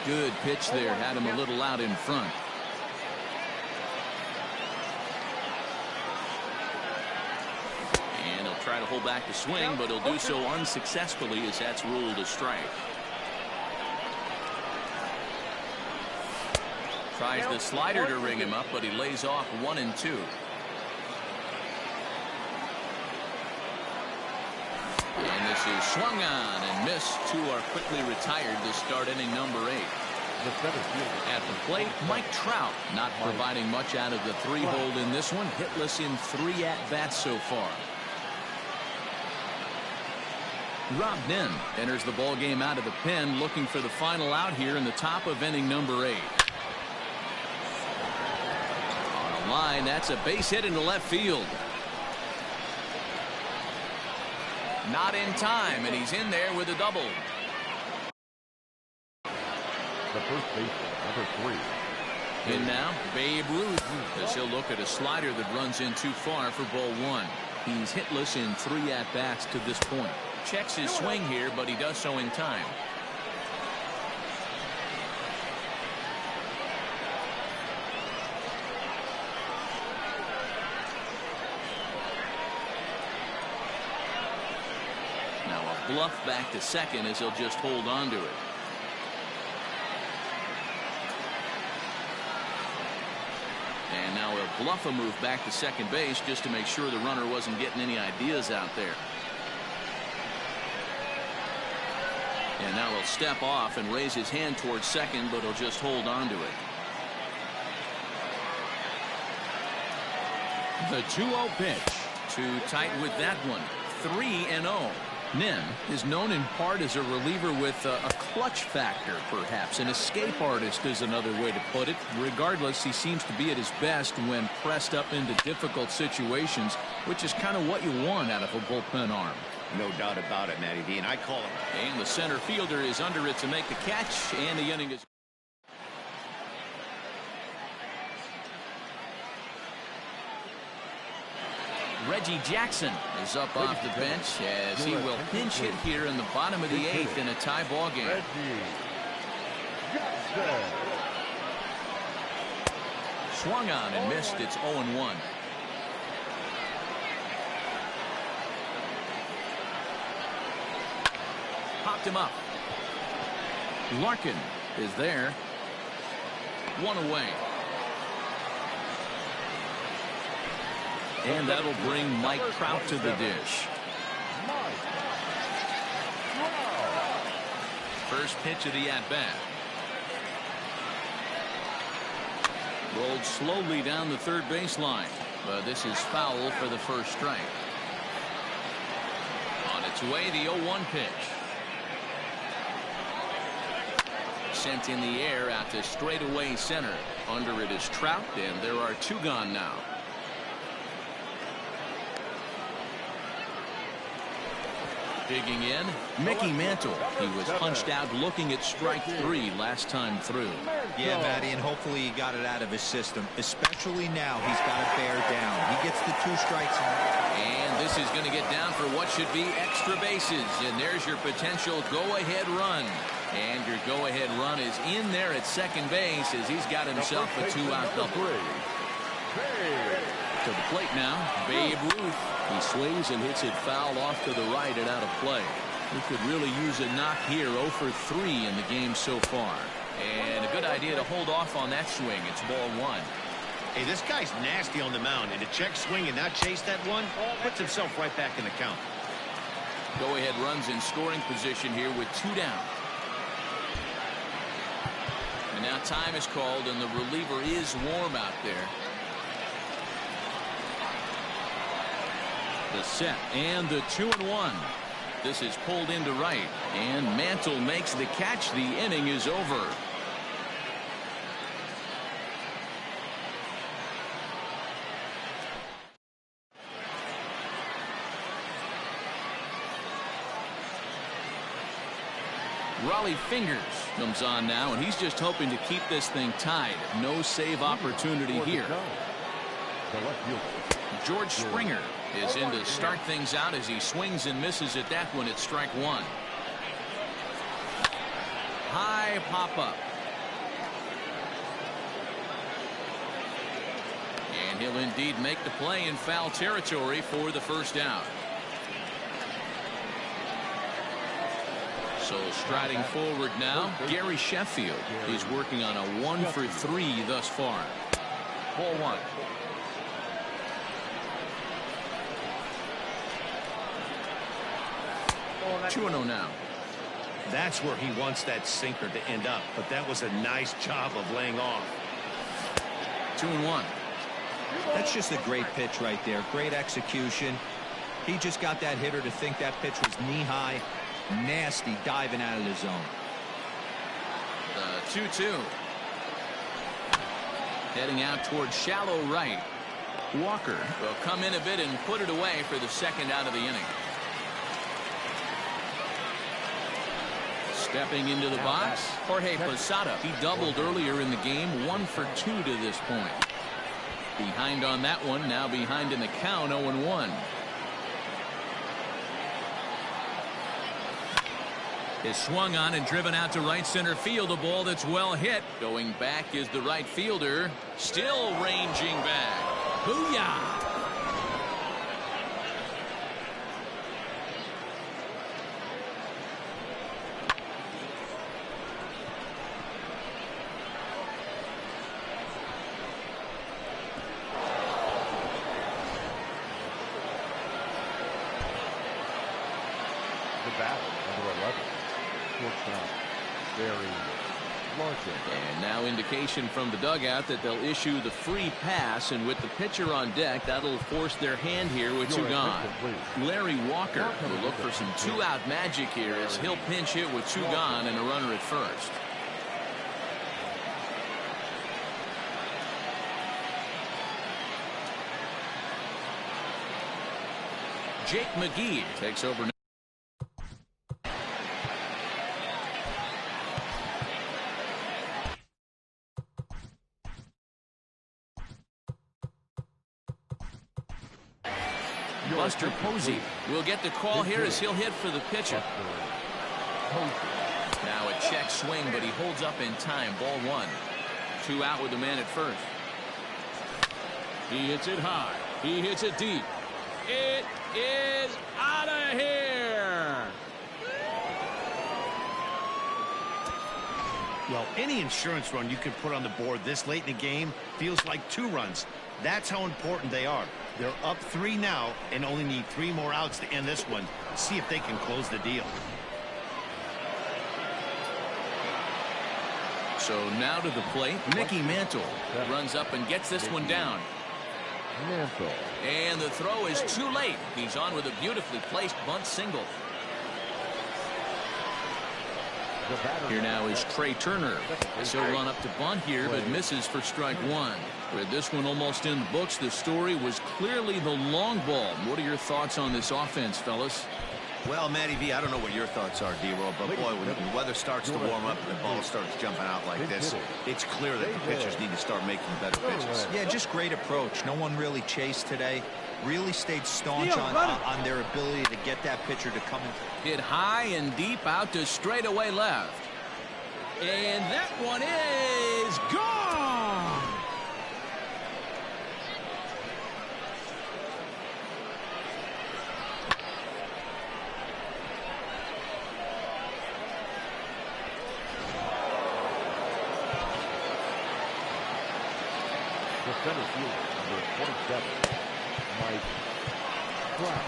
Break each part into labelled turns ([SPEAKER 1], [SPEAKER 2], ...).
[SPEAKER 1] Good pitch there, had him a little out in front. And he'll try to hold back the swing, but he'll do so unsuccessfully as that's ruled a strike. Tries the slider to ring him up, but he lays off 1-2. And this is swung on and missed. Two are quickly retired to start inning number 8. At the plate, Mike Trout not providing much out of the 3-hole in this one. Hitless in 3 at-bats so far. Rob Nen enters the ball game out of the pen, looking for the final out here in the top of inning number 8. On the line, that's a base hit into left field. Not in time, and he's in there with a double.
[SPEAKER 2] The first baseman, number 3.
[SPEAKER 1] In now, Babe Ruth, as he'll look at a slider that runs in too far for ball 1. He's hitless in 3 at-bats to this point. Checks his swing here, but he does so in time. Now a bluff back to second as he'll just hold on to it. And now he'll bluff a move back to second base just to make sure the runner wasn't getting any ideas out there. And now he'll step off and raise his hand towards second, but he'll just hold on to it. The 2-0 pitch. Too tight with that one. 3-0. Nen is known in part as a reliever with a clutch factor, perhaps. An escape artist is another way to put it. Regardless, he seems to be at his best when pressed up into difficult situations, which is kind of what you want out of a bullpen arm.
[SPEAKER 3] No doubt about it, Matty D, and I call him.
[SPEAKER 1] And the center fielder is under it to make the catch, and the inning is. Reggie Jackson is up off the bench as he will pinch hit here in the bottom of the 8th in a tie ball game. Swung on and missed. It's 0-1. Popped him up. Larkin is there. 1 away. And that'll bring Mike Trout to the dish. First pitch of the at-bat. Rolled slowly down the third baseline, but this is foul for the first strike. On its way, the 0-1 pitch. Sent in the air out to straightaway center. Under it is Trout, and there are 2 gone now. Digging in, Mickey Mantle. He was punched out looking at strike 3 last time through.
[SPEAKER 4] Yeah, Matty, and hopefully he got it out of his system. Especially now, he's got to bear down. He gets the 2 strikes.
[SPEAKER 1] And this is going to get down for what should be extra bases. And there's your potential go-ahead run. And your go-ahead run is in there at second base as he's got himself a 2-out double. To the plate now, Babe Ruth. He swings and hits it foul off to the right and out of play. He could really use a knock here. 0 for 3 in the game so far. And a good idea to hold off on that swing. It's ball 1.
[SPEAKER 3] Hey, this guy's nasty on the mound, and to check swing and not chase that one puts himself right back in the count.
[SPEAKER 1] Go-ahead runs in scoring position here with 2 down. And now time is called, and the reliever is warm out there. The set and the 2-1. This is pulled into right, and Mantle makes the catch. The inning is over. Raleigh Fingers comes on now, and he's just hoping to keep this thing tied. No save opportunity here. George Springer is in to start things out as he swings and misses at that one at strike 1. High pop up. he'll indeed make the play in foul territory for the first down. So striding forward now, Gary Sheffield. He's working on a 1-for-3 thus far. Ball one. 2-0 now.
[SPEAKER 3] That's where he wants that sinker to end up, but that was a nice job of laying off.
[SPEAKER 1] 2-1.
[SPEAKER 4] That's just a great pitch right there. Great execution. He just got that hitter to think that pitch was knee-high. Nasty diving out of the zone.
[SPEAKER 1] The 2-2. Heading out towards shallow right. Walker will come in a bit and put it away for the second out of the inning. Stepping into the box, Jorge Posada. He doubled earlier in the game, 1 for 2 to this point. Behind on that one, now behind in the count, 0-1. Is swung on and driven out to right center field. A ball that's well hit. Going back is the right fielder. Still ranging back. Booyah!
[SPEAKER 2] The batter, number 11. Shortstop, Barry Larkin.
[SPEAKER 1] And now indication from the dugout that they'll issue the free pass, and with the pitcher on deck, that'll force their hand here with two gone. Larry Walker will look for some two-out magic here as he'll pinch hit with two gone and a runner at first. Jake McGee takes over now. Buster Posey will get the call here as he'll hit for the pitcher. Now a check swing, but he holds up in time. Ball one. 2 out with the man at first. He hits it high. He hits it deep. It is out of here.
[SPEAKER 3] Well, any insurance run you can put on the board this late in the game feels like 2 runs. That's how important they are. They're up 3 now and only need 3 more outs to end this one. See if they can close the deal.
[SPEAKER 1] So now to the plate, Mickey Mantle runs up and gets this one down.
[SPEAKER 2] Mantle.
[SPEAKER 1] And the throw is too late. He's on with a beautifully placed bunt single. Here now is Trey Turner. He'll run up to bunt here, but misses for strike 1. With this one almost in the books, the story was clearly the long ball. What are your thoughts on this offense, fellas?
[SPEAKER 3] Well, Matty V, I don't know what your thoughts are, D-Roll, but boy, when the weather starts to warm up and the ball starts jumping out like this, it's clear that the pitchers need to start making better pitches.
[SPEAKER 4] Yeah, just great approach. No one really chased today. Really stayed staunch on their ability to get that pitcher to come in.
[SPEAKER 1] Hit high and deep out to straightaway left. And that one is gone.
[SPEAKER 2] The center fielder, number 27, Mike Trout.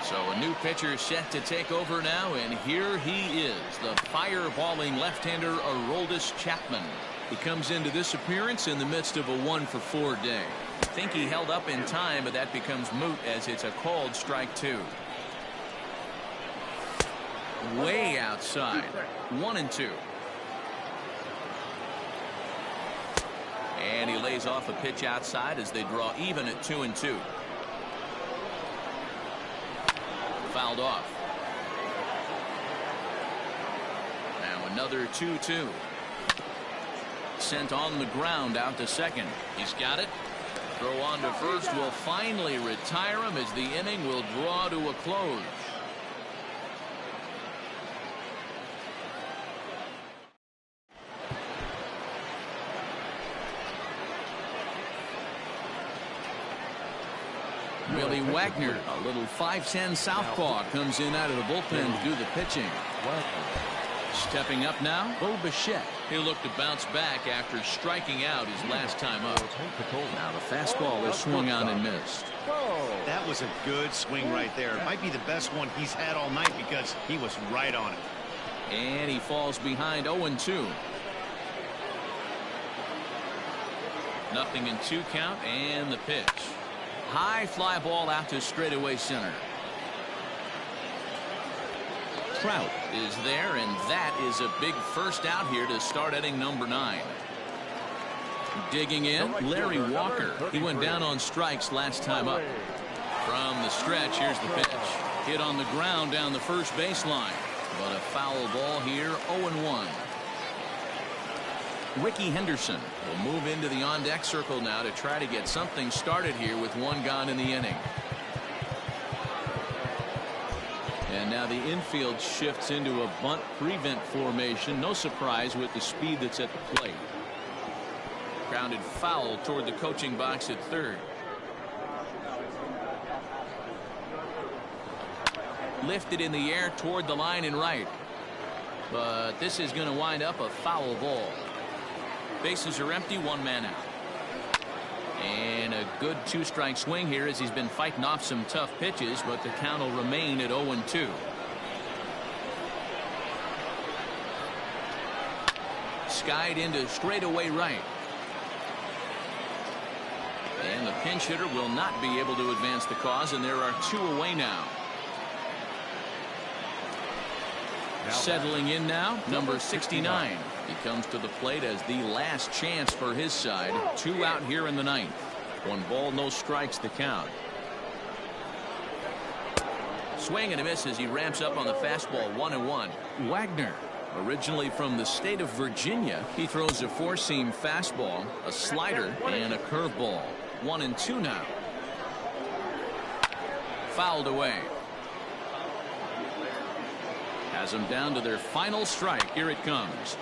[SPEAKER 1] So a new pitcher set to take over now, and here he is, the fireballing left-hander Aroldis Chapman. He comes into this appearance in the midst of a 1-for-4 day. I think he held up in time, but that becomes moot as it's a called strike 2. Way outside. 1-2. And he lays off a pitch outside as they draw even at 2-2. Fouled off. Now another 2-2. Sent on the ground out to second. He's got it. Throw on to first will finally retire him as the inning will draw to a close. Willie Wagner, a little 5'10" southpaw, comes in out of the bullpen to do the pitching. Stepping up now, Bo Bichette. He'll look to bounce back after striking out his last time up. Now the fastball is swung on and missed.
[SPEAKER 3] That was a good swing right there. It might be the best one he's had all night because he was right on it.
[SPEAKER 1] And he falls behind 0-2. Nothing in 2 count, and the pitch. High fly ball out to straightaway center. Trout is there, and that is a big first out here to start inning number 9. Digging in, Larry Walker. He went down on strikes last time up. From the stretch, here's the pitch. Hit on the ground down the first baseline. But a foul ball here, 0-1. Ricky Henderson will move into the on-deck circle now to try to get something started here with 1 gone in the inning. And now the infield shifts into a bunt prevent formation. No surprise with the speed that's at the plate. Grounded foul toward the coaching box at third. Lifted in the air toward the line and right. But this is going to wind up a foul ball. Bases are empty, 1 man out. And a good 2-strike swing here as he's been fighting off some tough pitches, but the count will remain at 0-2. Skied into straightaway right. And the pinch hitter will not be able to advance the cause, and there are 2 away now. Settling in now, number 69. He comes to the plate as the last chance for his side. 2 out here in the 9th. 1 ball, no strikes to count. Swing and a miss as he ramps up on the fastball. 1-1. Wagner, originally from the state of Virginia, he throws a 4-seam fastball, a slider, and a curveball. 1-2 now. Fouled away. Has them down to their final strike. Here it comes.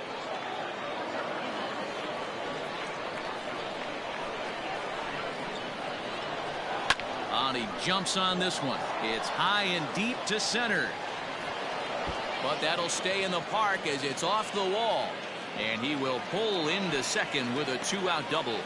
[SPEAKER 1] He jumps on this one. It's high and deep to center. But that'll stay in the park as it's off the wall. And he will pull into second with a 2-out double.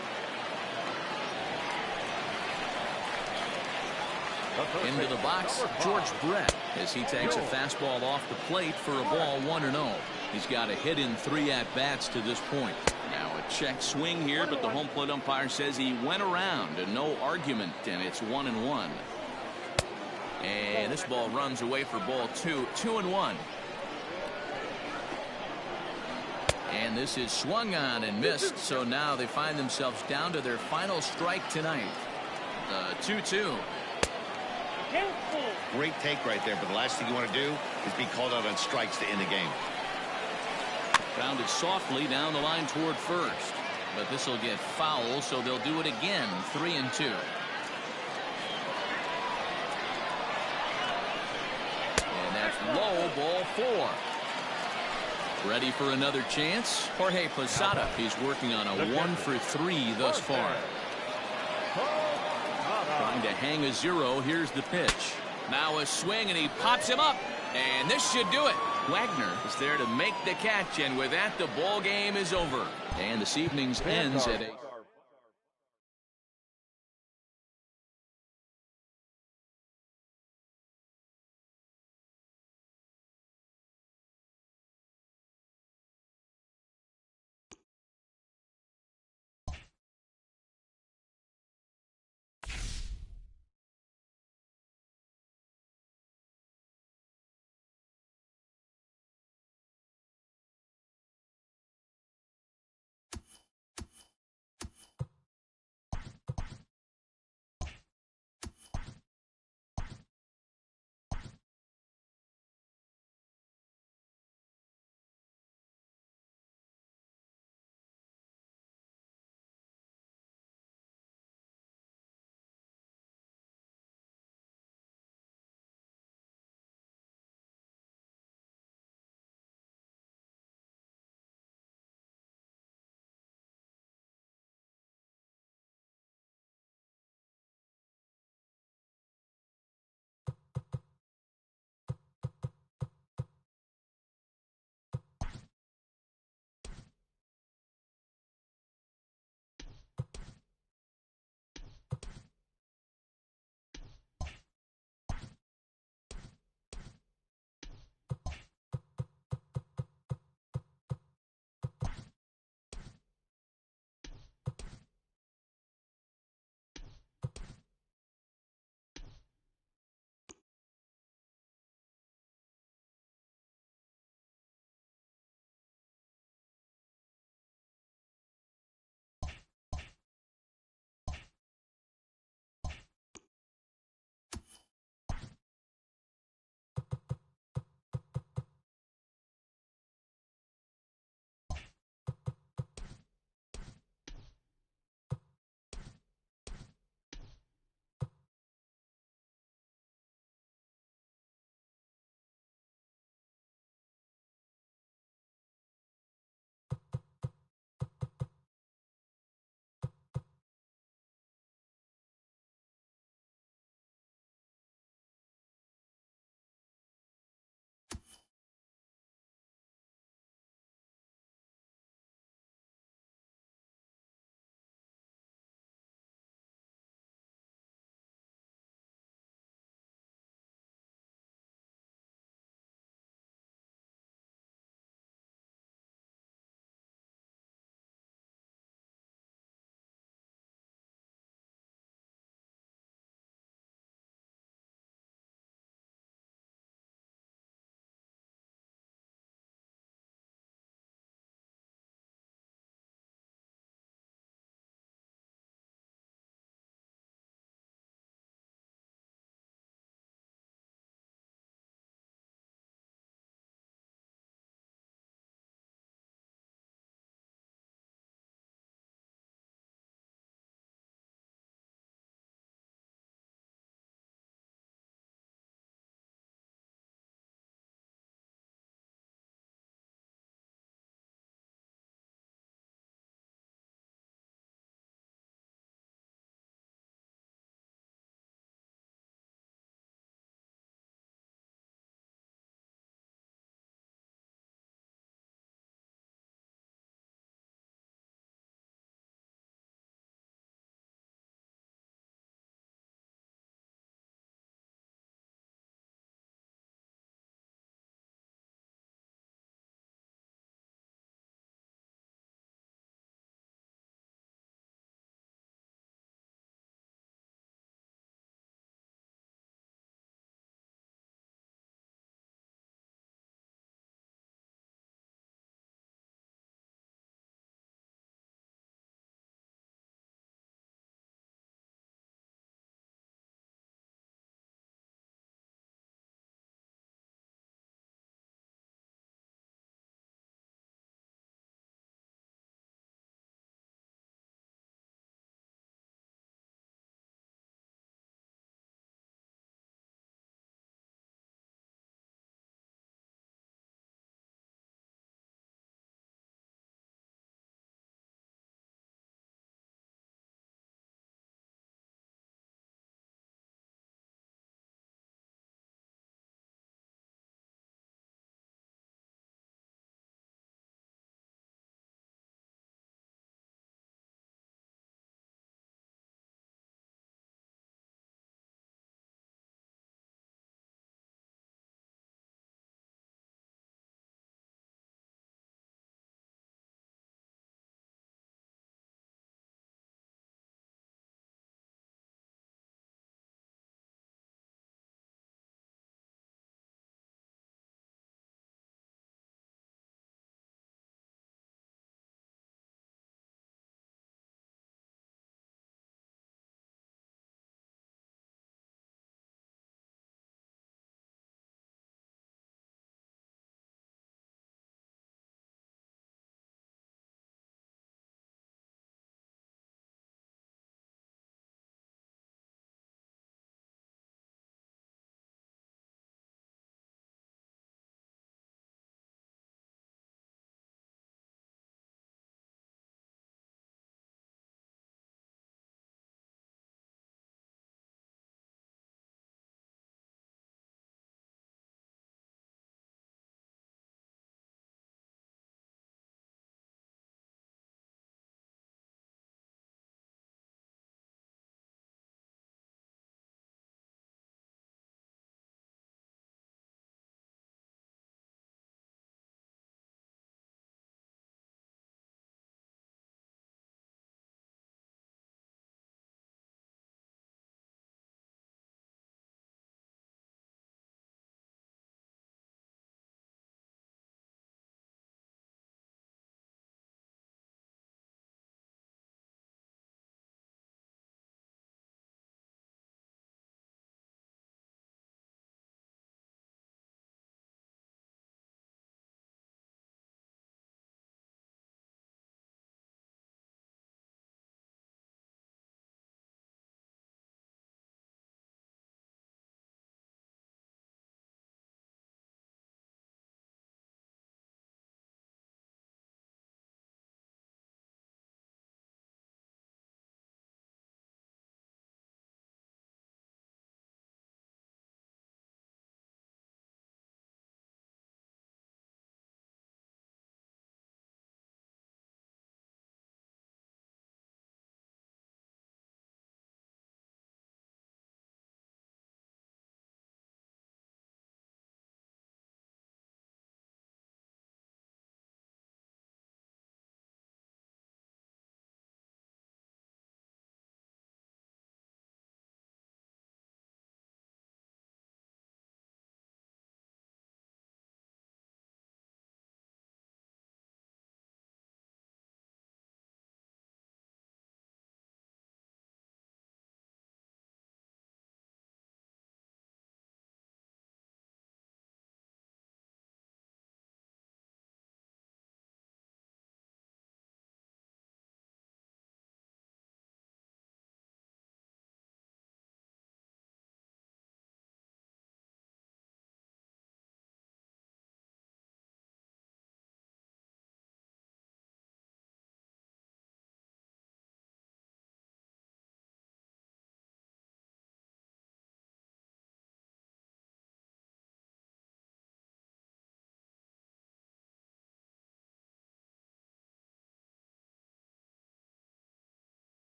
[SPEAKER 1] Into the box, George Brett, as he takes a fastball off the plate for a ball, 1-0. He's got a hit in 3 at-bats to this point. Now a check swing here, but the home plate umpire says he went around and no argument, and it's 1-1. And this ball runs away for ball 2. 2-1. And this is swung on and missed, so now they find themselves down to their final strike tonight. 2-2.
[SPEAKER 3] Great take right there, but the last thing you want to do is be called out on strikes to end the game.
[SPEAKER 1] Grounded softly down the line toward first, but this will get foul, so they'll do it again. 3-2. And that's low, ball 4. Ready for another chance? Jorge Posada. He's working on a 1-for-3 thus far. Trying to hang a 0. Here's the pitch. Now a swing, and he pops him up. And this should do it. Wagner is there to make the catch, and with that, the ball game is over. And this evening's ends at 8.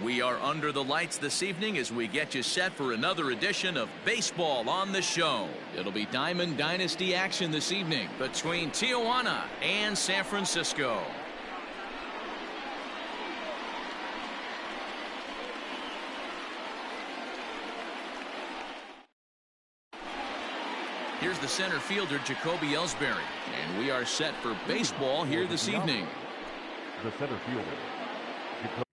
[SPEAKER 1] We are under the lights this evening as we get you set for another edition of Baseball on the Show. It'll be Diamond Dynasty action this evening between Tijuana and San Francisco. Here's the center fielder, Jacoby Ellsbury, and we are set for baseball here this evening.
[SPEAKER 2] The center fielder, Jacoby.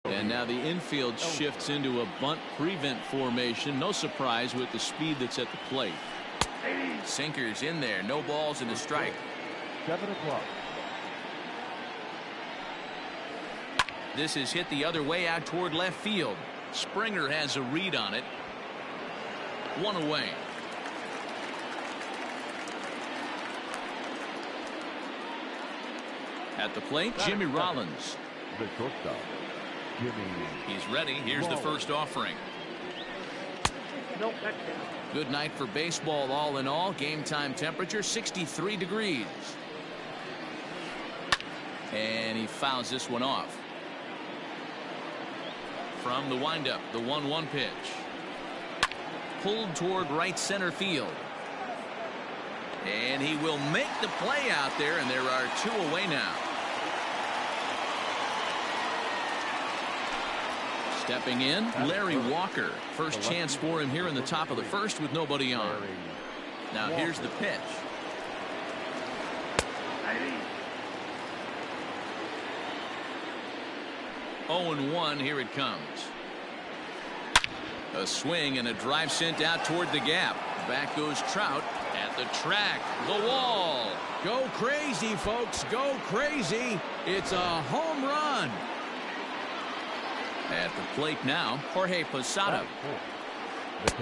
[SPEAKER 1] And now the infield shifts into a bunt prevent formation. No surprise with the speed that's at the plate. Sinkers in there. No balls and a strike.
[SPEAKER 2] 7 o'clock.
[SPEAKER 1] This is hit the other way out toward left field. Springer has a read on it. 1 away. At the plate, Jimmy Rollins.
[SPEAKER 2] The shortstop, Jimmy.
[SPEAKER 1] He's ready. Here's the first offering. Good night for baseball all in all. Game time temperature 63 degrees. And he fouls this one off. From the windup, the 1-1 pitch. Pulled toward right center field. And he will make the play out there, and there are 2 away now. Stepping in, Larry Walker. First chance for him here in the top of the first with nobody on. Now here's the pitch. Oh, 0-1, here it comes. A swing and a drive sent out toward the gap. Back goes Trout at the track. The wall.
[SPEAKER 5] Go crazy, folks. Go crazy. It's a home run.
[SPEAKER 1] At the plate now, Jorge Posada.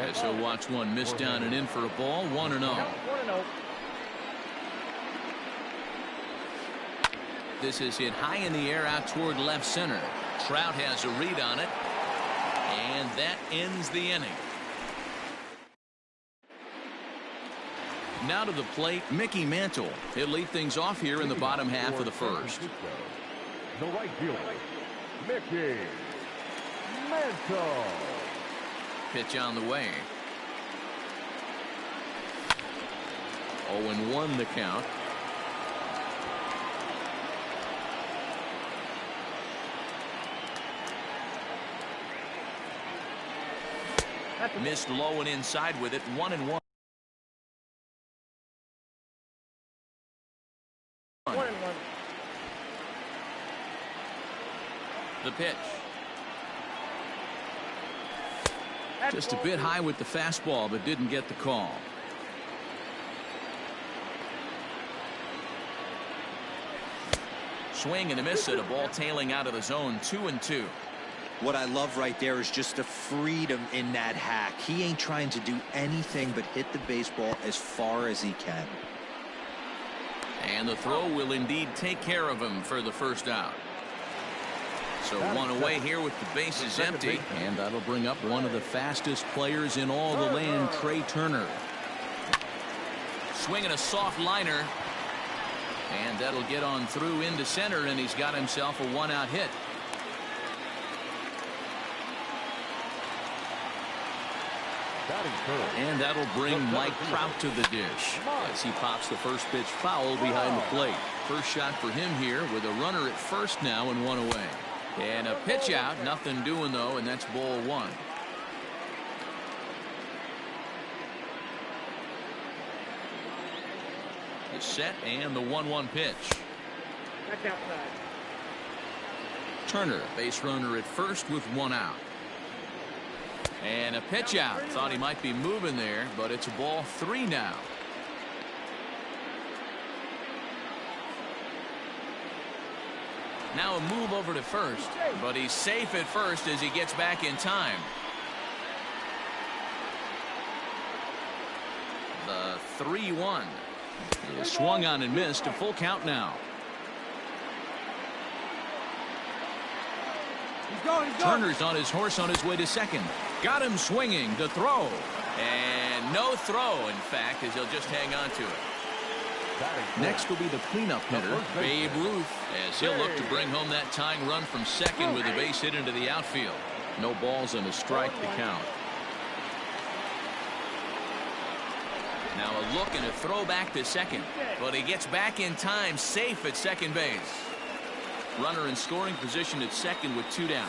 [SPEAKER 1] As he'll watch one miss down and in for a ball. 1-0. This is hit high in the air out toward left center. Trout has a read on it. And that ends the inning. Now to the plate, Mickey Mantle. He'll lead things off here in the bottom half of the first.
[SPEAKER 2] The right fielder, Mickey Mantle.
[SPEAKER 1] Pitch on the way. 0-1 the count. Missed low and inside with it. 1-1. The pitch. Just a bit high with the fastball, but didn't get the call. Swing and a miss at a ball tailing out of the zone. 2-2.
[SPEAKER 4] What I love right there is just the freedom in that hack. He ain't trying to do anything but hit the baseball as far as he can.
[SPEAKER 1] And the throw will indeed take care of him for the first out. So 1 away here with the bases empty. And that'll bring up one of the fastest players in all the land, Trey Turner. Swinging a soft liner. And that'll get on through into center, and he's got himself a 1-out hit. And that'll bring Mike Trout to the dish as he pops the first pitch foul behind the plate. First shot for him here with a runner at first now and 1 away. And a pitch out, nothing doing though, and that's ball 1. The set and the 1-1 pitch. Turner, base runner at first with 1 out. And a pitch out. Thought he might be moving there, but it's ball 3 now. Now a move over to first, but he's safe at first as he gets back in time. 3-1. He is swung on and missed. A full count now. Turner's on his horse on his way to second. Got him swinging. The throw. And no throw, in fact, as he'll just hang on to it. Next will be the cleanup hitter, Babe Ruth, as he'll look to bring home that tying run from second with a base hit into the outfield. No balls and a strike to count. Now a look and a throw back to second. But he gets back in time, safe at second base. Runner in scoring position at second with 2 down.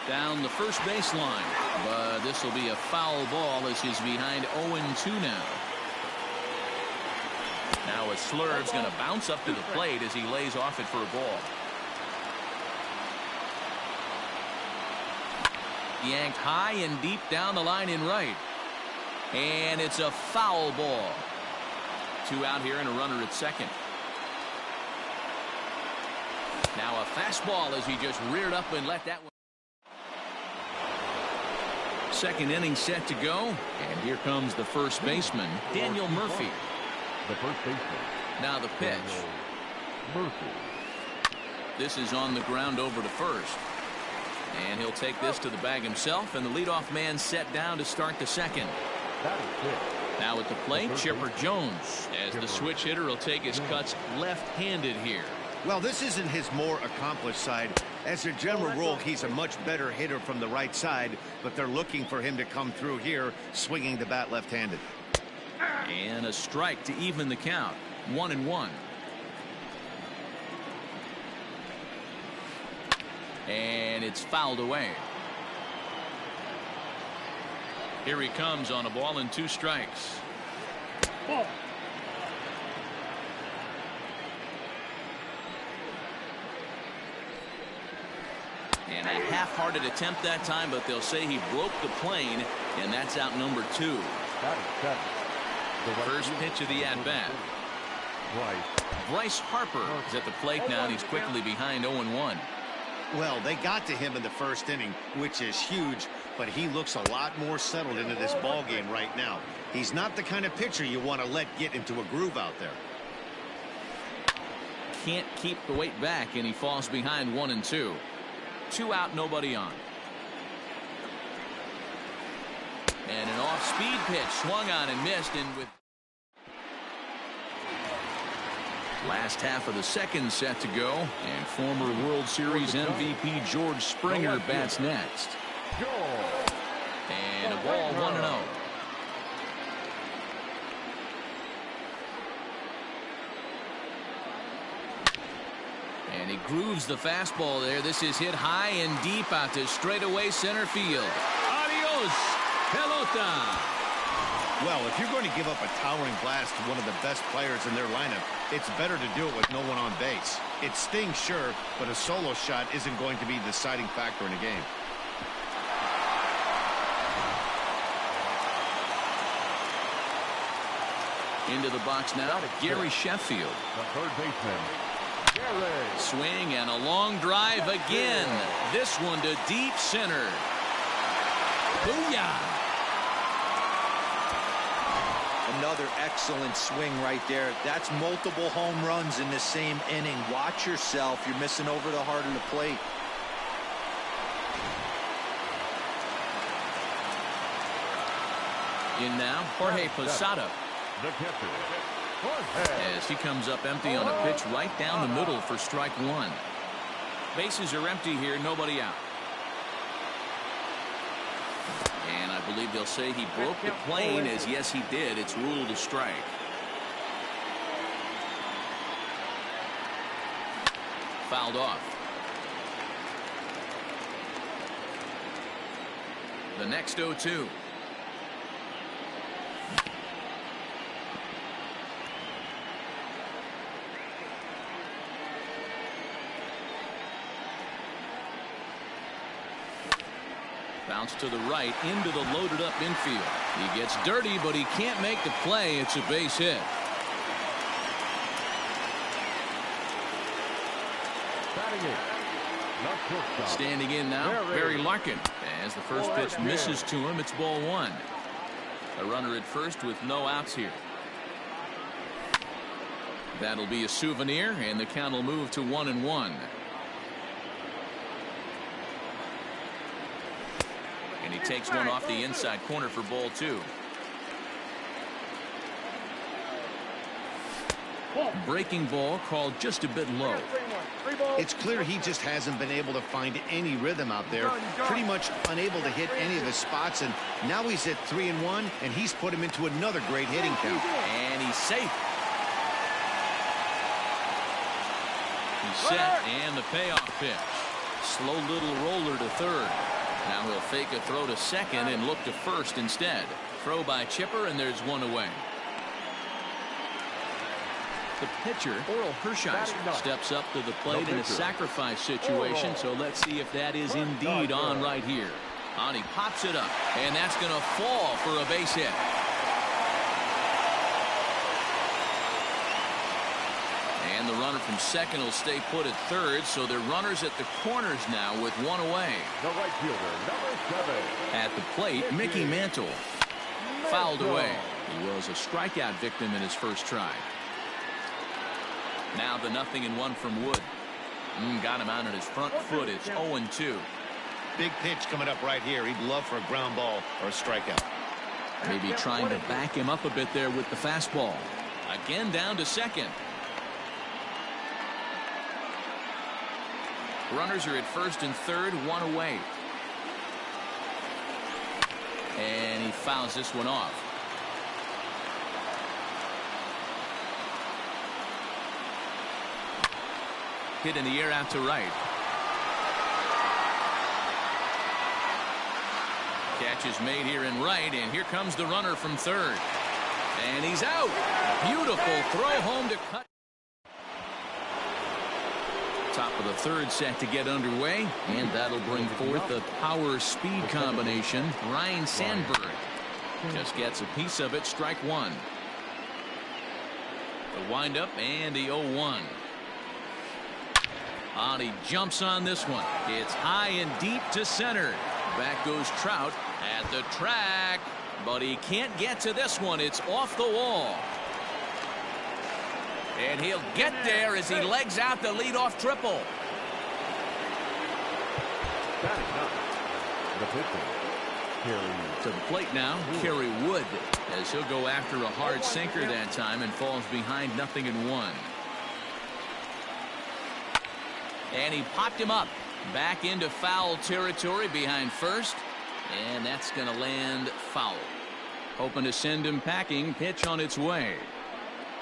[SPEAKER 1] Down the first baseline. But this will be a foul ball as he's behind 0-2 now. Now a slurve's going to bounce up to the plate as he lays off it for a ball. Yanked high and deep down the line in right. And it's a foul ball. 2 out here and a runner at second. Now a fastball as he just reared up and let that one. Second inning set to go. And here comes the first baseman, Daniel Murphy.
[SPEAKER 2] The first baseman.
[SPEAKER 1] Now the pitch.
[SPEAKER 2] Murphy.
[SPEAKER 1] This is on the ground over to first. And he'll take this to the bag himself, and the leadoff man set down to start the second. Now at the plate, Chipper Jones, as the switch hitter will take his cuts left-handed here.
[SPEAKER 3] Well, this isn't his more accomplished side. As a general rule, he's a much better hitter from the right side, but they're looking for him to come through here, swinging the bat left-handed.
[SPEAKER 1] And a strike to even the count. 1-1. And it's fouled away. Here he comes on a ball and 2 strikes. And a half-hearted attempt that time, but they'll say he broke the plane, and that's out number 2. First pitch of the at-bat. Bryce Harper is at the plate now, and he's quickly behind 0-1.
[SPEAKER 3] Well, they got to him in the first inning, which is huge, but he looks a lot more settled into this ball game right now. He's not the kind of pitcher you want to let get into a groove out there.
[SPEAKER 1] Can't keep the weight back, and he falls behind 1-2. 2 out, nobody on. And an off-speed pitch swung on and missed, and with last half of the second set to go, and former World Series MVP George Springer bats next. And a ball 1-0. And he grooves the fastball there. This is hit high and deep out to straightaway center field. Adios, pelota.
[SPEAKER 3] Well, if you're going to give up a towering blast to one of the best players in their lineup, it's better to do it with no one on base. It stings, sure, but a solo shot isn't going to be the deciding factor in a game.
[SPEAKER 1] Into the box now, Gary Sheffield.
[SPEAKER 2] The third baseman, Gary.
[SPEAKER 1] Swing and a long drive again. This one to deep center. Booyah!
[SPEAKER 4] Another excellent swing right there. That's multiple home runs in the same inning. Watch yourself. You're missing over the heart of the plate.
[SPEAKER 1] In now, Jorge Posada.
[SPEAKER 2] The catcher,
[SPEAKER 1] As he comes up empty on a pitch right down the middle for strike 1. Bases are empty here, nobody out. And I believe they'll say he broke the plane, as yes he did. It's ruled a strike. Fouled off. The next 0-2. Bounce to the right into the loaded up infield. He gets dirty, but he can't make the play. It's a base hit. Standing in now, Barry Larkin. As the first pitch misses to him, it's ball 1. A runner at first with no outs here. That'll be a souvenir, and the count will move to 1-1. And he takes one off the inside corner for ball 2. Breaking ball called just a bit low.
[SPEAKER 3] It's clear he just hasn't been able to find any rhythm out there. Pretty much unable to hit any of his spots, and now he's at 3-1, and he's put him into another great hitting count.
[SPEAKER 1] And he's safe. He's set, and the payoff pitch. Slow little roller to third. Now he'll fake a throw to second and look to first instead. Throw by Chipper, and there's one away. The pitcher, Oral Hershiser, steps up to the plate in a sacrifice situation, so let's see if that is indeed on right here. On, he pops it up, and that's going to fall for a base hit. And the runner from second will stay put at third, so they're runners at the corners now with one away.
[SPEAKER 2] The right fielder, number 7.
[SPEAKER 1] At the plate, Mickey Mantle. Fouled away. He was a strikeout victim in his first try. Now the 0-1 from Wood. Got him out on his front foot. It's 0-2.
[SPEAKER 3] Big pitch coming up right here. He'd love for a ground ball or a strikeout.
[SPEAKER 1] Maybe trying to back him up a bit there with the fastball. Again down to second. Runners are at first and third, one away. And he fouls this one off. Hit in the air out to right. Catch is made here in right, and here comes the runner from third. And he's out. Beautiful throw home to cut. Top of the third set to get underway, and that'll bring forth the power-speed combination. Ryan Sandberg just gets a piece of it. Strike one. The windup and the 0-1. On, he jumps on this one. It's high and deep to center. Back goes Trout at the track, but he can't get to this one. It's off the wall. And he'll get there as he legs out the leadoff triple.
[SPEAKER 2] The pitcher,
[SPEAKER 1] to the plate now, Kerry Wood, as he'll go after a hard sinker that time and falls behind 0-1. And he popped him up back into foul territory behind first, and that's going to land foul. Hoping to send him packing. Pitch on its way.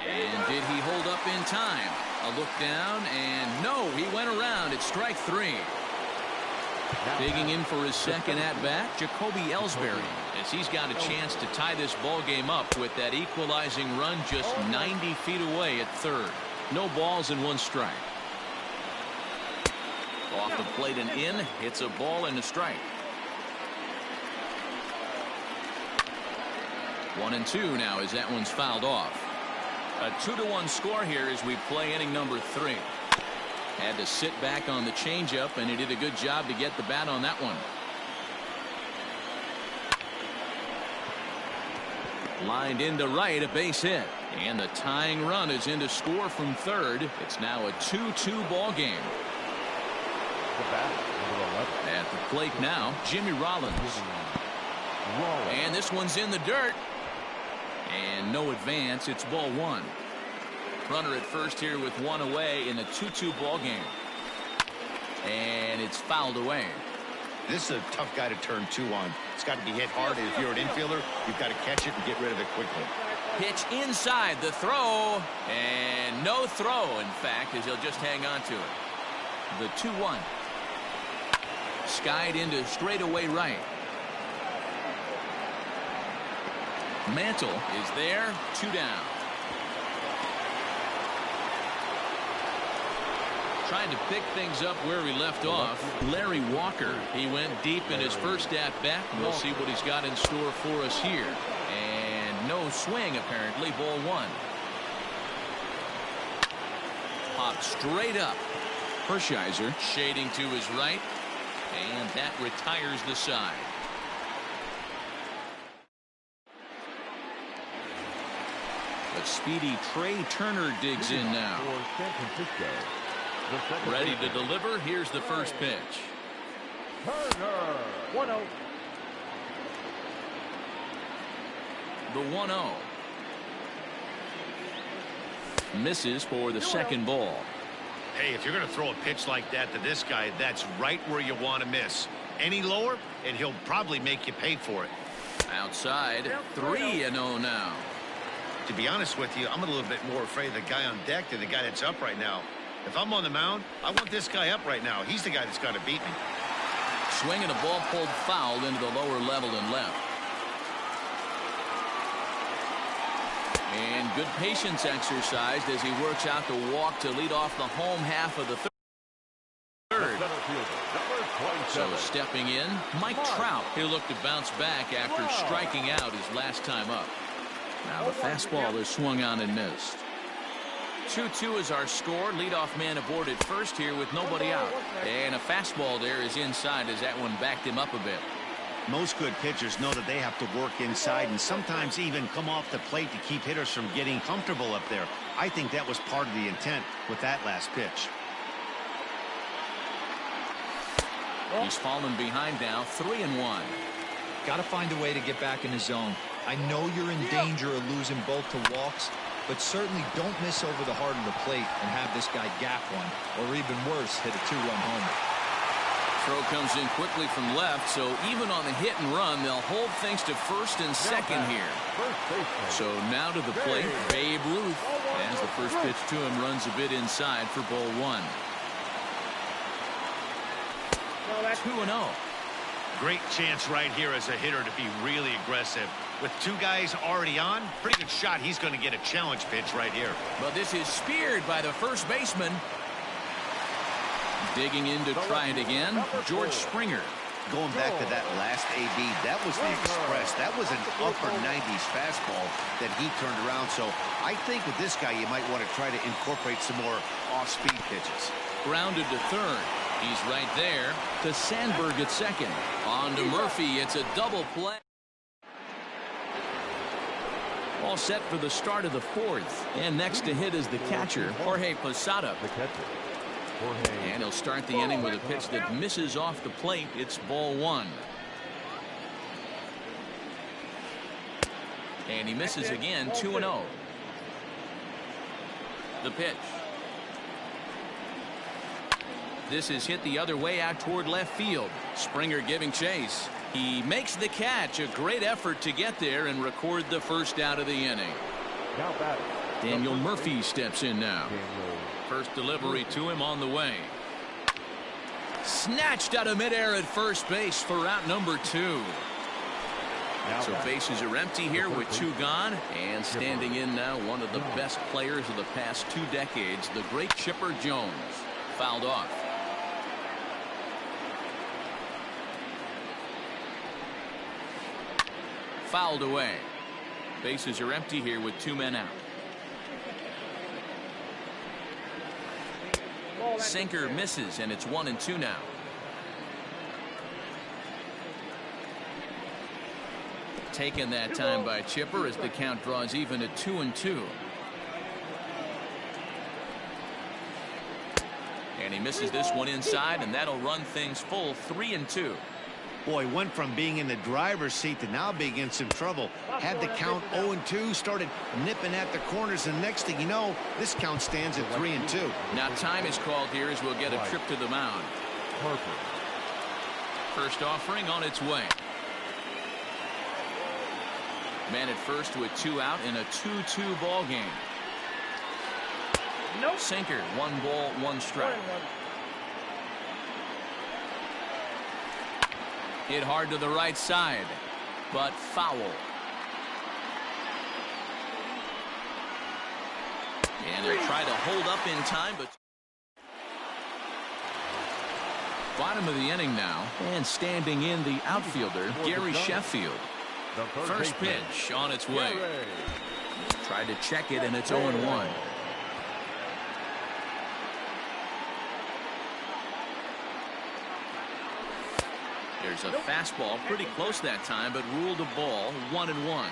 [SPEAKER 1] And did he hold up in time? A look down, and no, he went around. It's strike three. Digging in for his second at-bat, Jacoby Ellsbury, as he's got a chance to tie this ball game up with that equalizing run just 90 feet away at third. No balls and one strike. Off the plate and in, hits a ball and a strike. 1-2 now as that one's fouled off. A 2-1 score here as we play inning number 3. Had to sit back on the changeup, and he did a good job to get the bat on that one. Lined into right, a base hit. And the tying run is in to score from third. It's now a 2-2 ball game. At the plate now, Jimmy Rollins. And this one's in the dirt. And no advance. It's ball one. Runner at first here with one away in a 2-2 ball game. And it's fouled away.
[SPEAKER 3] This is a tough guy to turn two on. It's got to be hit hard. If you're an infielder, you've got to catch it and get rid of it quickly.
[SPEAKER 1] Pitch inside the throw. And no throw, in fact, as he'll just hang on to it. The 2-1. Skied into straightaway right. Mantle is there. 2 down. Trying to pick things up where he left off. Larry Walker. He went deep in his first at bat. We'll see what he's got in store for us here. And no swing apparently. Ball one. Popped straight up. Hershiser shading to his right. And that retires the side. But speedy Trey Turner digs in now.
[SPEAKER 2] For San Francisco, the second
[SPEAKER 1] Ready to
[SPEAKER 2] baseman,
[SPEAKER 1] deliver. Here's the first pitch.
[SPEAKER 2] Turner. 1-0.
[SPEAKER 1] The 1-0. Misses for the second ball.
[SPEAKER 3] Hey, if you're going to throw a pitch like that to this guy, that's right where you want to miss. Any lower, and he'll probably make you pay for it.
[SPEAKER 1] Outside, 3-0 now.
[SPEAKER 3] To be honest with you, I'm a little bit more afraid of the guy on deck than the guy that's up right now. If I'm on the mound, I want this guy up right now. He's the guy that's got to beat me.
[SPEAKER 1] Swinging a ball pulled foul into the lower level and left. And good patience exercised as he works out the walk to lead off the home half of the third. So stepping in, Mike Trout. He'll look to bounce back after striking out his last time up. Now the fastball is swung on and missed. 2-2 is our score. Leadoff man aboard at first here with nobody out. And a fastball there is inside as that one backed him up a bit.
[SPEAKER 3] Most good pitchers know that they have to work inside and sometimes even come off the plate to keep hitters from getting comfortable up there. I think that was part of the intent with that last pitch.
[SPEAKER 1] He's fallen behind now, 3-1.
[SPEAKER 4] Got to find a way to get back in the zone. I know you're in danger of losing both to walks, but certainly don't miss over the heart of the plate and have this guy gap one, or even worse, hit a 2-run homer.
[SPEAKER 1] Throw comes in quickly from left, so even on the hit and run, they'll hold things to first and second here. So now to the plate, Babe Ruth, as the first pitch to him runs a bit inside for ball one. 2-0.
[SPEAKER 3] Great chance right here as a hitter to be really aggressive. With two guys already on, pretty good shot. He's going to get a challenge pitch right here.
[SPEAKER 1] But this is speared by the first baseman. Digging in to try it again, George Springer.
[SPEAKER 3] Going back to that last AB, that was the express. That was an upper 90s fastball that he turned around. So I think with this guy, you might want to try to incorporate some more off-speed pitches.
[SPEAKER 1] Grounded to third. He's right there to Sandberg at second. On to Murphy. It's a double play. All set for the start of the fourth. And next to hit is the catcher, Jorge Posada.
[SPEAKER 2] The catcher.
[SPEAKER 1] And he'll start the inning with a pitch that misses off the plate. It's ball one. And he misses again, 2-0. The pitch. This is hit the other way out toward left field. Springer giving chase. He makes the catch. A great effort to get there and record the first out of the inning.
[SPEAKER 2] Now batting.
[SPEAKER 1] Daniel Murphy steps in now. First delivery to him on the way. Snatched out of midair at first base for out number 2. So bases are empty here with 2 gone. And standing in now, one of the best players of the past 2 decades, the great Chipper Jones. Fouled off. Fouled away. Bases are empty here with 2 men out. Sinker misses, and it's 1-2 now. Taken that time by Chipper as the count draws even at 2-2. And he misses this one inside, and that'll run things full 3-2.
[SPEAKER 3] Boy, went from being in the driver's seat to now being in some trouble. Had the count 0-2, started nipping at the corners, and next thing you know, this count stands at 3-2.
[SPEAKER 1] Now time is called here as we'll get a trip to the mound. First offering on its way. Man at first with 2 out in a 2-2 ball game. No sinker. 1 ball, 1 strike. Hit hard to the right side, but foul. And they'll try to hold up in time, but bottom of the inning now, and standing in the outfielder, Gary Sheffield. First pitch on its way. Tried to check it, and it's 0-1. There's a fastball pretty close that time, but ruled a ball, 1-1.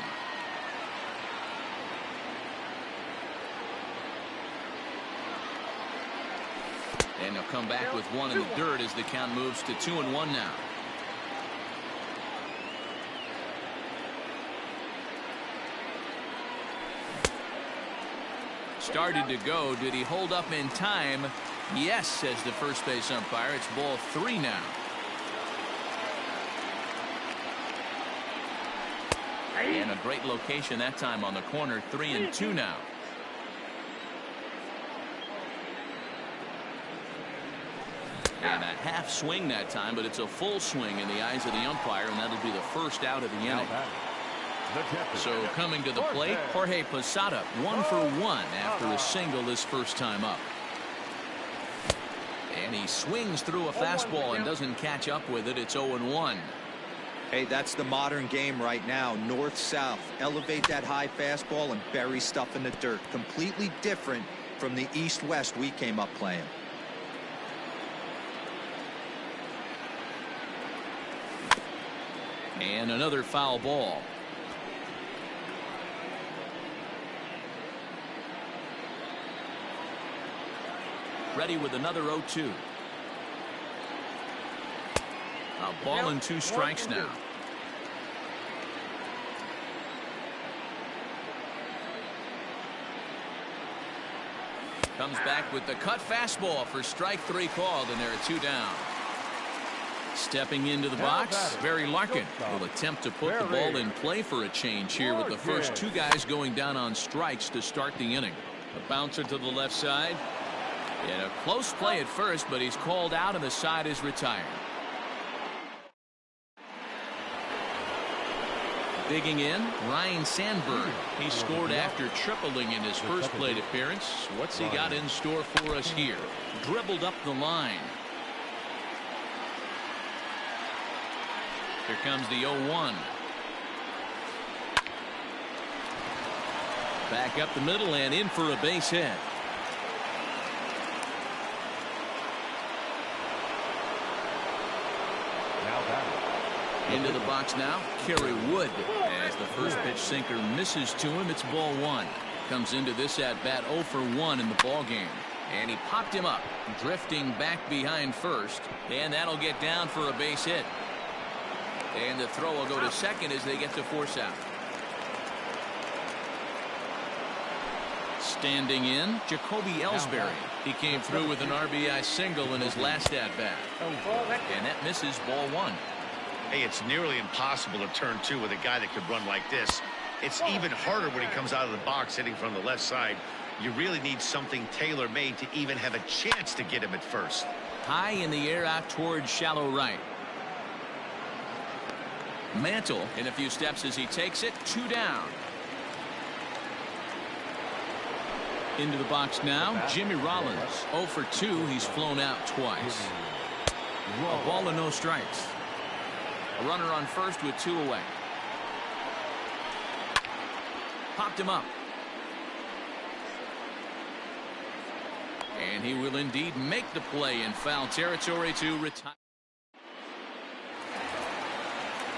[SPEAKER 1] And he'll come back with one in the dirt as the count moves to 2-1 now. Started to go. Did he hold up in time? Yes, says the first base umpire. It's ball 3 now. And a great location that time on the corner. 3-2 now. And a half swing that time, but it's a full swing in the eyes of the umpire, and that'll be the first out of the inning. So coming to the plate, Jorge Posada, 1 for 1 after a single his first time up. And he swings through a fastball and doesn't catch up with it. It's 0-1.
[SPEAKER 4] Hey, that's the modern game right now. North-south. Elevate that high fastball and bury stuff in the dirt. Completely different from the east-west we came up playing.
[SPEAKER 1] And another foul ball. Ready with another 0-2. A ball and 2 strikes now. Comes back with the cut fastball for strike 3 called, and there are 2 down. Stepping into the box, Barry Larkin will attempt to put the ball in play for a change here with the first 2 guys going down on strikes to start the inning. A bouncer to the left side. And a close play at first, but he's called out and the side is retired. Digging in, Ryan Sandberg. He scored after tripling in his first plate appearance. What's he got in store for us here? Dribbled up the line. Here comes the 0-1. Back up the middle and in for a base hit. Into the box now, Kerry Wood. As the first pitch sinker misses to him, it's ball 1. Comes into this at bat 0 for 1 in the ball game. And he popped him up, drifting back behind first. And that'll get down for a base hit. And the throw will go to second as they get to force out. Standing in, Jacoby Ellsbury. He came through with an RBI single in his last at bat. And that misses ball 1.
[SPEAKER 3] Hey, it's nearly impossible to turn 2 with a guy that could run like this. It's even harder when he comes out of the box hitting from the left side. You really need something tailor-made to even have a chance to get him at first.
[SPEAKER 1] High in the air out towards shallow right. Mantle in a few steps as he takes it. 2 down. Into the box now, Jimmy Rollins. 0 for 2. He's flown out twice. A ball and no strikes. A runner on first with 2 away. Popped him up. And he will indeed make the play in foul territory to retire.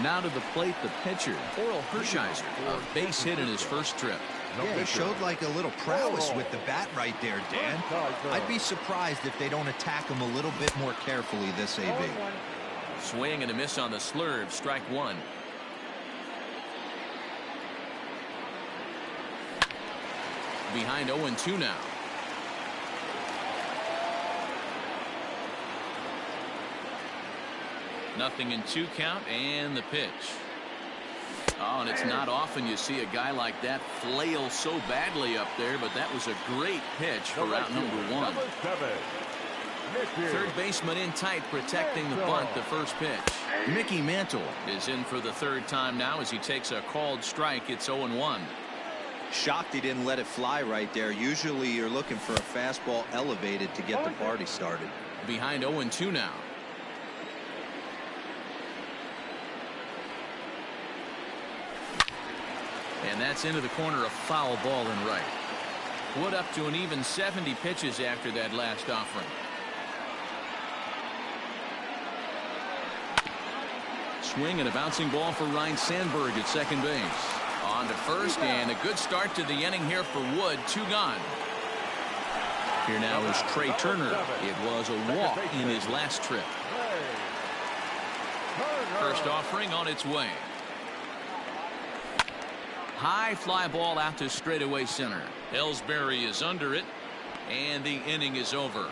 [SPEAKER 1] Now to the plate, the pitcher, Oral Hershiser, a base hit in his first trip.
[SPEAKER 4] Yeah, he showed like a little prowess with the bat right there, Dan. I'd be surprised if they don't attack him a little bit more carefully this AB.
[SPEAKER 1] Swing and a miss on the slurve. Strike 1. Behind 0-2 now. Nothing in 2 count and the pitch. Oh, and it's not often you see a guy like that flail so badly up there, but that was a great pitch for out number 1. Third baseman in tight, protecting the bunt. The first pitch. Mickey Mantle is in for the 3rd time now as he takes a called strike. It's 0-1.
[SPEAKER 4] Shocked he didn't let it fly right there. Usually you're looking for a fastball elevated to get the party started.
[SPEAKER 1] Behind 0-2 now. And that's into the corner, a foul ball in right. Wood up to an even 70 pitches after that last offering. Swing and a bouncing ball for Ryan Sandberg at second base. On to first, and a good start to the inning here for Wood. 2 gone. Here now is Trey Turner. It was a walk in his last trip. First offering on its way. High fly ball out to straightaway center. Ellsbury is under it, and the inning is over.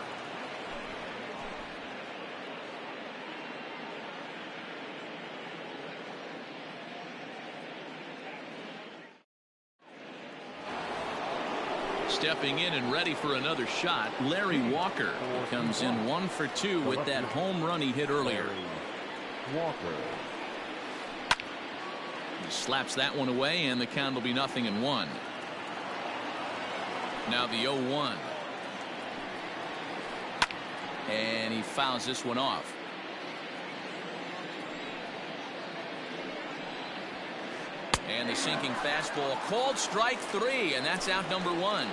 [SPEAKER 1] Stepping in and ready for another shot, Larry Walker comes in 1 for 2 with that home run he hit earlier.
[SPEAKER 2] Walker.
[SPEAKER 1] He slaps that one away, and the count will be 0-1. Now the 0-1. And he fouls this one off. And the sinking fastball called strike 3, and that's out number 1.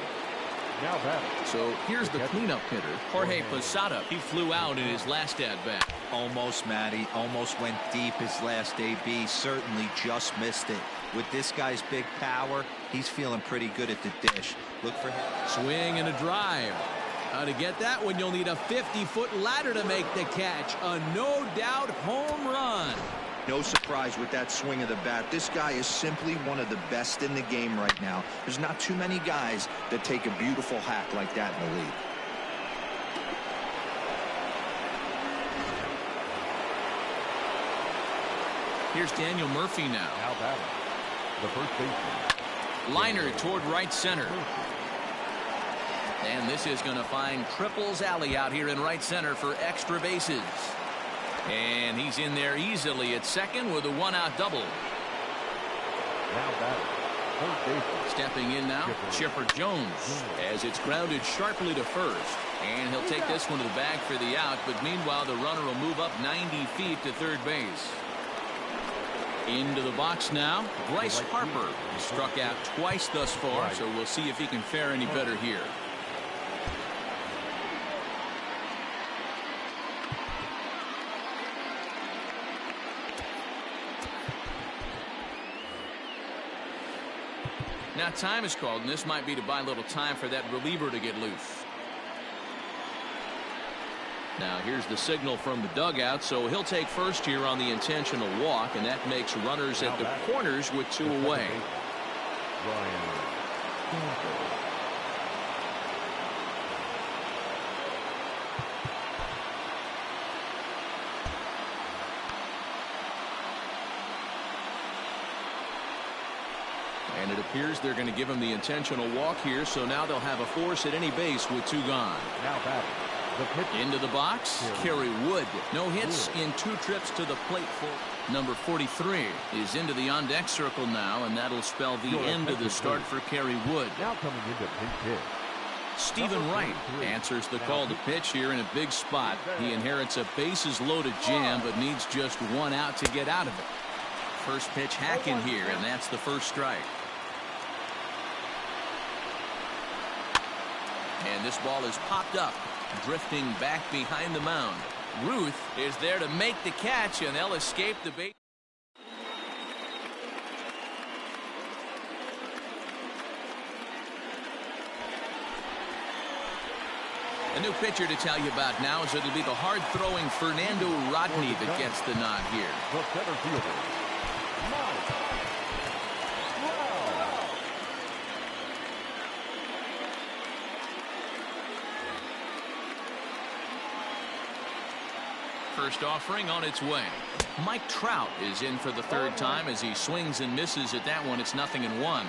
[SPEAKER 2] Now that.
[SPEAKER 1] So here's the cleanup hitter, Jorge Posada. He flew out in his last at bat.
[SPEAKER 4] Almost, Matty. Almost went deep his last AB. Certainly just missed it. With this guy's big power, he's feeling pretty good at the dish. Look for him.
[SPEAKER 1] Swing and a drive. To get that one, you'll need a 50-foot ladder to make the catch. A no-doubt home run.
[SPEAKER 4] No surprise with that swing of the bat. This guy is simply one of the best in the game right now. There's not too many guys that take a beautiful hack like that in the league.
[SPEAKER 1] Here's Daniel Murphy now.
[SPEAKER 2] Now batting. The first baseman.
[SPEAKER 1] Liner toward right center. And this is going to find Triples Alley out here in right center for extra bases. And he's in there easily at second with a one-out double.
[SPEAKER 2] Now batting. Third baseman.
[SPEAKER 1] Stepping in now, Chipper Jones, as it's grounded sharply to first. And he'll take this one to the bag for the out, but meanwhile the runner will move up 90 feet to third base. Into the box now, Bryce Harper. He struck out twice thus far, so we'll see if he can fare any better here. Now time is called, and this might be to buy a little time for that reliever to get loose. Now here's the signal from the dugout, so he'll take first here on the intentional walk, and that makes runners at the corners with 2 away. And it appears they're going to give him the intentional walk here, so now they'll have a force at any base with 2 gone.
[SPEAKER 2] Now batting.
[SPEAKER 1] Into the box, Kerry Wood. No hits in 2 trips to the plate. For number 43 is into the on-deck circle now, and that'll spell the end of the start for Kerry Wood.
[SPEAKER 2] Now coming into pinch hit.
[SPEAKER 1] Stephen Wright answers the call to pitch here in a big spot. He inherits a bases-loaded jam, but needs just 1 out to get out of it. First pitch hacking here, and that's the first strike. And this ball is popped up, drifting back behind the mound. Ruth is there to make the catch, and they'll escape the base. A new pitcher to tell you about now is it'll be the hard-throwing Fernando Rodney that gets the nod here.
[SPEAKER 2] The center fielder.
[SPEAKER 1] First offering on its way. Mike Trout is in for the 3rd time as he swings and misses at that one. It's 0-1.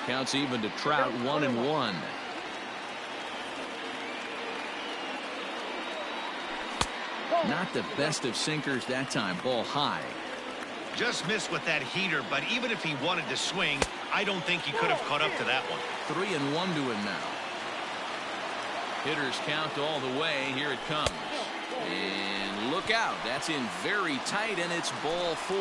[SPEAKER 1] Counts even to Trout, 1-1. Not the best of sinkers that time. Ball high.
[SPEAKER 3] Just missed with that heater, but even if he wanted to swing, I don't think he could have caught up to that one.
[SPEAKER 1] 3-1 to him now. Hitters count all the way. Here it comes. And look out. That's in very tight, and it's ball 4.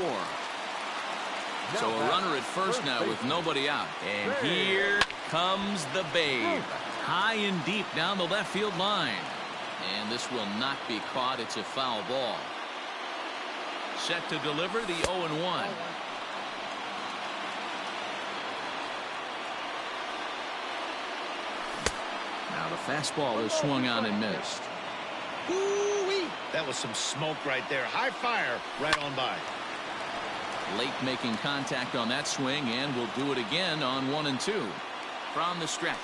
[SPEAKER 1] So a runner at first now with nobody out. And here comes the Babe. High and deep down the left field line. And this will not be caught. It's a foul ball. Set to deliver the 0-1. Now the fastball is swung on and missed.
[SPEAKER 3] Ooh-wee. That was some smoke right there. High fire right on by.
[SPEAKER 1] Late making contact on that swing, and will do it again on 1 and 2 from the stretch.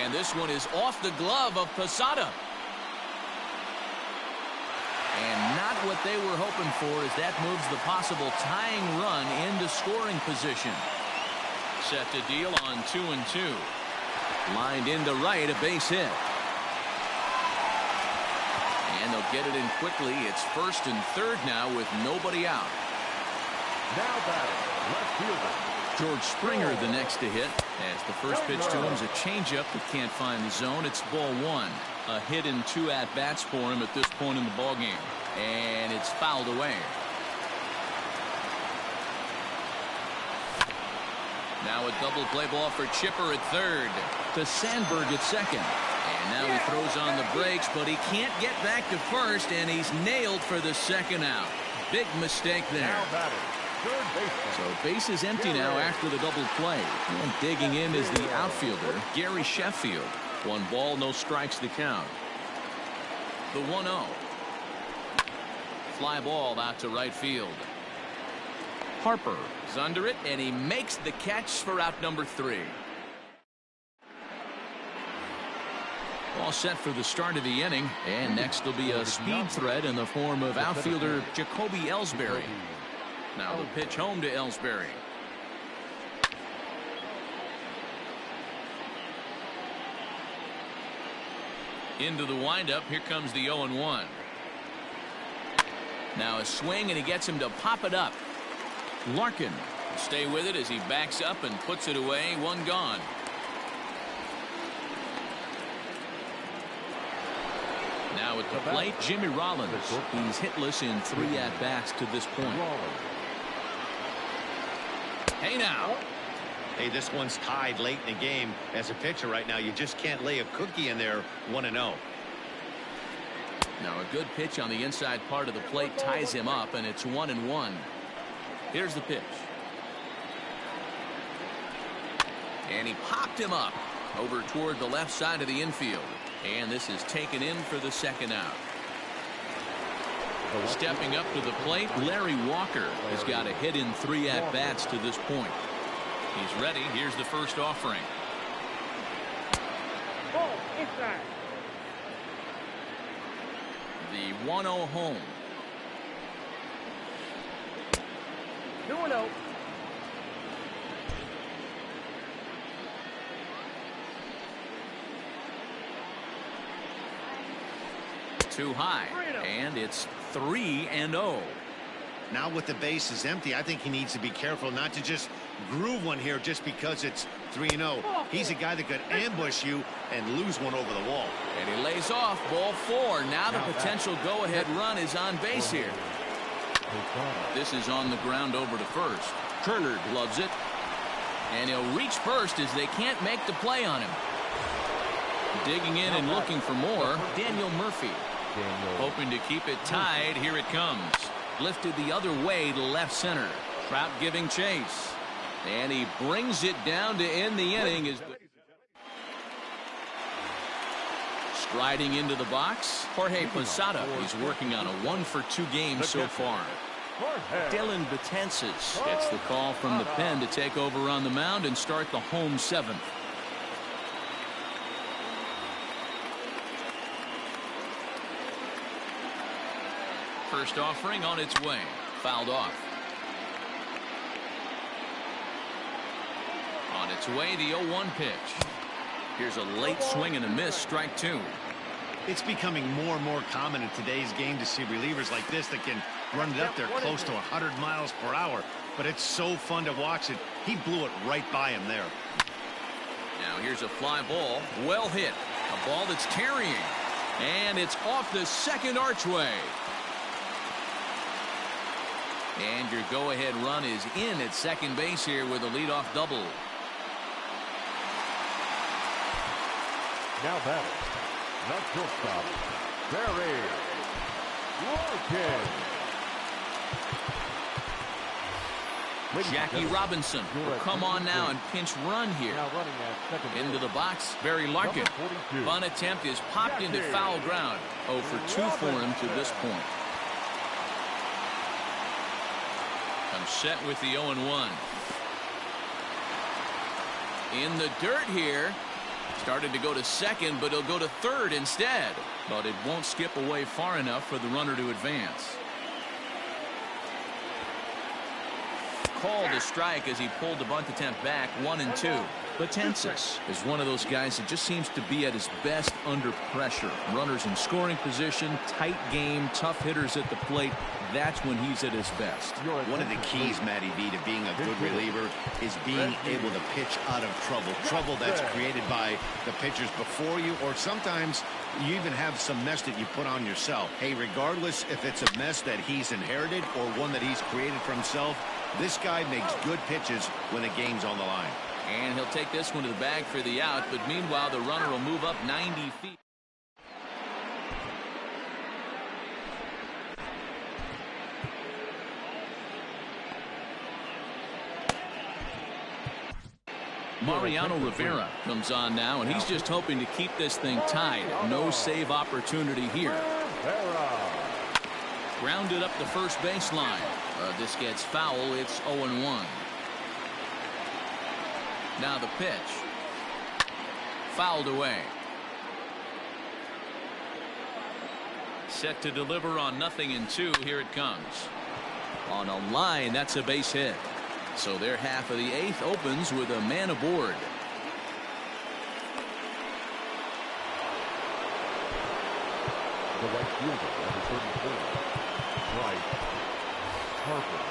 [SPEAKER 1] And this one is off the glove of Posada. And not what they were hoping for, as that moves the possible tying run into scoring position. Set to deal on 2 and 2. Lined into right, a base hit. And they'll get it in quickly. It's 1st and 3rd now with nobody out.
[SPEAKER 2] Now batting, left fielder
[SPEAKER 1] George Springer the next to hit, as the first pitch to him is a changeup that can't find the zone. It's ball 1. A hit and 2 at-bats for him at this point in the ballgame. And it's fouled away. Now a double play ball for Chipper at 3rd. To Sandberg at 2nd. And now he throws on the brakes, but he can't get back to 1st, and he's nailed for the 2nd out. Big mistake there.
[SPEAKER 2] now batting, third baseman.
[SPEAKER 1] So base is empty now after the double play. And digging in is the outfielder, Gary Sheffield. 1 ball, no strikes to count. The 1-0. Fly ball out to right field. Harper is under it, and he makes the catch for out number 3. All set for the start of the inning, and next will be a speed threat in the form of outfielder Jacoby Ellsbury. Now the pitch home to Ellsbury. Into the windup. Here comes the 0-1. Now a swing, and he gets him to pop it up. Larkin will stay with it as he backs up and puts it away. 1 gone. Now at the plate, Jimmy Rollins. He's hitless in 3 at-bats to this point. Hey now.
[SPEAKER 3] Hey, this one's tied late in the game. As a pitcher right now, you just can't lay a cookie in there. 1-0.
[SPEAKER 1] Now a good pitch on the inside part of the plate ties him up, and it's 1-1. Here's the pitch. And he popped him up over toward the left side of the infield. And this is taken in for the 2nd out. Stepping up to the plate, Larry Walker has got a hit in 3 at-bats to this point. He's ready. Here's the first offering.
[SPEAKER 6] Ball inside.
[SPEAKER 1] The 1-0 home.
[SPEAKER 6] 2-0.
[SPEAKER 1] Too high, and it's 3-0.
[SPEAKER 3] Now with the base is empty, I think he needs to be careful not to just groove one here just because it's 3-0. He's a guy that could ambush you and lose one over the wall.
[SPEAKER 1] And he lays off ball 4. Now the potential go-ahead run is on base here. This is on the ground over to 1st. Turner gloves it, and he'll reach 1st as they can't make the play on him. Digging in and looking for more, Daniel Murphy. Hoping to keep it tied. Here it comes. Lifted the other way to left center. Trout giving chase. And he brings it down to end the inning. Striding into the box, Jorge Posada. He's working on a 1-for-2 game so far. Dylan Betances gets the call from the pen to take over on the mound and start the home 7th. First offering on its way. Fouled off. On its way, the 0-1 pitch. Here's a late swing and a miss. Strike 2.
[SPEAKER 3] It's becoming more and more common in today's game to see relievers like this that can run it up there close to 100 miles per hour. But it's so fun to watch it. He blew it right by him there.
[SPEAKER 1] Now here's a fly ball. Well hit. A ball that's carrying. And it's off the 2nd archway. And your go-ahead run is in at 2nd base here with a leadoff double.
[SPEAKER 2] Now batting, not shortstop, Barry Larkin.
[SPEAKER 1] Jackie Robinson will come on now and pinch run here. Into the box, Barry Larkin. Bunt attempt is popped into foul ground. 0 for 2 for him to this point. I'm set with the 0-1. In the dirt here. Started to go to second, but he'll go to third instead. But it won't skip away far enough for the runner to advance. Called a strike as he pulled the bunt attempt back. 1-2. Betances is one of those guys that just seems to be at his best under pressure. Runners in scoring position, tight game, tough hitters at the plate. That's when he's at his best.
[SPEAKER 3] One of the keys, Matty V, to being a good reliever is being able to pitch out of trouble. Trouble that's created by the pitchers before you, or sometimes you even have some mess that you put on yourself. Hey, regardless if it's a mess that he's inherited or one that he's created for himself, this guy makes good pitches when the game's on the line.
[SPEAKER 1] And he'll take this one to the bag for the out, but meanwhile the runner will move up 90 feet. Mariano Rivera comes on now, and he's just hoping to keep this thing tied. No save opportunity here. Grounded up the first baseline. This gets foul. It's 0-1. Now the pitch. Fouled away. Set to deliver on 0-2. Here it comes. On a line, that's a base hit. So their half of the 8th opens with a man aboard.
[SPEAKER 2] The right fielder, number 34, Bryce Harper.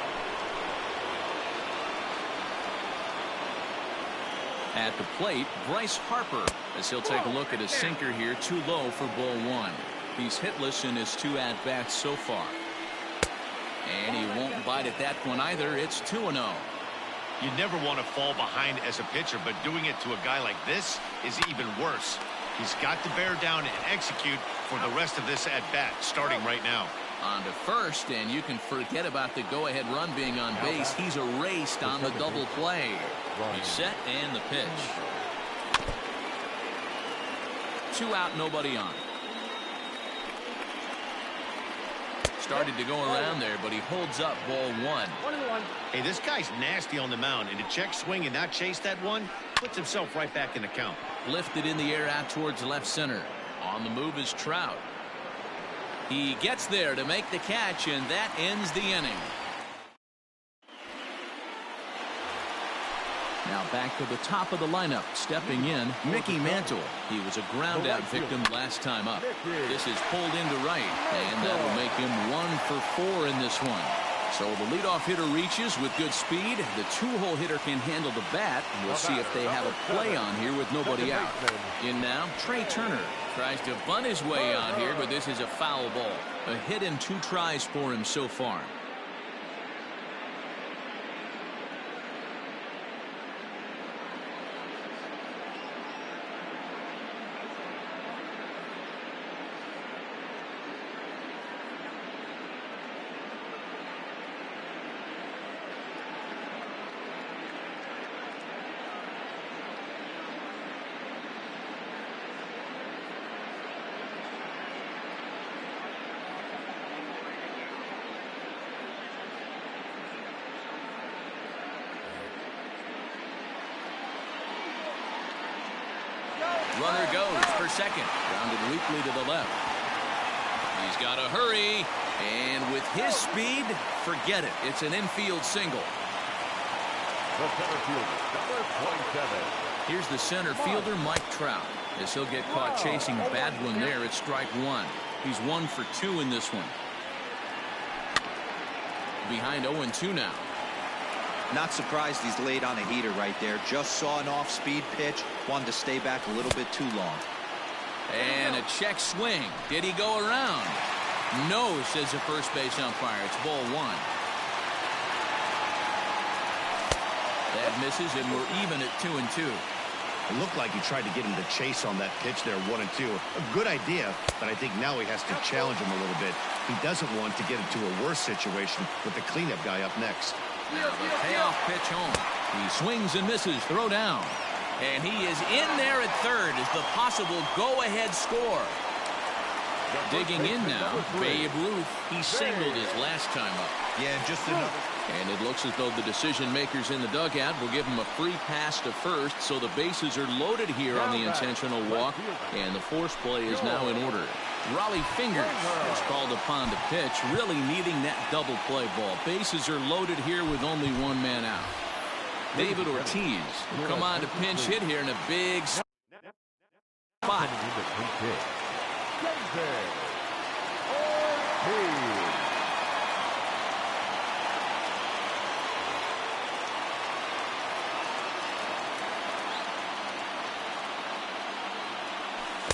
[SPEAKER 1] At the plate, Bryce Harper, as he'll take a look at his sinker here. Too low for ball 1. He's hitless in his 2 at-bats so far. And he won't bite at that one either. It's 2-0.
[SPEAKER 3] You never want to fall behind as a pitcher, but doing it to a guy like this is even worse. He's got to bear down and execute for the rest of this at-bat, starting right now.
[SPEAKER 1] On to first, and you can forget about the go-ahead run being on base. He's erased on the double play. He's set, and the pitch. 2 out, nobody on. Started to go around there, but he holds up ball 1.
[SPEAKER 3] Hey, this guy's nasty on the mound, and to check swing and not chase that one puts himself right back in the count.
[SPEAKER 1] Lifted in the air out towards left center. On the move is Trout. He gets there to make the catch, and that ends the inning. Now back to the top of the lineup. Stepping in, Mickey Mantle. He was a ground out victim last time up. This is pulled into right, and that'll make him 1 for 4 in this one. So the leadoff hitter reaches with good speed. The 2-hole hitter can handle the bat. We'll see if they have a play on here with nobody out. In now, Trey Turner tries to bunt his way on here, but this is a foul ball. A hit in 2 tries for him so far. Runner goes for second. Grounded weakly to the left. He's got to hurry. And with his speed, forget it. It's an infield single.
[SPEAKER 2] The center fielder, number 27.
[SPEAKER 1] Here's the center fielder, Mike Trout. As he'll get caught chasing a bad one there, it's strike 1. He's 1 for 2 in this one. Behind 0-2 now.
[SPEAKER 4] Not surprised he's laid on a heater right there. Just saw an off-speed pitch. Wanted to stay back a little bit too long.
[SPEAKER 1] And a check swing. Did he go around? No, says the first base umpire. It's ball 1. That misses, and we're even at 2-2.
[SPEAKER 3] It looked like he tried to get him to chase on that pitch there, 1-2. A good idea, but I think now he has to challenge him a little bit. He doesn't want to get into a worse situation with the cleanup guy up next.
[SPEAKER 1] Now the payoff pitch home. He swings and misses. Throw down. And he is in there at third as the possible go-ahead score. Digging in now, Babe Ruth. He singled his last time up.
[SPEAKER 4] Yeah, just another.
[SPEAKER 1] And it looks as though the decision makers in the dugout will give him a free pass to first, so the bases are loaded here on the intentional walk, and the force play is now in order. Raleigh Fingers is called upon to pitch, really needing that double play ball. Bases are loaded here with only one man out. David Ortiz will come on to pinch hit here in a big spot.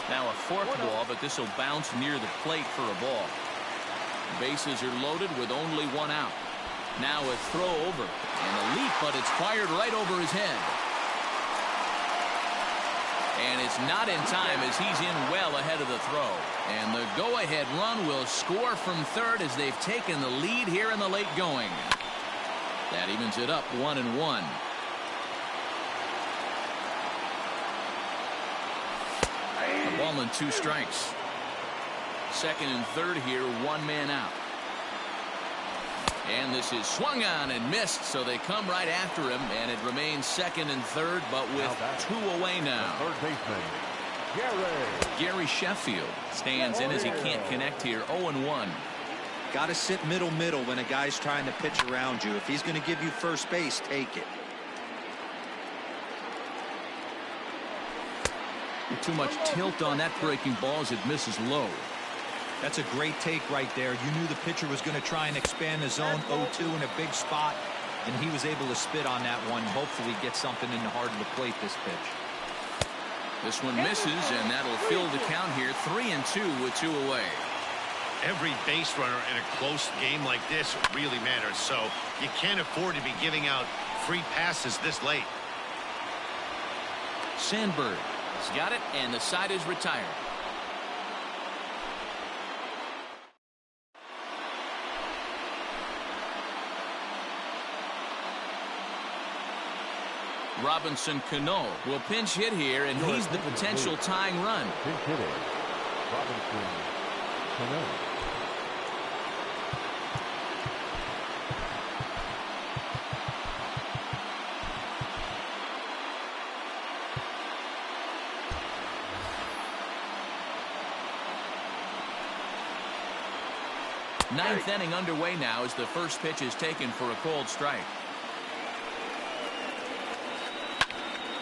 [SPEAKER 1] Now a forked ball, but this will bounce near the plate for a ball. Bases are loaded with only one out. Now a throw over and a leap, but it's fired right over his head. And it's not in time as he's in well ahead of the throw. And the go-ahead run will score from third as they've taken the lead here in the late going. That evens it up 1-1. A ball and 2 strikes. Second and third here, one man out. And this is swung on and missed, so they come right after him, and it remains second and third, but with 2 away now.
[SPEAKER 2] Third baseman,
[SPEAKER 1] Gary Sheffield stands in as he can't connect here. 0-1.
[SPEAKER 4] Got to sit middle when a guy's trying to pitch around you. If he's going to give you first base, take it.
[SPEAKER 1] Too much tilt on that breaking ball as it misses low.
[SPEAKER 4] That's a great take right there. You knew the pitcher was going to try and expand the zone. 0-2 in a big spot, and he was able to spit on that one. Hopefully get something in the heart of the plate this pitch.
[SPEAKER 1] This one misses, and that'll fill the count here. 3-2 with 2 away.
[SPEAKER 3] Every base runner in a close game like this really matters, so you can't afford to be giving out free passes this late.
[SPEAKER 1] Sandberg has got it, and the side is retired. Robinson Cano will pinch hit here, and he's the potential tying run.
[SPEAKER 2] pinch hitter, Robinson Cano.
[SPEAKER 1] Ninth inning underway now as the first pitch is taken for a cold strike.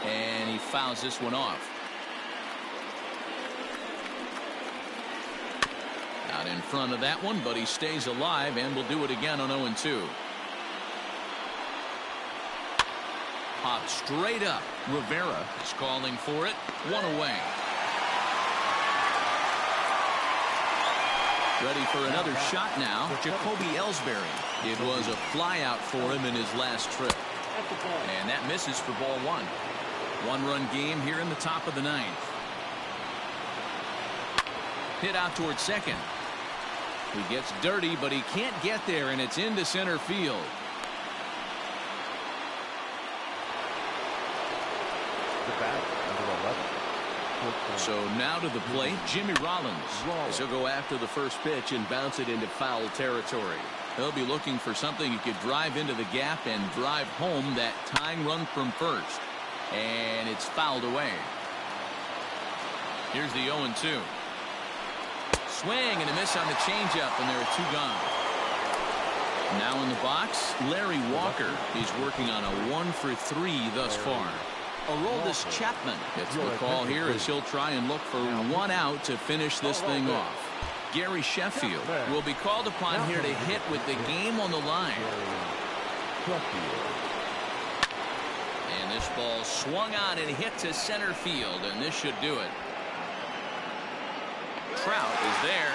[SPEAKER 1] And he fouls this one off. Out in front of that one, but he stays alive and will do it again on 0-2. Popped straight up. Rivera is calling for it. 1 away. Ready for another shot now. Jacoby Ellsbury. It was a flyout for him in his last trip. And that misses for ball 1. 1-run game here in the top of the 9th. Hit out towards second. He gets dirty, but he can't get there, and it's into center field.
[SPEAKER 2] The bat, number 11.
[SPEAKER 1] So now to the plate, Jimmy Rollins. As he'll go after the first pitch and bounce it into foul territory. He'll be looking for something he could drive into the gap and drive home that tying run from first. And it's fouled away. Here's the 0-2. Swing and a miss on the changeup, and there are 2 gone. Now in the box, Larry Walker. He's working on a 1-for-3 thus far. Aroldis Chapman gets the call here as he'll try and look for 1 out to finish this thing off. Gary Sheffield will be called upon here to hit with the game on the line. And this ball swung on and hit to center field, and this should do it. Trout is there,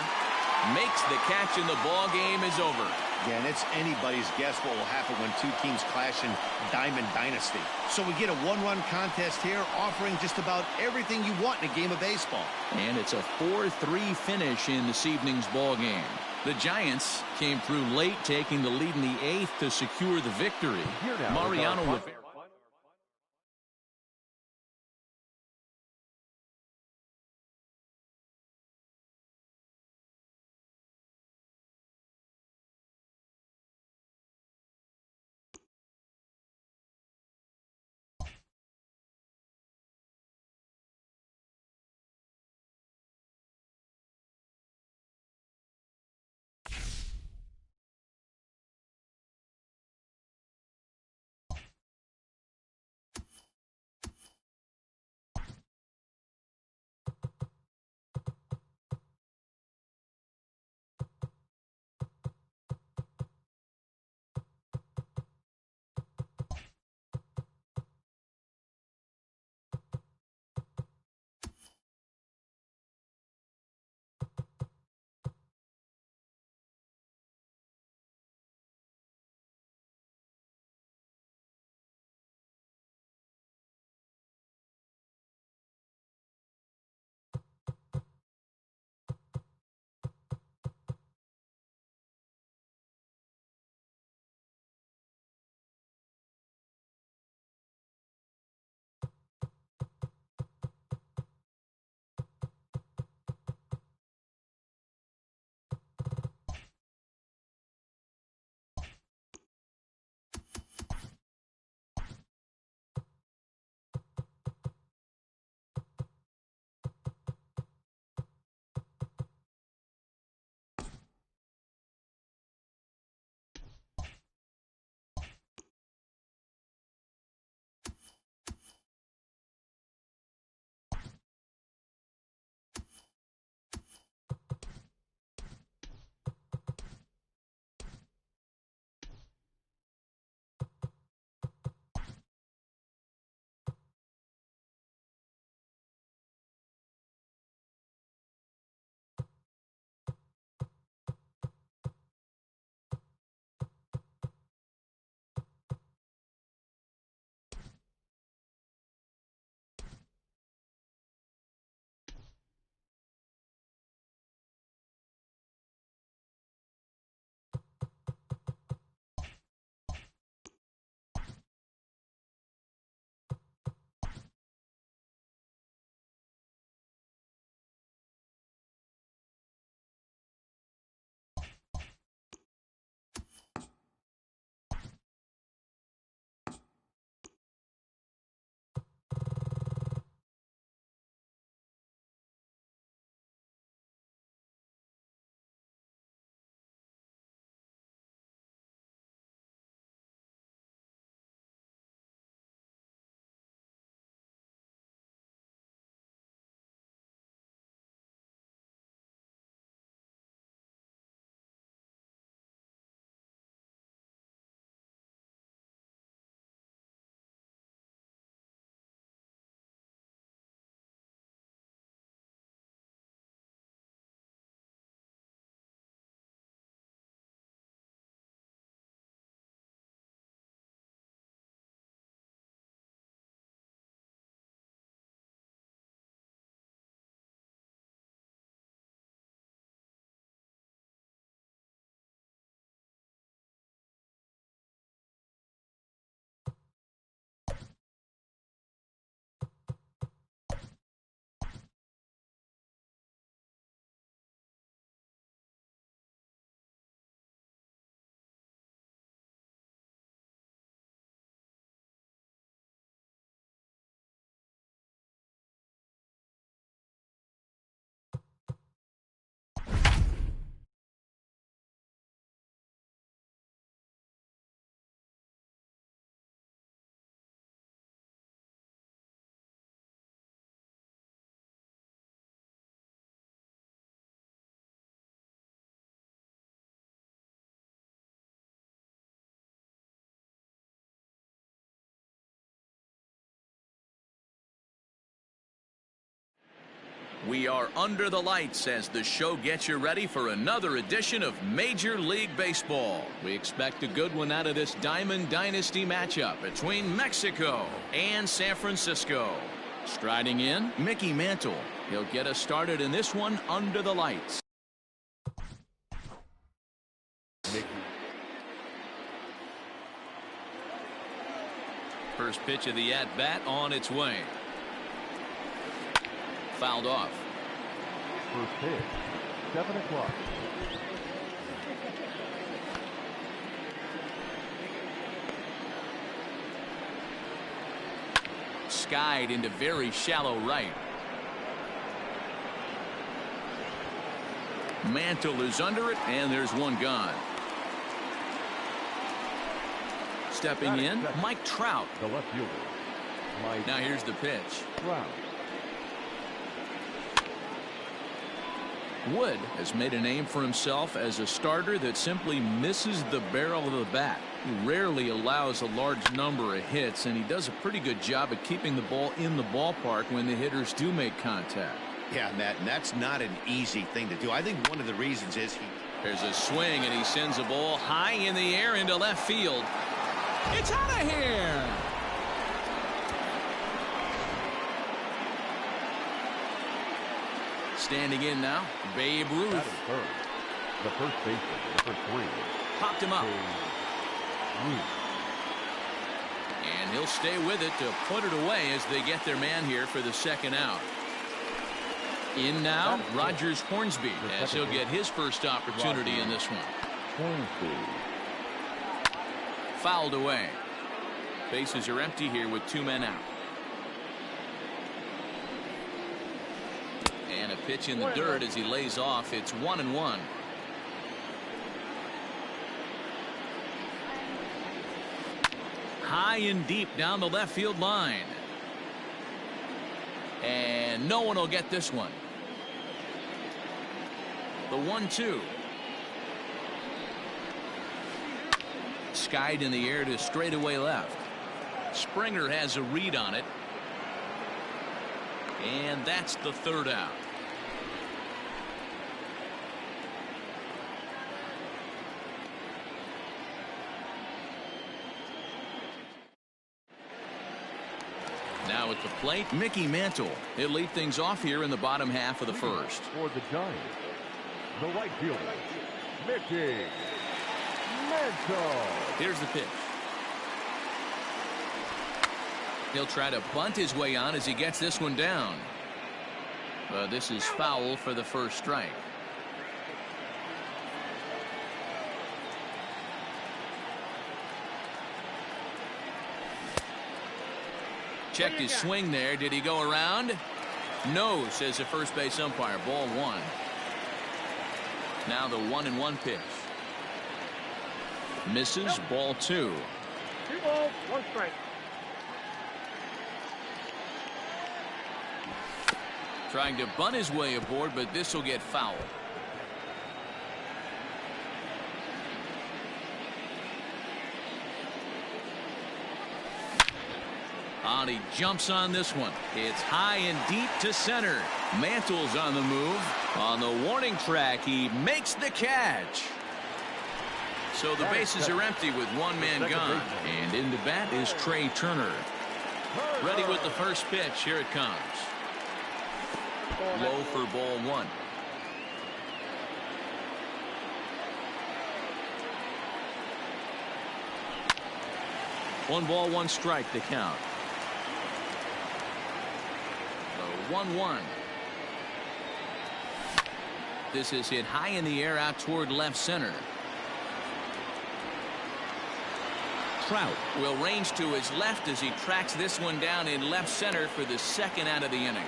[SPEAKER 1] makes the catch, and the ball game is over.
[SPEAKER 3] Yeah, and it's anybody's guess what will happen when 2 teams clash in Diamond Dynasty. So we get a 1-run contest here, offering just about everything you want in a game of baseball.
[SPEAKER 1] And it's a 4-3 finish in this evening's ball game. The Giants came through late, taking the lead in the 8th to secure the victory.
[SPEAKER 2] Here now,
[SPEAKER 1] Mariano Rivera. We are under the lights as the show gets you ready for another edition of Major League Baseball. We expect a good one out of this Diamond Dynasty matchup between Mexico and San Francisco. Striding in, Mickey Mantle. He'll get us started in this one under the lights. First pitch of the at-bat on its way. Fouled off.
[SPEAKER 2] First pitch, 7 o'clock.
[SPEAKER 1] Skied into very shallow right. Mantle is under it, and there's one gone. Stepping in, Mike Trout.
[SPEAKER 2] The left fielder.
[SPEAKER 1] Now here's the pitch.
[SPEAKER 2] Trout.
[SPEAKER 1] Wood has made a name for himself as a starter that simply misses the barrel of the bat. He rarely allows a large number of hits, and he does a pretty good job at keeping the ball in the ballpark when the hitters do make contact.
[SPEAKER 3] Yeah, Matt, and that's not an easy thing to do. I think one of the reasons is
[SPEAKER 1] There's a swing, and he sends a ball high in the air into left field. It's out of here. Standing in now, Babe Ruth.
[SPEAKER 2] That is third. The first baseman, number 3.
[SPEAKER 1] Popped him up.
[SPEAKER 2] Ruth.
[SPEAKER 1] And he'll stay with it to put it away as they get their man here for the second out. In now, Rogers Hornsby, as he'll get his first opportunity in this one.
[SPEAKER 2] Hornsby.
[SPEAKER 1] Fouled away. Bases are empty here with 2 men out. And a pitch in the dirt as he lays off. It's 1-1. High and deep down the left field line. And no one will get this one. The 1-2. Skied in the air to straightaway left. Springer has a read on it. And that's the third out. Now at the plate, Mickey Mantle. He'll lead things off here in the bottom half of the first.
[SPEAKER 2] For the Giants, the right fielder, Mickey Mantle.
[SPEAKER 1] Here's the pitch. He'll try to bunt his way on as he gets this one down. But this is foul for the first strike. Checked his swing there. Did he go around? No, says the first base umpire. Ball 1. Now the 1-1 pitch. Misses. Ball 2.
[SPEAKER 6] 2 balls, 1 strike.
[SPEAKER 1] Trying to bunt his way aboard, but this will get fouled. And he jumps on this one. It's high and deep to center. Mantle's on the move. On the warning track, he makes the catch. So the bases are empty with 1 man gone. And in the bat is Trey Turner. Ready with the first pitch. Here it comes. Low for ball 1. One ball, 1 strike to count. 1-1. This is hit high in the air out toward left center. Trout will range to his left as he tracks this one down in left center for the second out of the inning.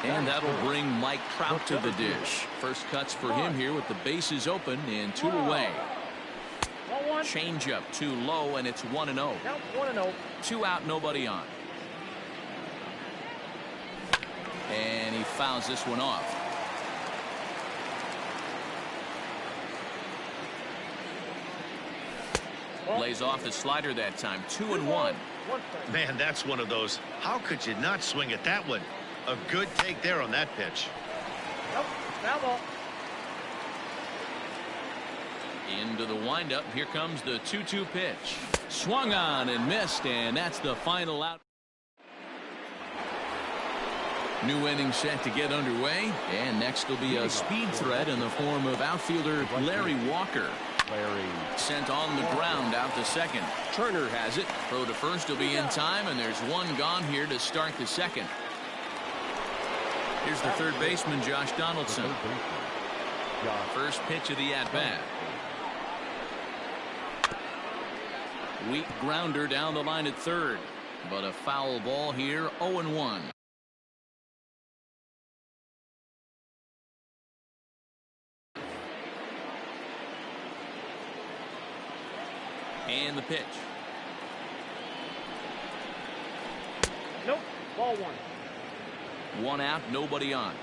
[SPEAKER 1] And that'll bring Mike Trout to the dish. First cuts for him here with the bases open and 2 away. Change up too low, and it's 1-0.
[SPEAKER 6] 1-0.
[SPEAKER 1] 2 out, nobody on. And he fouls this one off. Lays off the slider that time. 2-1.
[SPEAKER 3] Man, that's one of those. How could you not swing at that one? A good take there on that pitch.
[SPEAKER 6] Nope, foul ball.
[SPEAKER 1] Into the windup. Here comes the 2-2 pitch. Swung on and missed, and that's the final out. New inning set to get underway, and next will be a speed threat in the form of outfielder Larry Walker.
[SPEAKER 2] Larry.
[SPEAKER 1] Sent on the ground out to second. Turner has it. Throw to first will be in time, and there's one gone here to start the second. Here's the third baseman, Josh Donaldson. First pitch of the at-bat. Weak grounder down the line at third, but a foul ball here, 0-1. And the pitch.
[SPEAKER 6] Nope. Ball one.
[SPEAKER 1] One out, nobody on.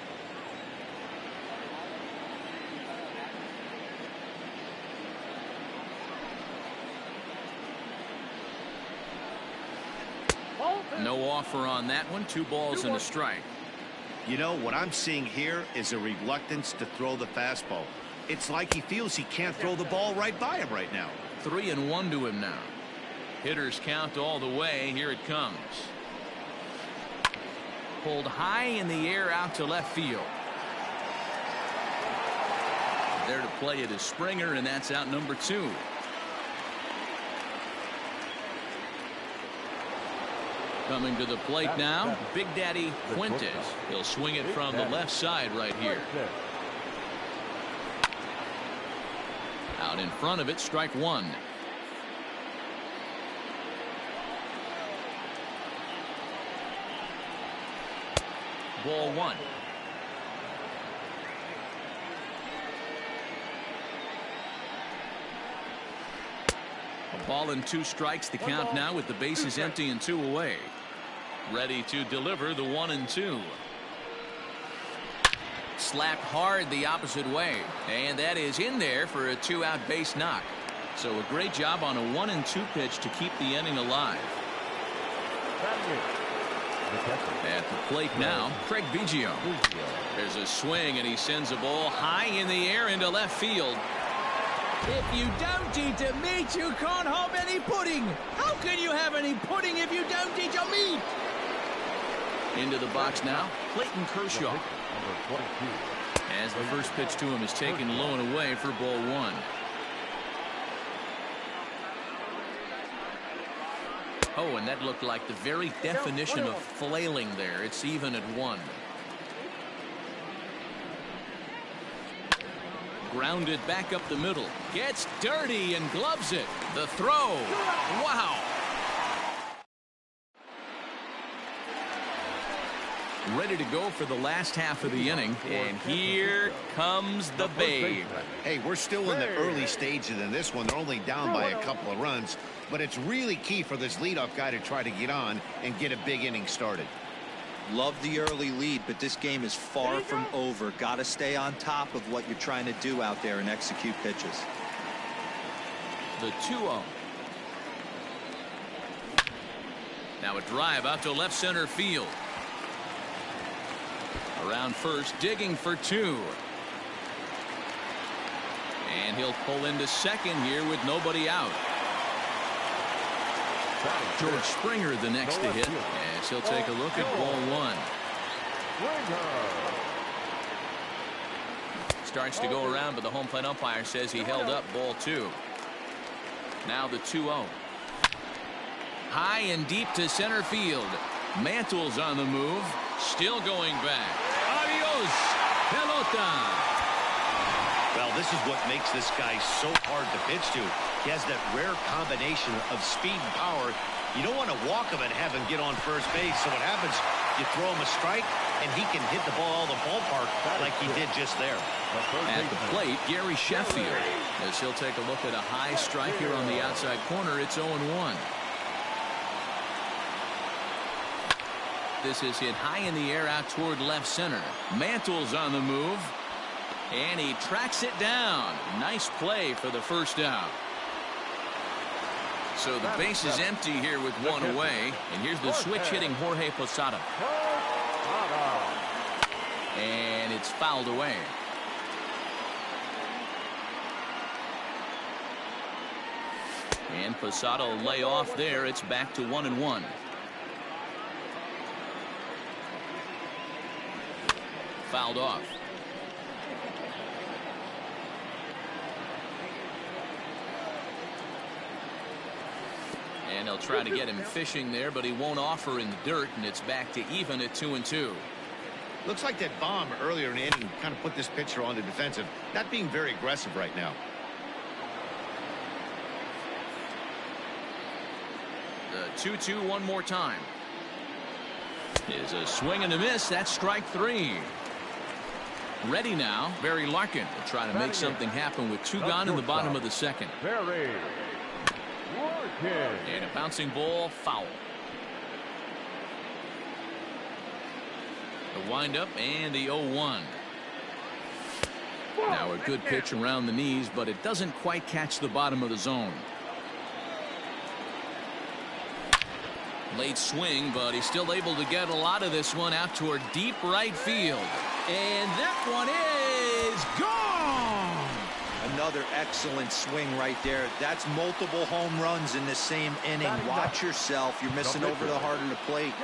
[SPEAKER 1] No offer on that one. 2 balls and a strike.
[SPEAKER 3] You know, what I'm seeing here is a reluctance to throw the fastball. It's like he feels he can't throw the ball right by him right now.
[SPEAKER 1] 3-1 to him now. Hitters count all the way. Here it comes. Pulled high in the air out to left field. There to play it is Springer, and that's out number 2. Coming to the plate now, Big Daddy Fuentes. He'll swing it from the left side right here. Out in front of it, strike 1. Ball 1. A ball and 2 strikes, the count now with the bases empty and 2 away. Ready to deliver the 1-2. Slapped hard the opposite way, and that is in there for a 2-out base knock. So a great job on a 1-2 pitch to keep the inning alive. At the plate now, Craig Biggio. There's a swing, and he sends a ball high in the air into left field.
[SPEAKER 5] If you don't eat a meat, you can't have any pudding. How can you have any pudding if you don't eat your meat?
[SPEAKER 1] Into the box now, Clayton Kershaw. As the first pitch to him is taken low and away for ball 1. Oh, and that looked like the very definition of flailing there. It's even at 1. Grounded back up the middle. Gets dirty and gloves it. The throw. Wow. Ready to go for the last half of the inning. And here comes the Babe.
[SPEAKER 3] Hey, we're still in the early stages in this one. They're only down by a couple of runs. But it's really key for this leadoff guy to try to get on and get a big inning started.
[SPEAKER 4] Love the early lead, but this game is far from over. Got to stay on top of what you're trying to do out there and execute pitches.
[SPEAKER 1] The 2-0. Now a drive out to left center field. Around first, digging for 2. And he'll pull into second here with nobody out. George Springer the next to hit, as he'll take a look at ball 1. Starts to go around, but the home plate umpire says he held up ball 2. Now the 2-0. High and deep to center field. Mantle's on the move, still going back. Adios, pelota.
[SPEAKER 3] Well, this is what makes this guy so hard to pitch to. He has that rare combination of speed and power. You don't want to walk him and have him get on first base. So what happens, you throw him a strike, and he can hit the ball out of the ballpark like he did just there.
[SPEAKER 1] At the plate, Gary Sheffield, as he'll take a look at a high strike here on the outside corner. It's 0-1. This is hit high in the air out toward left center. Mantle's on the move. And he tracks it down. Nice play for the first out. So the base is empty here with 1 away. And here's the switch hitting Jorge Posada. And it's fouled away. And Posada will lay off there. It's back to 1-1. Fouled off. And they'll try to get him fishing there, but he won't offer in the dirt, and it's back to even at 2-2.
[SPEAKER 3] Looks like that bomb earlier in the inning kind of put this pitcher on the defensive, not being very aggressive right now.
[SPEAKER 1] The 2-2 one more time. Is a swing and a miss. That's strike 3. Ready now, Barry Larkin will try to make something happen with 2 gone in the bottom of the second.
[SPEAKER 2] Barry Larkin.
[SPEAKER 1] And a bouncing ball, foul. The windup and the 0-1. Now a good pitch around the knees, but it doesn't quite catch the bottom of the zone. Late swing, but he's still able to get a lot of this one out toward deep right field.
[SPEAKER 5] And that one is gone.
[SPEAKER 4] Another excellent swing right there. That's multiple home runs in the same inning. Watch yourself. You're missing over the heart of the plate.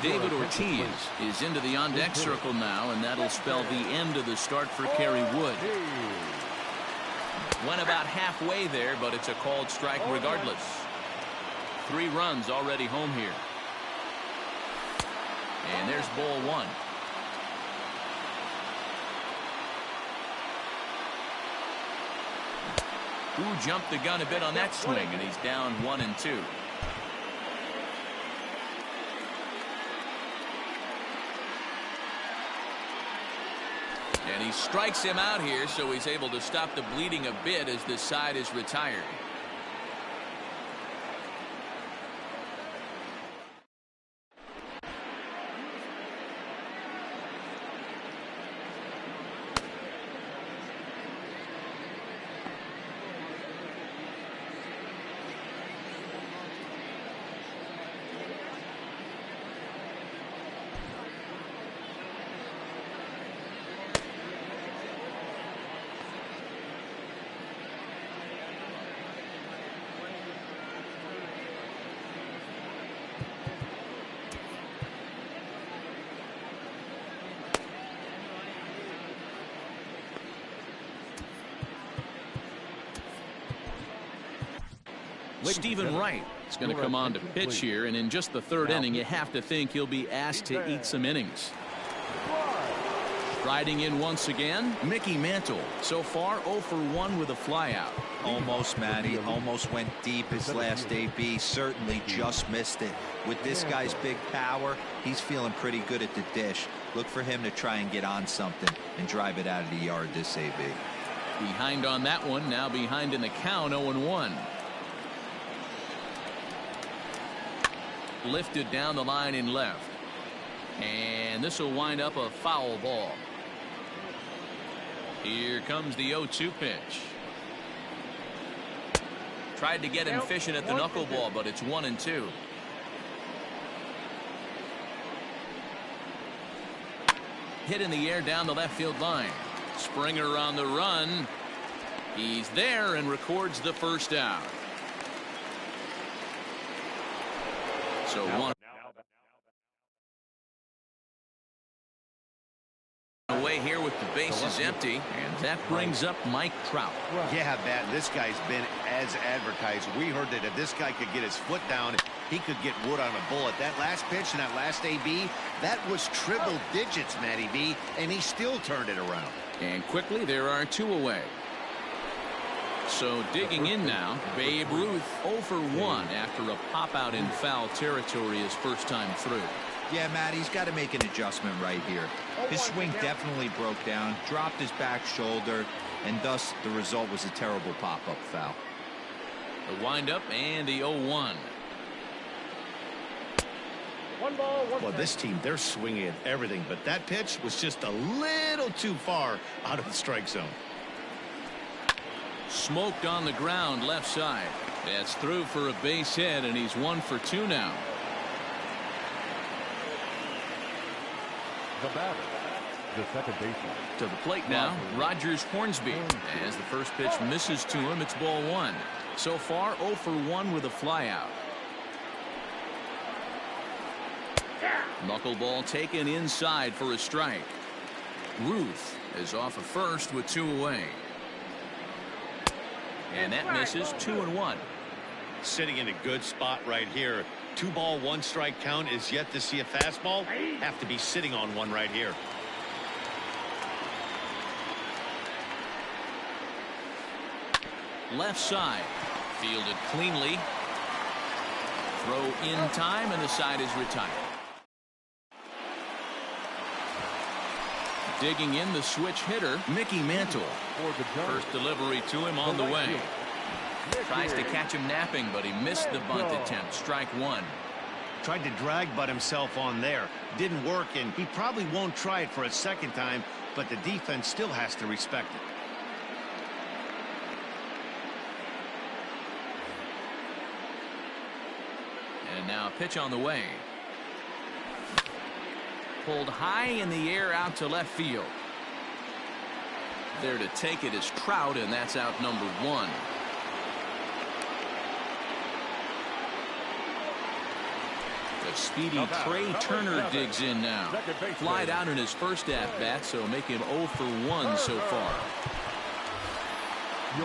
[SPEAKER 1] David Ortiz is into the on-deck circle now, and that'll spell the end of the start for Kerry Wood. Went about halfway there, but it's a called strike regardless. 3 runs already home here. And there's ball 1. Who jumped the gun a bit on that swing, and he's down 1-2. And he strikes him out here, so he's able to stop the bleeding a bit as this side is retired. Stephen Wright is going to come on to pitch here, and in just the 3rd inning, you have to think he'll be asked to eat some innings. Riding in once again, Mickey Mantle. So far, 0 for 1 with a flyout.
[SPEAKER 4] Almost, Matty. Almost went deep his last AB. Certainly just missed it. With this guy's big power, he's feeling pretty good at the dish. Look for him to try and get on something and drive it out of the yard this AB.
[SPEAKER 1] Behind on that one, now behind in the count, 0-1. Lifted down the line in left, and this will wind up a foul ball. Here comes the 0-2 pitch. Tried to get him fishing at the knuckleball, but it's 1-2. Hit in the air down the left field line. Springer on the run. He's there and records the first out. So one away here with the bases empty, and that brings up Mike Trout.
[SPEAKER 3] Yeah, Bat, this guy's been as advertised. We heard that if this guy could get his foot down, he could get wood on a bullet. That last pitch and that last AB, that was triple digits, Matty B, and he still turned it around.
[SPEAKER 1] And quickly, there are 2 away. So digging in now, Babe Ruth 0 for 1 after a pop out in foul territory his first time through.
[SPEAKER 4] Yeah, Matt, he's got to make an adjustment right here. His swing definitely broke down, dropped his back shoulder, and thus the result was a terrible pop-up foul.
[SPEAKER 1] The windup and the 0-1.
[SPEAKER 6] 1 ball, 1
[SPEAKER 3] Well, this team, they're swinging at everything, but that pitch was just a little too far out of the strike zone.
[SPEAKER 1] Smoked on the ground left side. That's through for a base hit, and he's 1 for 2 now.
[SPEAKER 2] The batter, the second baseman.
[SPEAKER 1] To the plate now, Rogers Hornsby. As the first pitch misses to him, it's ball 1. So far, 0 for 1 with a flyout. Knuckleball taken inside for a strike. Ruth is off at first with 2 away. And that misses 2-1.
[SPEAKER 3] Sitting in a good spot right here. 2-ball, 1-strike count is yet to see a fastball. Have to be sitting on one right here.
[SPEAKER 1] Left side. Fielded cleanly. Throw in time, and the side is retired. Digging in the switch hitter, Mickey Mantle. First delivery to him on the way. Tries to catch him napping, but he missed the bunt attempt. Strike one.
[SPEAKER 3] Tried to drag butt himself on there. Didn't work, and he probably won't try it for a second time, but the defense still has to respect it.
[SPEAKER 1] And now pitch on the way. Pulled high in the air out to left field. There to take it is Trout, and that's out number one. The speedy Trey Turner digs in now. Flied out in his first at-bat, so make him 0 for 1 so far.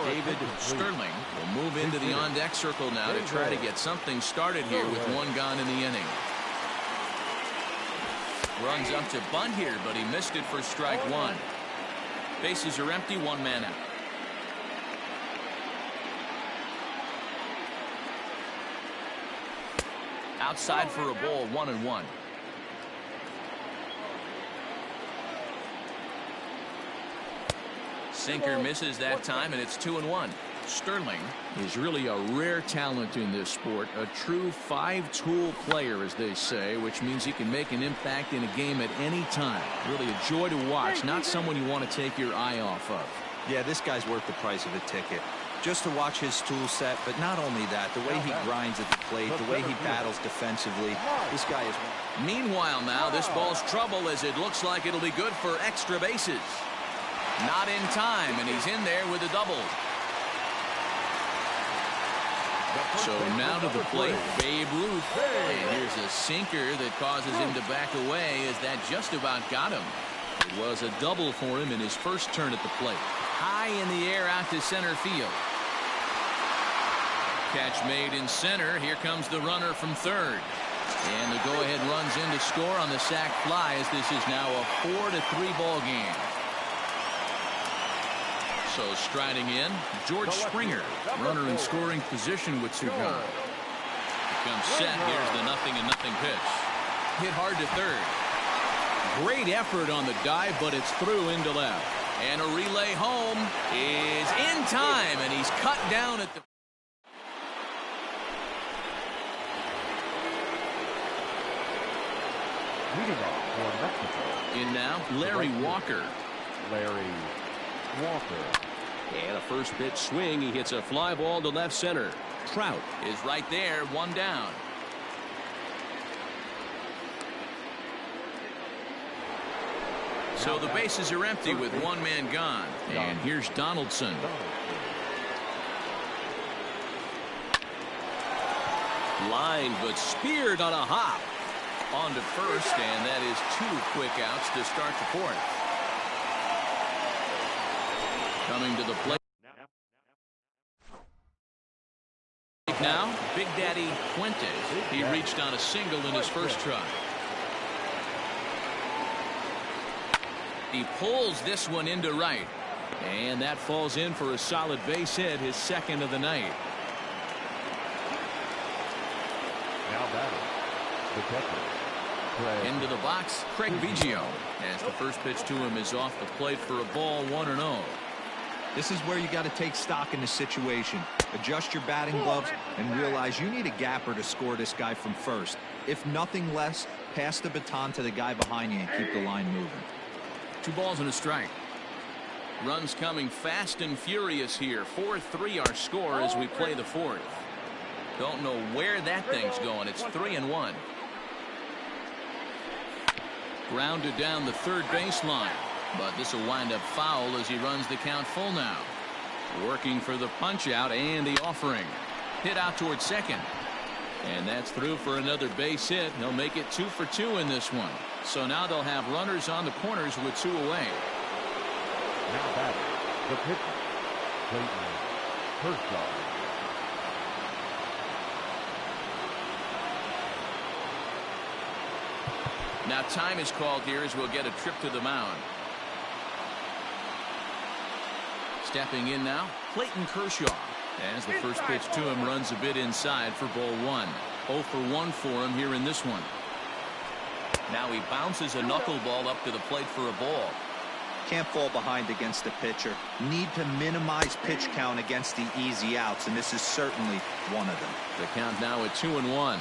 [SPEAKER 1] David Sterling will move into the on-deck circle now to try to get something started here with one gone in the inning. Runs up to bunt here, but he missed it for strike one. Bases are empty, one man out. Outside for a ball, 1-1. Sinker misses that time, and it's 2-1. Sterling is really a rare talent in this sport, a true five-tool player, as they say, which means he can make an impact in a game at any time. Really a joy to watch, not someone you want to take your eye off of.
[SPEAKER 4] Yeah, this guy's worth the price of a ticket. Just to watch his tool set, but not only that, the way he grinds at the plate, the way he battles defensively, this guy is...
[SPEAKER 1] Meanwhile now, this ball's trouble as it looks like it'll be good for extra bases. Not in time, and he's in there with a double. So now to the plate, Babe Ruth. And here's a sinker that causes him to back away as that just about got him. It was a double for him in his first turn at the plate. High in the air out to center field. Catch made in center. Here comes the runner from third. And the go-ahead runs in to score on the sac fly as this is now a 4-3 ball game. So striding in, George Springer, runner in scoring position with two gone. Comes set. Here's the 0-0 pitch. Hit hard to third. Great effort on the dive, but it's through into left. And a relay home is in time, and he's cut down at the... In now, Larry Walker. And a first pitch swing. He hits a fly ball to left center. Trout is right there, one down. So the bases are empty with one man gone. And here's Donaldson. Line, but speared on a hop. On to first, and that is two quick outs to start the fourth. Coming to the plate now, Big Daddy Fuentes. He reached on a single in his first try. He pulls this one into right, and that falls in for a solid base hit, his second of the night.
[SPEAKER 2] Now batting, the catcher,
[SPEAKER 1] into the box, Craig Biggio, as the first pitch to him is off the plate for a ball, 1-0.
[SPEAKER 4] This is where you got to take stock in the situation. Adjust your batting gloves and realize you need a gapper to score this guy from first. If nothing less, pass the baton to the guy behind you and keep the line moving.
[SPEAKER 1] 2 balls and a strike. Runs coming fast and furious here. 4-3 our score as we play the fourth. Don't know where that thing's going. It's 3-1. Grounded down the third baseline. But this will wind up foul as he runs the count full now. Working for the punch out and the offering. Hit out towards second. And that's through for another base hit. He'll make it 2 for 2 in this one. So now they'll have runners on the corners with 2 away.
[SPEAKER 2] now batting, the pitcher, Clayton Kershaw.
[SPEAKER 1] Now time is called here as we'll get a trip to the mound. Stepping in now, Clayton Kershaw. As the first pitch to him runs a bit inside for ball one. 0 for 1 for him here in this one. Now he bounces a knuckleball up to the plate for a ball.
[SPEAKER 4] Can't fall behind against the pitcher. Need to minimize pitch count against the easy outs, and this is certainly one of them.
[SPEAKER 1] The count now at 2-1.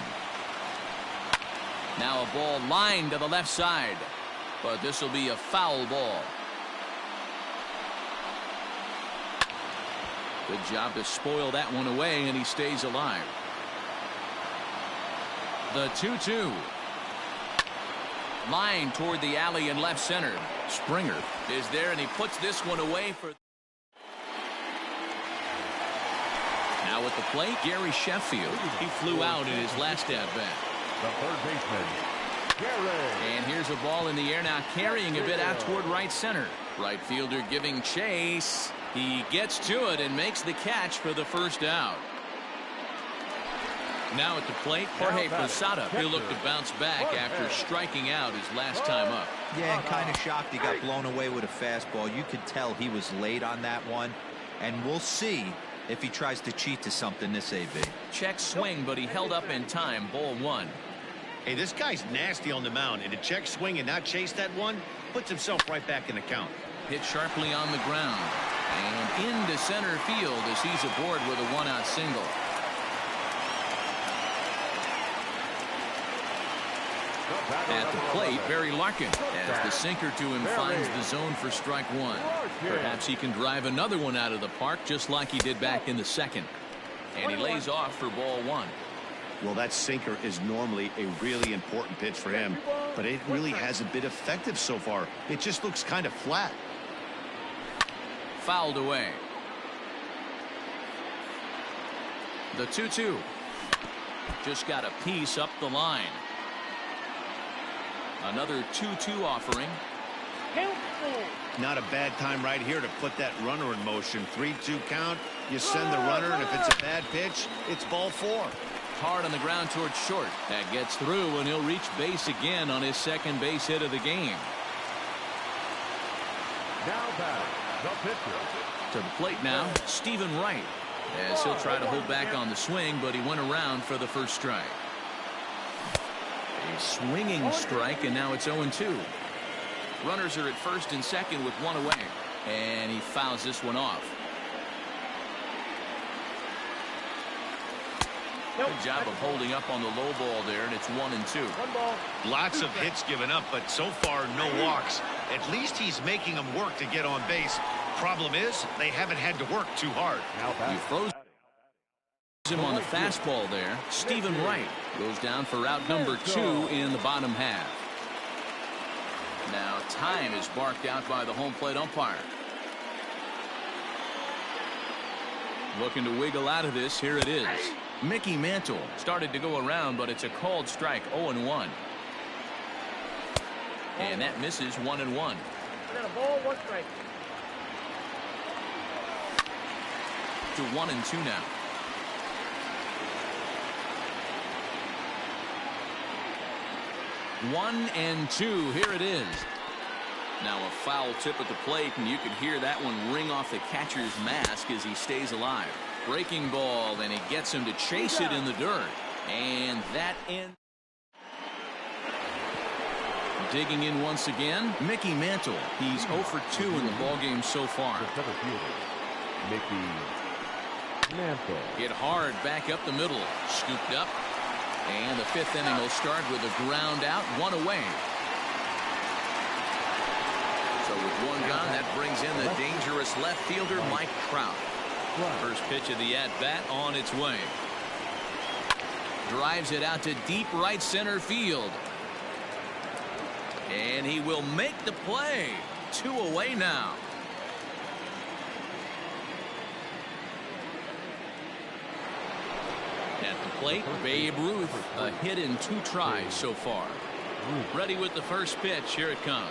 [SPEAKER 1] Now a ball lined to the left side, but this will be a foul ball. Good job to spoil that one away, and he stays alive. The 2-2. Line toward the alley in left center. Springer is there, and he puts this one away for. Now at the plate, Gary Sheffield. He flew out in his last at-bat.
[SPEAKER 2] The third baseman, Gary.
[SPEAKER 1] And here's a ball in the air now, carrying a bit out toward right center. Right fielder giving chase. He gets to it and makes the catch for the first out. Now at the plate, Jorge Posada. He'll look to bounce back after striking out his last time up.
[SPEAKER 4] Yeah, and kind of shocked he got blown away with a fastball. You could tell he was late on that one, and we'll see if he tries to cheat to something this AB.
[SPEAKER 1] Check swing, but he held up in time. Ball one.
[SPEAKER 3] Hey, this guy's nasty on the mound, and to check swing and not chase that one puts himself right back in the count.
[SPEAKER 1] Hit sharply on the ground and into center field as he's aboard with a one-out single. At the plate, Barry Larkin, as the sinker to him finds the zone for strike one. Perhaps he can drive another one out of the park just like he did back in the second. And he lays off for ball one.
[SPEAKER 3] Well, that sinker is normally a really important pitch for him, but it really hasn't been effective so far. It just looks kind of flat.
[SPEAKER 1] Fouled away. The 2-2. Just got a piece up the line. Another 2-2 offering.
[SPEAKER 3] Not a bad time right here to put that runner in motion. 3-2 count. You send the runner, and if it's a bad pitch, it's ball four.
[SPEAKER 1] Hard on the ground towards short. That gets through, and he'll reach base again on his second base hit of the game.
[SPEAKER 2] Now batting, the pitcher.
[SPEAKER 1] To the plate now, Stephen Wright. As he'll try to hold back on the swing, but he went around for the first strike. A swinging strike, and now it's 0-2. Runners are at first and second with one away. And he fouls this one off. Good job of holding up on the low ball there, and it's 1-2.
[SPEAKER 3] Lots of hits given up, but so far no walks. At least he's making them work to get on base. Problem is, they haven't had to work too hard.
[SPEAKER 1] You froze him on the fastball there. Stephen Wright goes down for out number 2 in the bottom half. Now time is barked out by the home plate umpire. Looking to wiggle out of this. Here it is. Mickey Mantle started to go around, but it's a called strike. 0-1. And that misses. 1-1.
[SPEAKER 6] I got a ball, 1 strike.
[SPEAKER 1] To 1-2 now. 1-2. Here it is. Now a foul tip at the plate, and you could hear that one ring off the catcher's mask as he stays alive. Breaking ball, and he gets him to chase it in the dirt. And that ends. Digging in once again, Mickey Mantle. He's 0 for 2 in the ballgame so far.
[SPEAKER 2] The center fielder, Mickey Mantle.
[SPEAKER 1] Hit hard back up the middle. Scooped up. And the 5th inning will start with a ground out, 1 away. So with 1 gone, that brings in the dangerous left fielder, Mike Trout. First pitch of the at-bat on its way. Drives it out to deep right center field. And he will make the play. 2 away now. At the plate, Babe Ruth, a hit in 2 tries so far. Ready with the first pitch. Here it comes.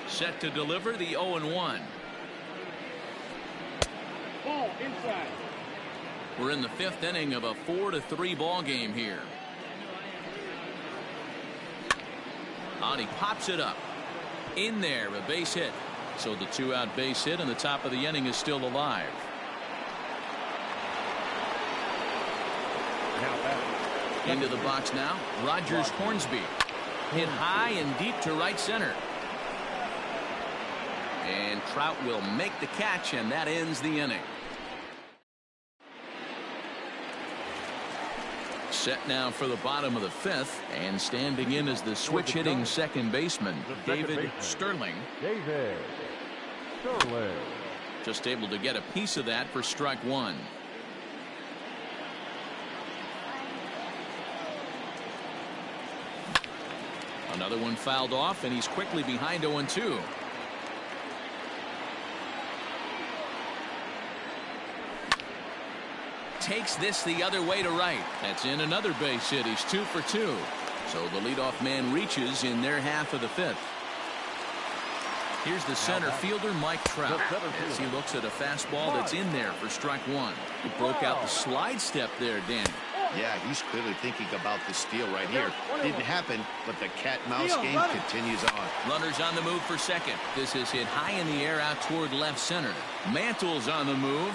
[SPEAKER 1] Set to deliver the 0-1.
[SPEAKER 6] Ball inside.
[SPEAKER 1] We're in the 5th inning of a 4-3 ball game here. And he pops it up. In there, a base hit. So the 2-out base hit and the top of the inning is still alive. Into the box now, Rogers Hornsby. Hit high and deep to right center. And Trout will make the catch, and that ends the inning. Set now for the bottom of the 5th, and standing in as the switch hitting second baseman, David Sterling.
[SPEAKER 2] David Sterling.
[SPEAKER 1] Just able to get a piece of that for strike one. Another one fouled off, and he's quickly behind 0-2. Takes this the other way to right. That's in another base hit. He's 2 for 2. So the leadoff man reaches in their half of the 5th. Here's the center fielder, Mike Trout, as he looks at a fastball that's in there for strike one. He broke out the slide step there, Danny.
[SPEAKER 3] Yeah, he's clearly thinking about the steal right here. Didn't happen, but the cat-mouse game continues on.
[SPEAKER 1] Runners on the move for second. This is hit high in the air out toward left center. Mantle's on the move.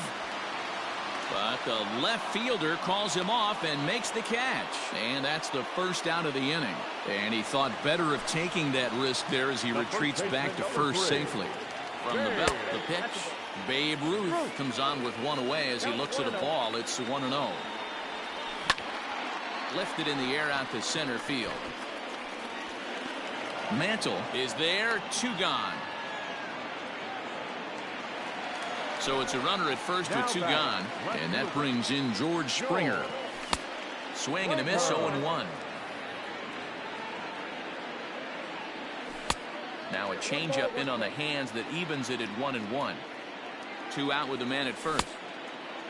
[SPEAKER 1] But the left fielder calls him off and makes the catch. And that's the first out of the inning. And he thought better of taking that risk there as he retreats back to first safely. From the belt, the pitch. Babe Ruth comes on with one away as he looks at a ball. It's 1-0. Lifted in the air out to center field. Mantle is there, 2 gone. So it's a runner at first with 2 gone, and that brings in George Springer. Swing and a miss, 0-1. Now a changeup in on the hands that evens it at 1-1. 2 out with the man at first.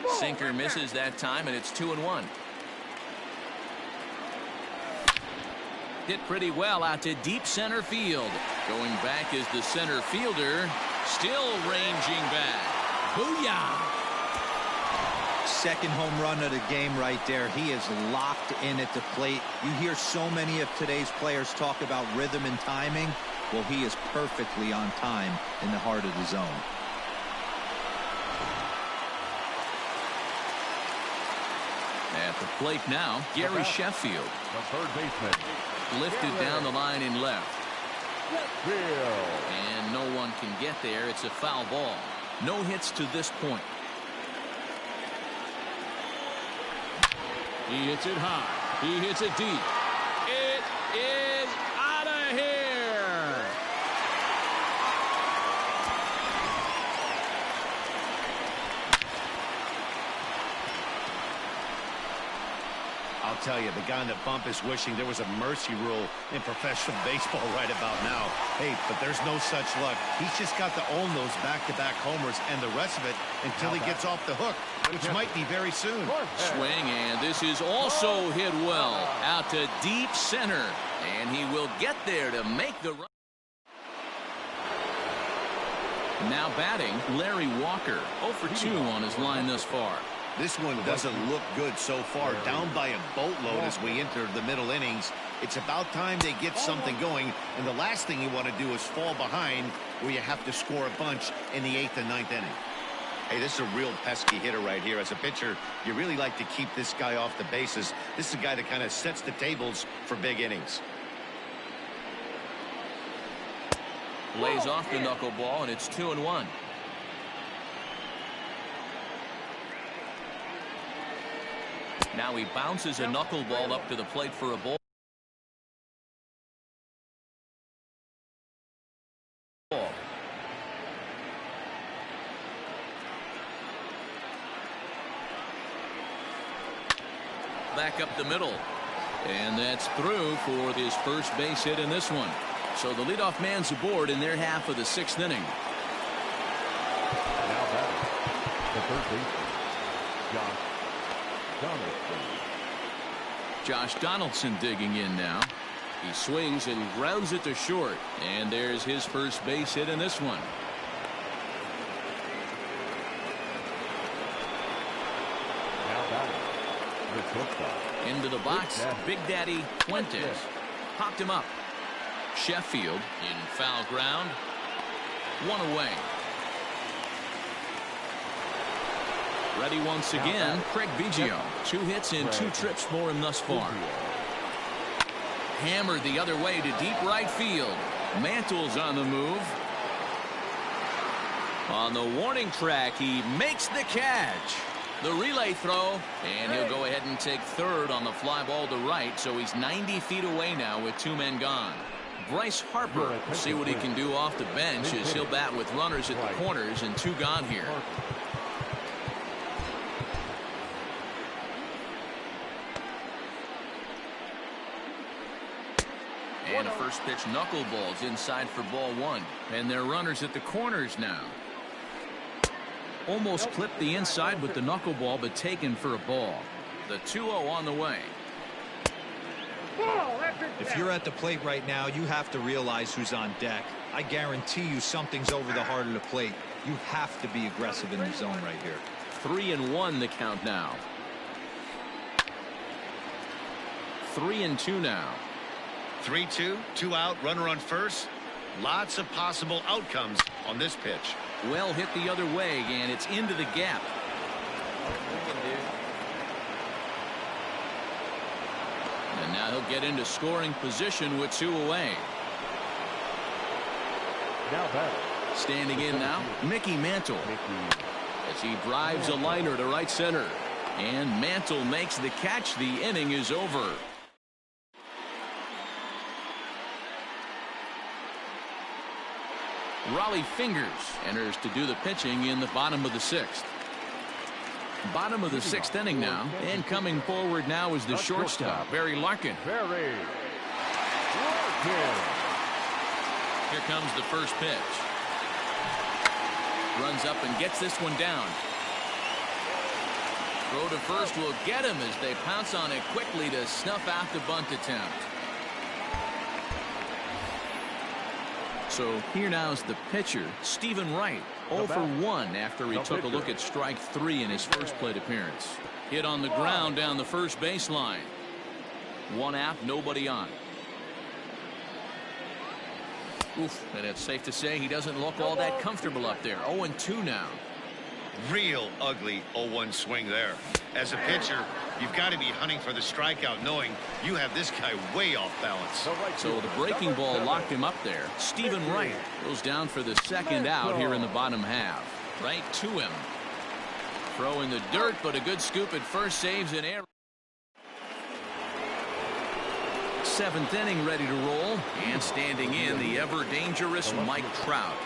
[SPEAKER 1] Sinker misses that time, and it's 2-1. Hit pretty well out to deep center field. Going back is the center fielder, still ranging back. Booyah!
[SPEAKER 4] Second home run of the game right there. He is locked in at the plate. You hear so many of today's players talk about rhythm and timing. Well, he is perfectly on time in the heart of the zone.
[SPEAKER 1] At the plate now, Gary Sheffield.
[SPEAKER 2] The third baseman.
[SPEAKER 1] Lifted down the line in left.
[SPEAKER 2] Field.
[SPEAKER 1] And no one can get there. It's a foul ball. No hits to this point.
[SPEAKER 5] He hits it high. He hits it deep. It is out of here.
[SPEAKER 3] I'll tell you, the guy on the bump is wishing there was a mercy rule in professional baseball right about now. Hey, but there's no such luck. He's just got to own those back-to-back homers and the rest of it until he gets off the hook, which might be very soon.
[SPEAKER 1] Swing, and this is also hit well out to deep center, and he will get there to make the run. Now batting, Larry Walker, 0 for 2 on his line thus far.
[SPEAKER 3] This one doesn't look good so far. Down by a boatload as we enter the middle innings. It's about time they get something going, and the last thing you want to do is fall behind where you have to score a bunch in the 8th and 9th inning. Hey, this is a real pesky hitter right here. As a pitcher, you really like to keep this guy off the bases. This is a guy that kind of sets the tables for big innings.
[SPEAKER 1] Lays off the knuckleball, and it's 2-1. Now he bounces a knuckleball up to the plate for a ball. Back up the middle. And that's through for his first base hit in this one. So the leadoff man's aboard in their half of the 6th inning.
[SPEAKER 2] Now batting, the third baseman, Josh Donaldson.
[SPEAKER 1] Josh Donaldson digging in now. He swings and grounds it to short. And there's his first base hit in this one.
[SPEAKER 2] Now batting.
[SPEAKER 1] Into the box, Big Daddy Fuentes. Popped him up. Sheffield in foul ground. One away. Ready once again, Craig Biggio. 2 hits and 2 trips for him thus far. Hammered the other way to deep right field. Mantle's on the move. On the warning track, he makes the catch. The relay throw, and he'll go ahead and take third on the fly ball to right, so he's 90 feet away now with 2 men gone. Bryce Harper will see what he can do off the bench as he'll bat with runners at the corners and 2 gone here. And a first pitch knuckleballs inside for ball 1. And they're runners at the corners now. Almost clipped the inside with the knuckleball, but taken for a ball. The 2-0 on the way.
[SPEAKER 4] If you're at the plate right now, you have to realize who's on deck. I guarantee you something's over the heart of the plate. You have to be aggressive in the zone right here.
[SPEAKER 1] 3-1 the count now. 3-2 now.
[SPEAKER 3] 3-2, 2 out, runner on first. Lots of possible outcomes on this pitch.
[SPEAKER 1] Well hit the other way, and it's into the gap. And now he'll get into scoring position with 2 away.
[SPEAKER 2] Now batting.
[SPEAKER 1] Standing in now, Mickey Mantle. As he drives a liner to right center. And Mantle makes the catch. The inning is over. Raleigh Fingers enters to do the pitching in the bottom of the 6th. Bottom of the 6th inning now, and coming forward now is the shortstop, Barry Larkin.
[SPEAKER 2] Barry Larkin.
[SPEAKER 1] Here comes the first pitch. Runs up and gets this one down. Throw to first will get him as they pounce on it quickly to snuff out the bunt attempt. So here now is the pitcher, Stephen Wright, 0 for 1 after he took a look at strike 3 in his first plate appearance. Hit on the ground down the first baseline. 1 out, nobody on. Oof, and it's safe to say he doesn't look all that comfortable up there. 0-2 now.
[SPEAKER 3] Real ugly 0-1 swing there. As a pitcher, you've got to be hunting for the strikeout, knowing you have this guy way off balance.
[SPEAKER 1] So the breaking ball locked him up there. Stephen Wright goes down for the second out here in the bottom half. Right to him. Throwing the dirt, but a good scoop at first, saves an error. 7th inning ready to roll, and standing in the ever dangerous Mike Trout.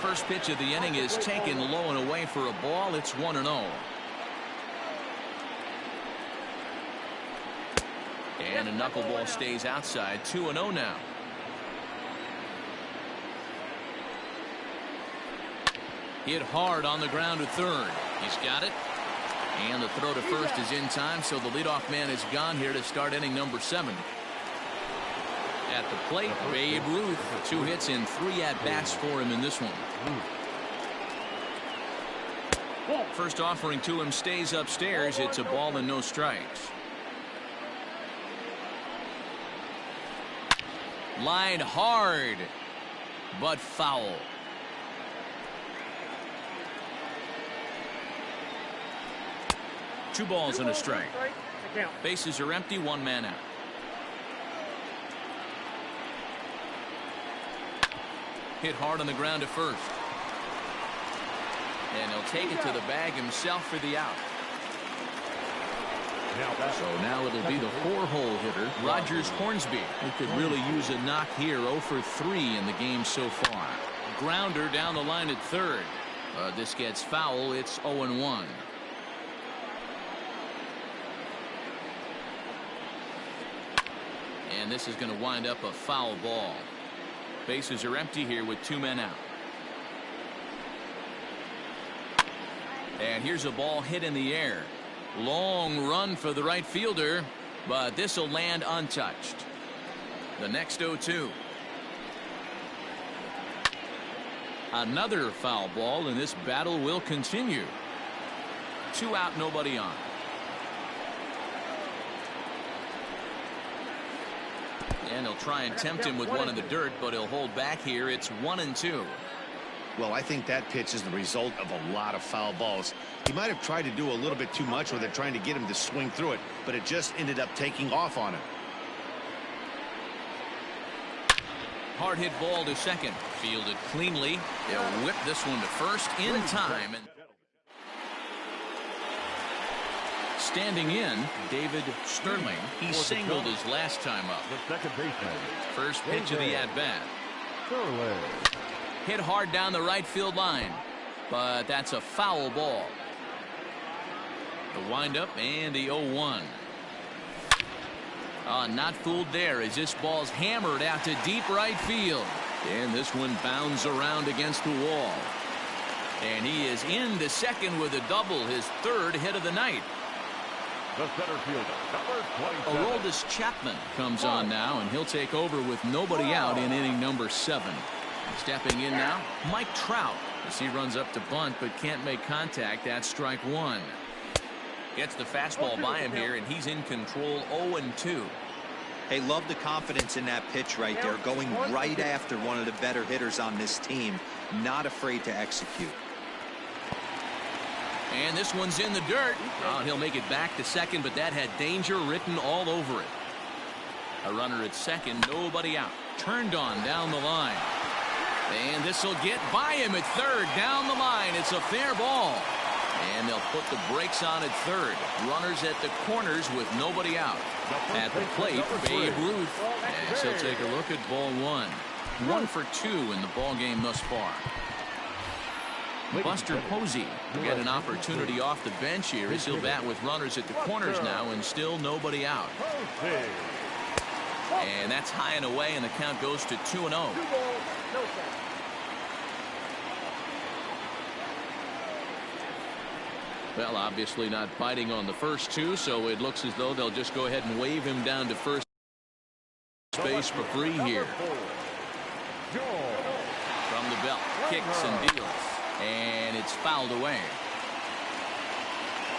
[SPEAKER 1] First pitch of the inning is taken low and away for a ball. It's 1-0. And a knuckleball stays outside. 2-0 now. Hit hard on the ground to third. He's got it. And the throw to first is in time, so the leadoff man is gone here to start inning number 7. At the plate, Babe Ruth. 2 hits and 3 at-bats for him in this one. First offering to him stays upstairs. It's a ball and no strikes. Line hard, but foul. Two balls and a strike. Bases are empty, 1 man out. Hit hard on the ground to first. And he'll take it to the bag himself for the out. So now it'll be the 4-hole hitter, Rogers Hornsby. He could really use a knock here. 0 for 3 in the game so far. Grounder down the line at third. This gets foul. It's 0-1. And this is going to wind up a foul ball. Bases are empty here with 2 men out. And here's a ball hit in the air. Long run for the right fielder. but this will land untouched. The next 0-2. Another foul ball, and this battle will continue. 2 out, nobody on. And he'll try and tempt him with one in the dirt, but he'll hold back here. It's 1-2.
[SPEAKER 3] Well, I think that pitch is the result of a lot of foul balls. He might have tried to do a little bit too much with it, trying to get him to swing through it, but it just ended up taking off on him.
[SPEAKER 1] Hard hit ball to second. Fielded cleanly. They'll whip this one to first in time. And standing in, David Sterling. He singled his last time up.
[SPEAKER 2] The second baseman.
[SPEAKER 1] First pitch of the at-bat. Hit hard down the right field line, but that's a foul ball. The windup and the 0-1. Not fooled there as this ball's hammered out to deep right field. And this one bounds around against the wall. And he is into second with a double, his 3rd hit of the night.
[SPEAKER 2] The center fielder, number 27.
[SPEAKER 1] Aroldis Chapman comes on now, and he'll take over with nobody out in inning number 7. Stepping in now, Mike Trout, as he runs up to bunt but can't make contact. That's strike 1. Gets the fastball by him here, and he's in control. 0-2.
[SPEAKER 4] Hey, love the confidence in that pitch right there, going right after one of the better hitters on this team, not afraid to execute.
[SPEAKER 1] And this one's in the dirt. He'll make it back to second, but that had danger written all over it. A runner at second, nobody out. Turned on down the line. And this will get by him at third. Down the line. It's a fair ball. And they'll put the brakes on at third. Runners at the corners with nobody out. At the plate, Babe Ruth. As he'll take a look at ball 1. 1 for 2 in the ball game thus far. Buster Posey will get an opportunity off the bench here as he'll bat with runners at the corners now, and still nobody out. And that's high and away, and the count goes to 2-0. Well, obviously not biting on the first 2, so it looks as though they'll just go ahead and wave him down to first base for free here. From the belt, kicks and deals. And it's fouled away.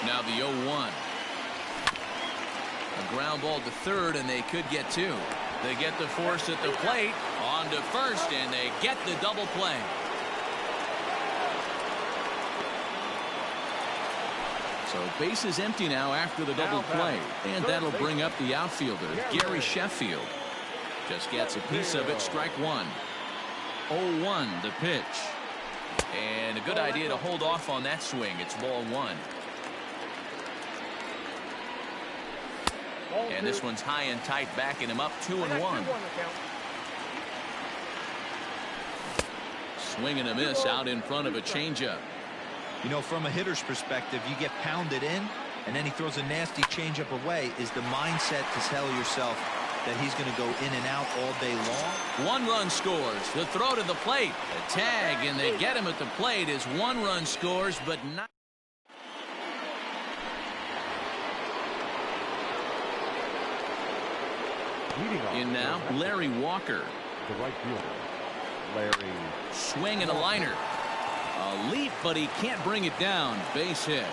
[SPEAKER 1] Now the 0-1. A ground ball to third, and they could get 2. They get the force at the plate. On to first, and they get the double play. So base is empty now after the double play. And that'll bring up the outfielder, Gary Sheffield. Just gets a piece of it, strike 1. 0-1 the pitch. And a good idea to hold off on that swing. It's ball 1. And this one's high and tight, backing him up 2-1. Swing and a miss out in front of a changeup.
[SPEAKER 4] You know, from a hitter's perspective, you get pounded in, and then he throws a nasty changeup away. Is the mindset to tell yourself that he's going to go in and out all day long?
[SPEAKER 1] 1 run scores. The throw to the plate. A tag, and they get him at the plate as 1 run scores, but not. In now, Larry Walker.
[SPEAKER 2] The right fielder, Larry.
[SPEAKER 1] Swing and a liner. A leap, but he can't bring it down. Base hit.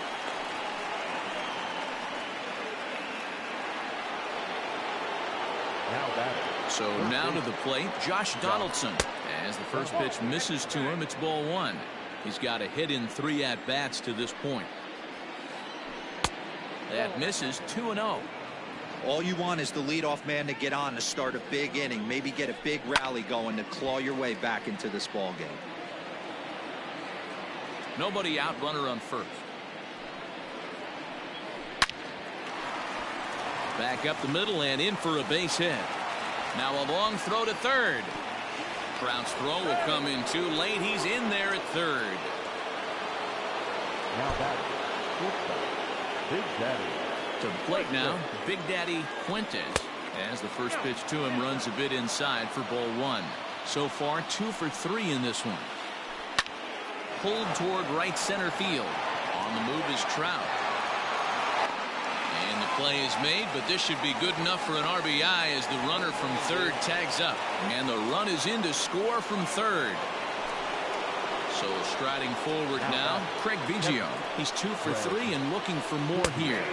[SPEAKER 1] So now to the plate, Josh Donaldson. As the first pitch misses to him, it's ball 1. He's got a hit in 3 at-bats to this point. That misses. 2-0.
[SPEAKER 4] All you want is the leadoff man to get on to start a big inning, maybe get a big rally going to claw your way back into this ball game.
[SPEAKER 1] Nobody out, runner on first. Back up the middle and in for a base hit. Now a long throw to third. Trout's throw will come in too late. He's in there at third.
[SPEAKER 2] Now batting, Big Daddy.
[SPEAKER 1] To the plate now, Big Daddy Fuentes. As the first pitch to him runs a bit inside for ball 1. So far 2 for 3 in this one. Pulled toward right center field. On the move is Trout. And the play is made, but this should be good enough for an RBI as the runner from third tags up. And the run is in to score from third. So striding forward now, Craig Biggio. He's 2 for 3 and looking for more here.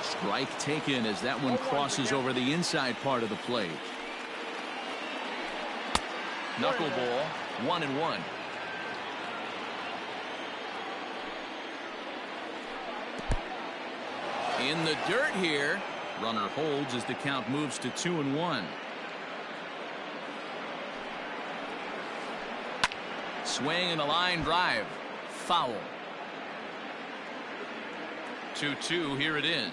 [SPEAKER 1] Strike taken as that one crosses over the inside part of the plate. Knuckleball, 1-1. In the dirt here. Runner holds as the count moves to 2-1. Swing and a line drive. Foul. 2-2. Here it is.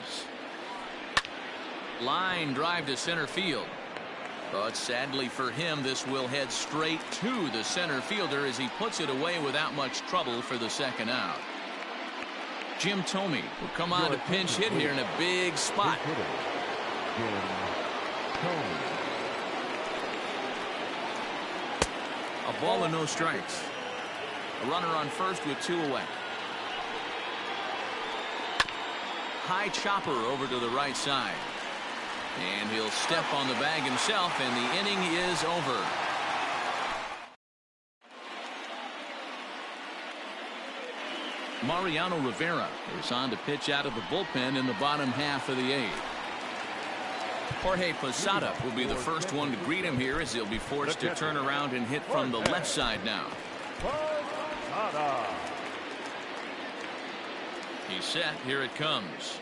[SPEAKER 1] Line drive to center field. But sadly for him, this will head straight to the center fielder as he puts it away without much trouble for the second out. Jim Thome will come on to pinch hit here in a big spot. A ball and no strikes. A runner on first with 2 away. High chopper over to the right side. And he'll step on the bag himself, and the inning is over. Mariano Rivera is on to pitch out of the bullpen in the bottom half of the 8th. Jorge Posada will be the first one to greet him here as he'll be forced to turn around and hit from the left side now. He's set. Here it comes.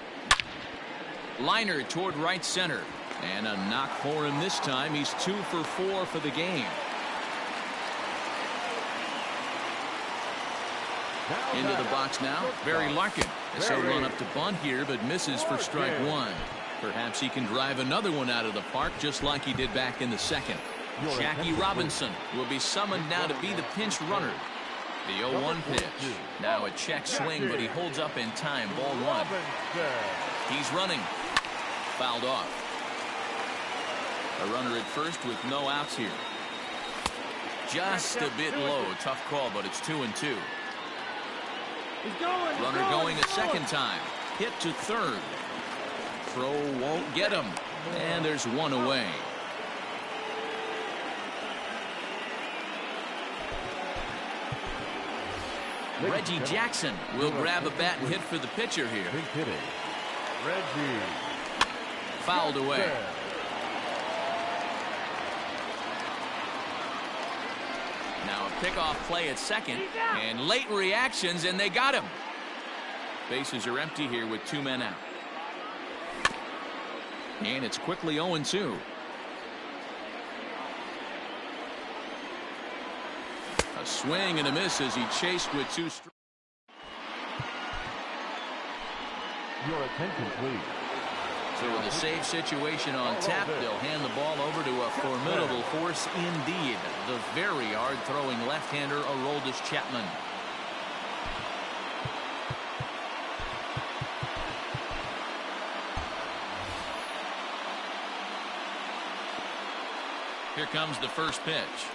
[SPEAKER 1] Liner toward right center. And a knock for him this time. He's 2 for 4 for the game. Into the box now, Barry Larkin. So run up to bunt here, but misses for strike 1. Perhaps he can drive another one out of the park just like he did back in the second. Jackie Robinson will be summoned now to be the pinch runner. The 0-1 pitch. Now a check swing, but he holds up in time. Ball 1. He's running. Fouled off. A runner at first with no outs here. Just a bit low. Tough call, but it's 2-2. Runner going a second time. Hit to third. Throw won't get him. And there's 1 away. Reggie Jackson will grab a bat and hit for the pitcher here.
[SPEAKER 2] Reggie.
[SPEAKER 1] Fouled away. Now a pickoff play at second, and late reactions, and they got him. Bases are empty here with 2 men out. And it's quickly 0-2. A swing and a miss as he chased with 2 strikes.
[SPEAKER 2] Your attention, please.
[SPEAKER 1] So with a save situation on tap, they'll hand the ball over to a formidable force indeed. The very hard-throwing left-hander, Aroldis Chapman. Here comes the first pitch.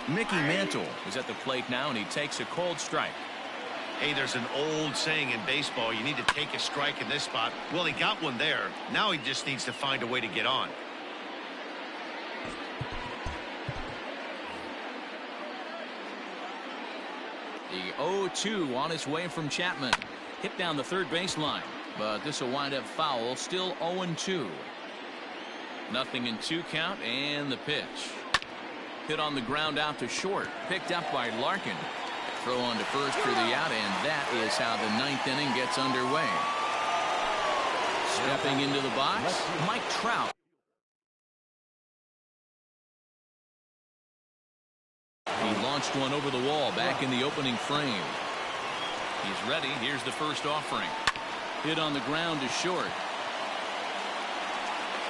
[SPEAKER 1] Mickey Mantle is at the plate now, and he takes a cold strike.
[SPEAKER 3] Hey, there's an old saying in baseball, you need to take a strike in this spot. Well, he got one there. Now he just needs to find a way to get on.
[SPEAKER 1] The 0-2 on its way from Chapman. Hit down the third baseline, but this will wind up foul. Still 0-2. Nothing in 2 count, and the pitch. Hit on the ground out to short. Picked up by Larkin. Throw on to first for the out, and that is how the 9th inning gets underway. Stepping into the box, Mike Trout. He launched one over the wall back in the opening frame. He's ready. Here's the first offering. Hit on the ground to short.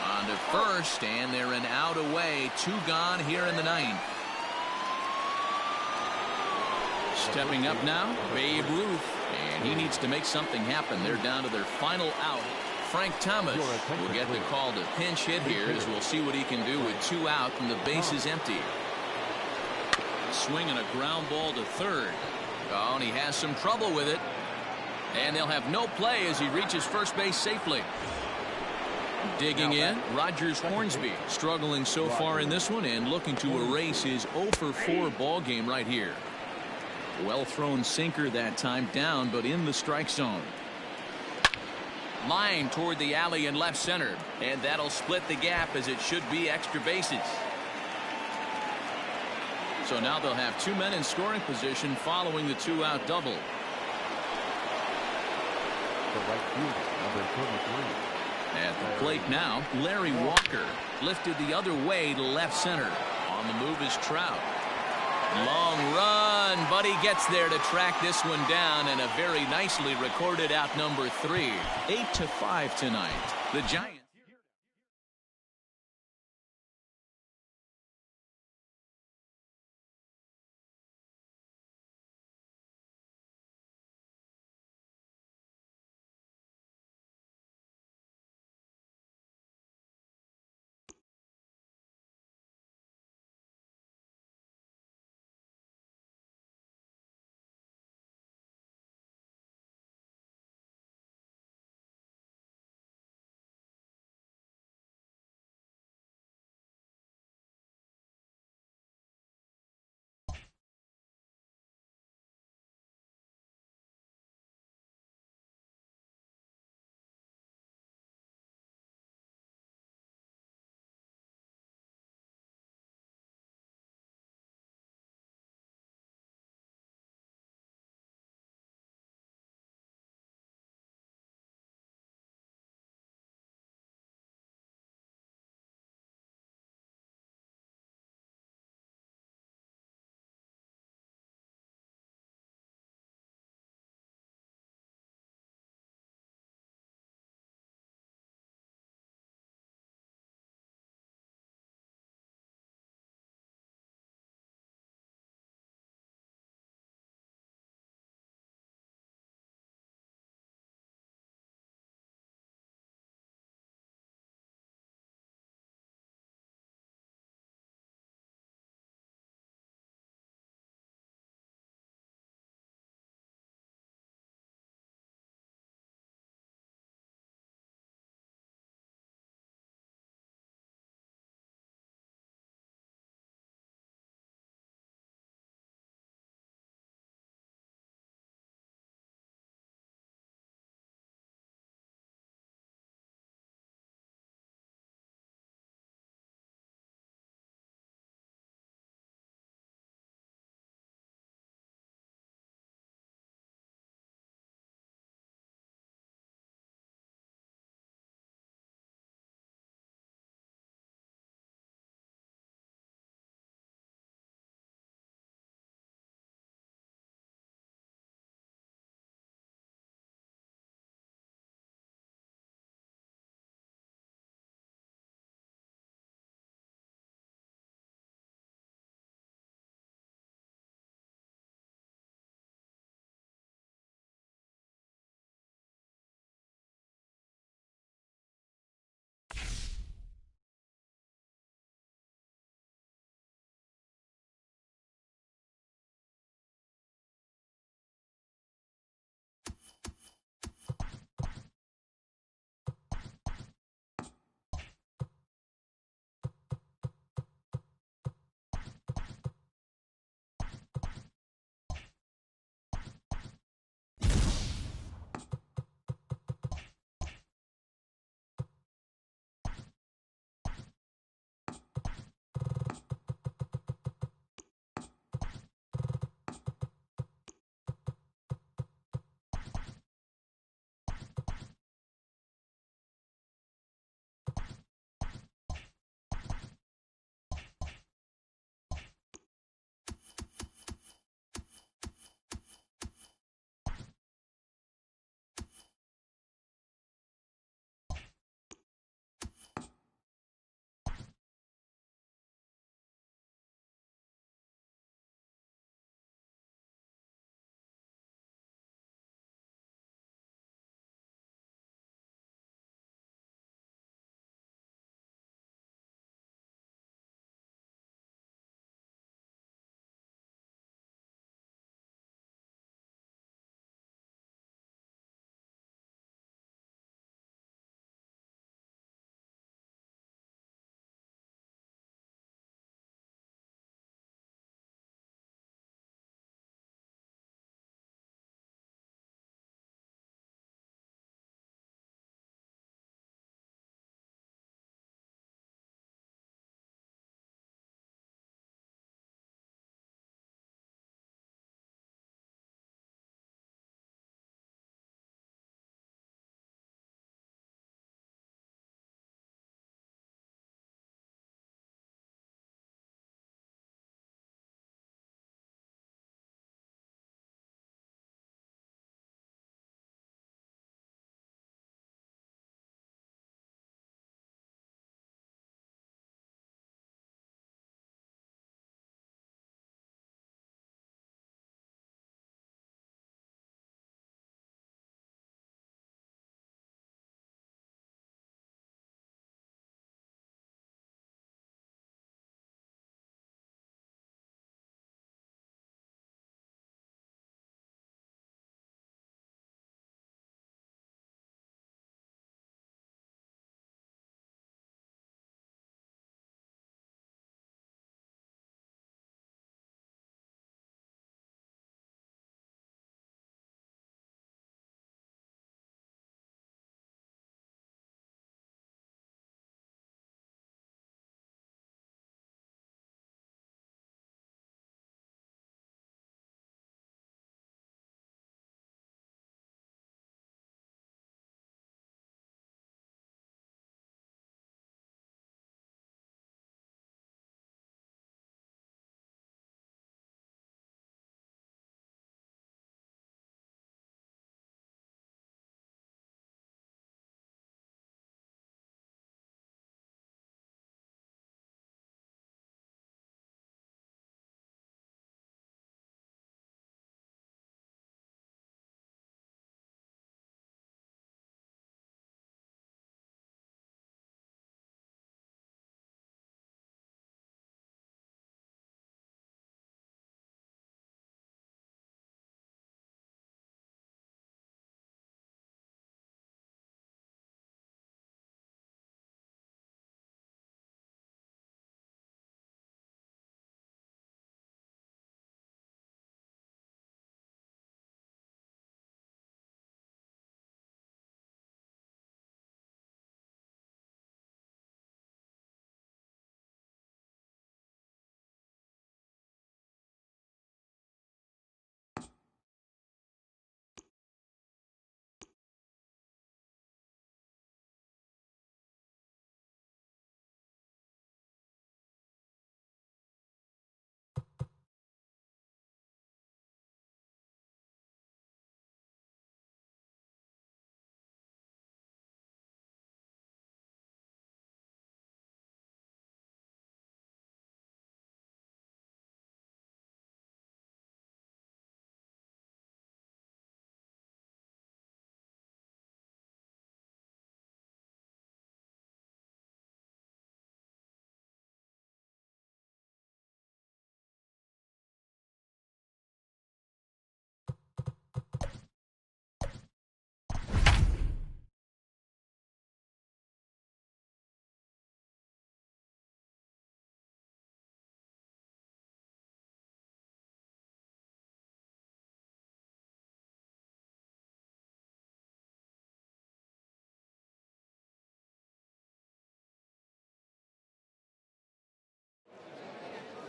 [SPEAKER 1] On to first, and they're an out away. 2 gone here in the 9th. Stepping up now, Babe Ruth, and he needs to make something happen. They're down to their final out. Frank Thomas will get the call to pinch hit here as we'll see what he can do with 2 out and the base is empty. Swinging a ground ball to third. Oh, and he has some trouble with it. And they'll have no play as he reaches first base safely. Digging in, Rogers Hornsby struggling so far in this one and looking to erase his 0 for 4 ball game right here. Well thrown sinker that time, down but in the strike zone. Line toward the alley in left center, and that'll split the gap as it should be extra bases. So now they'll have 2 men in scoring position following the 2-out double.
[SPEAKER 2] The right fielder, number 33.
[SPEAKER 1] At the plate now, Larry Walker lifted the other way to left center. On the move is Trout. Long run, but he gets there to track this one down, and a very nicely recorded out number 3. 8-5 tonight. The Giants.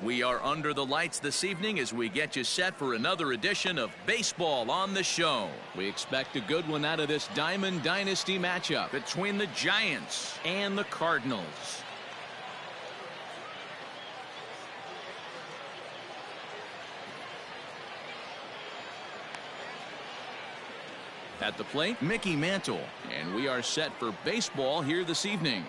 [SPEAKER 1] We are under the lights this evening as we get you set for another edition of Baseball on the Show.
[SPEAKER 5] We expect a good one out of this Diamond Dynasty matchup
[SPEAKER 1] Between the Giants and the Cardinals.
[SPEAKER 5] at the plate, Mickey Mantle, and we are set for baseball here this evening.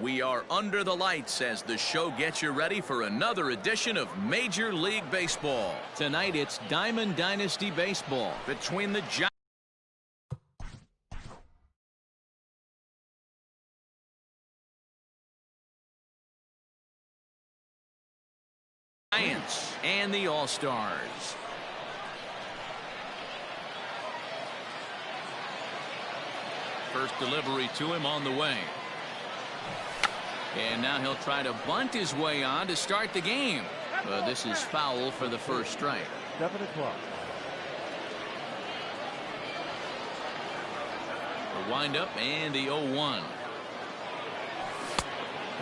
[SPEAKER 1] We are under the lights as the show gets you ready for another edition of Major League Baseball.
[SPEAKER 5] Tonight it's Diamond Dynasty Baseball
[SPEAKER 1] Between the Giants and the All-Stars. First delivery to him on the way.
[SPEAKER 5] And now he'll try to bunt his way on to start the game. But this is foul for the first strike.
[SPEAKER 2] 7 o'clock.
[SPEAKER 5] The windup and the 0-1.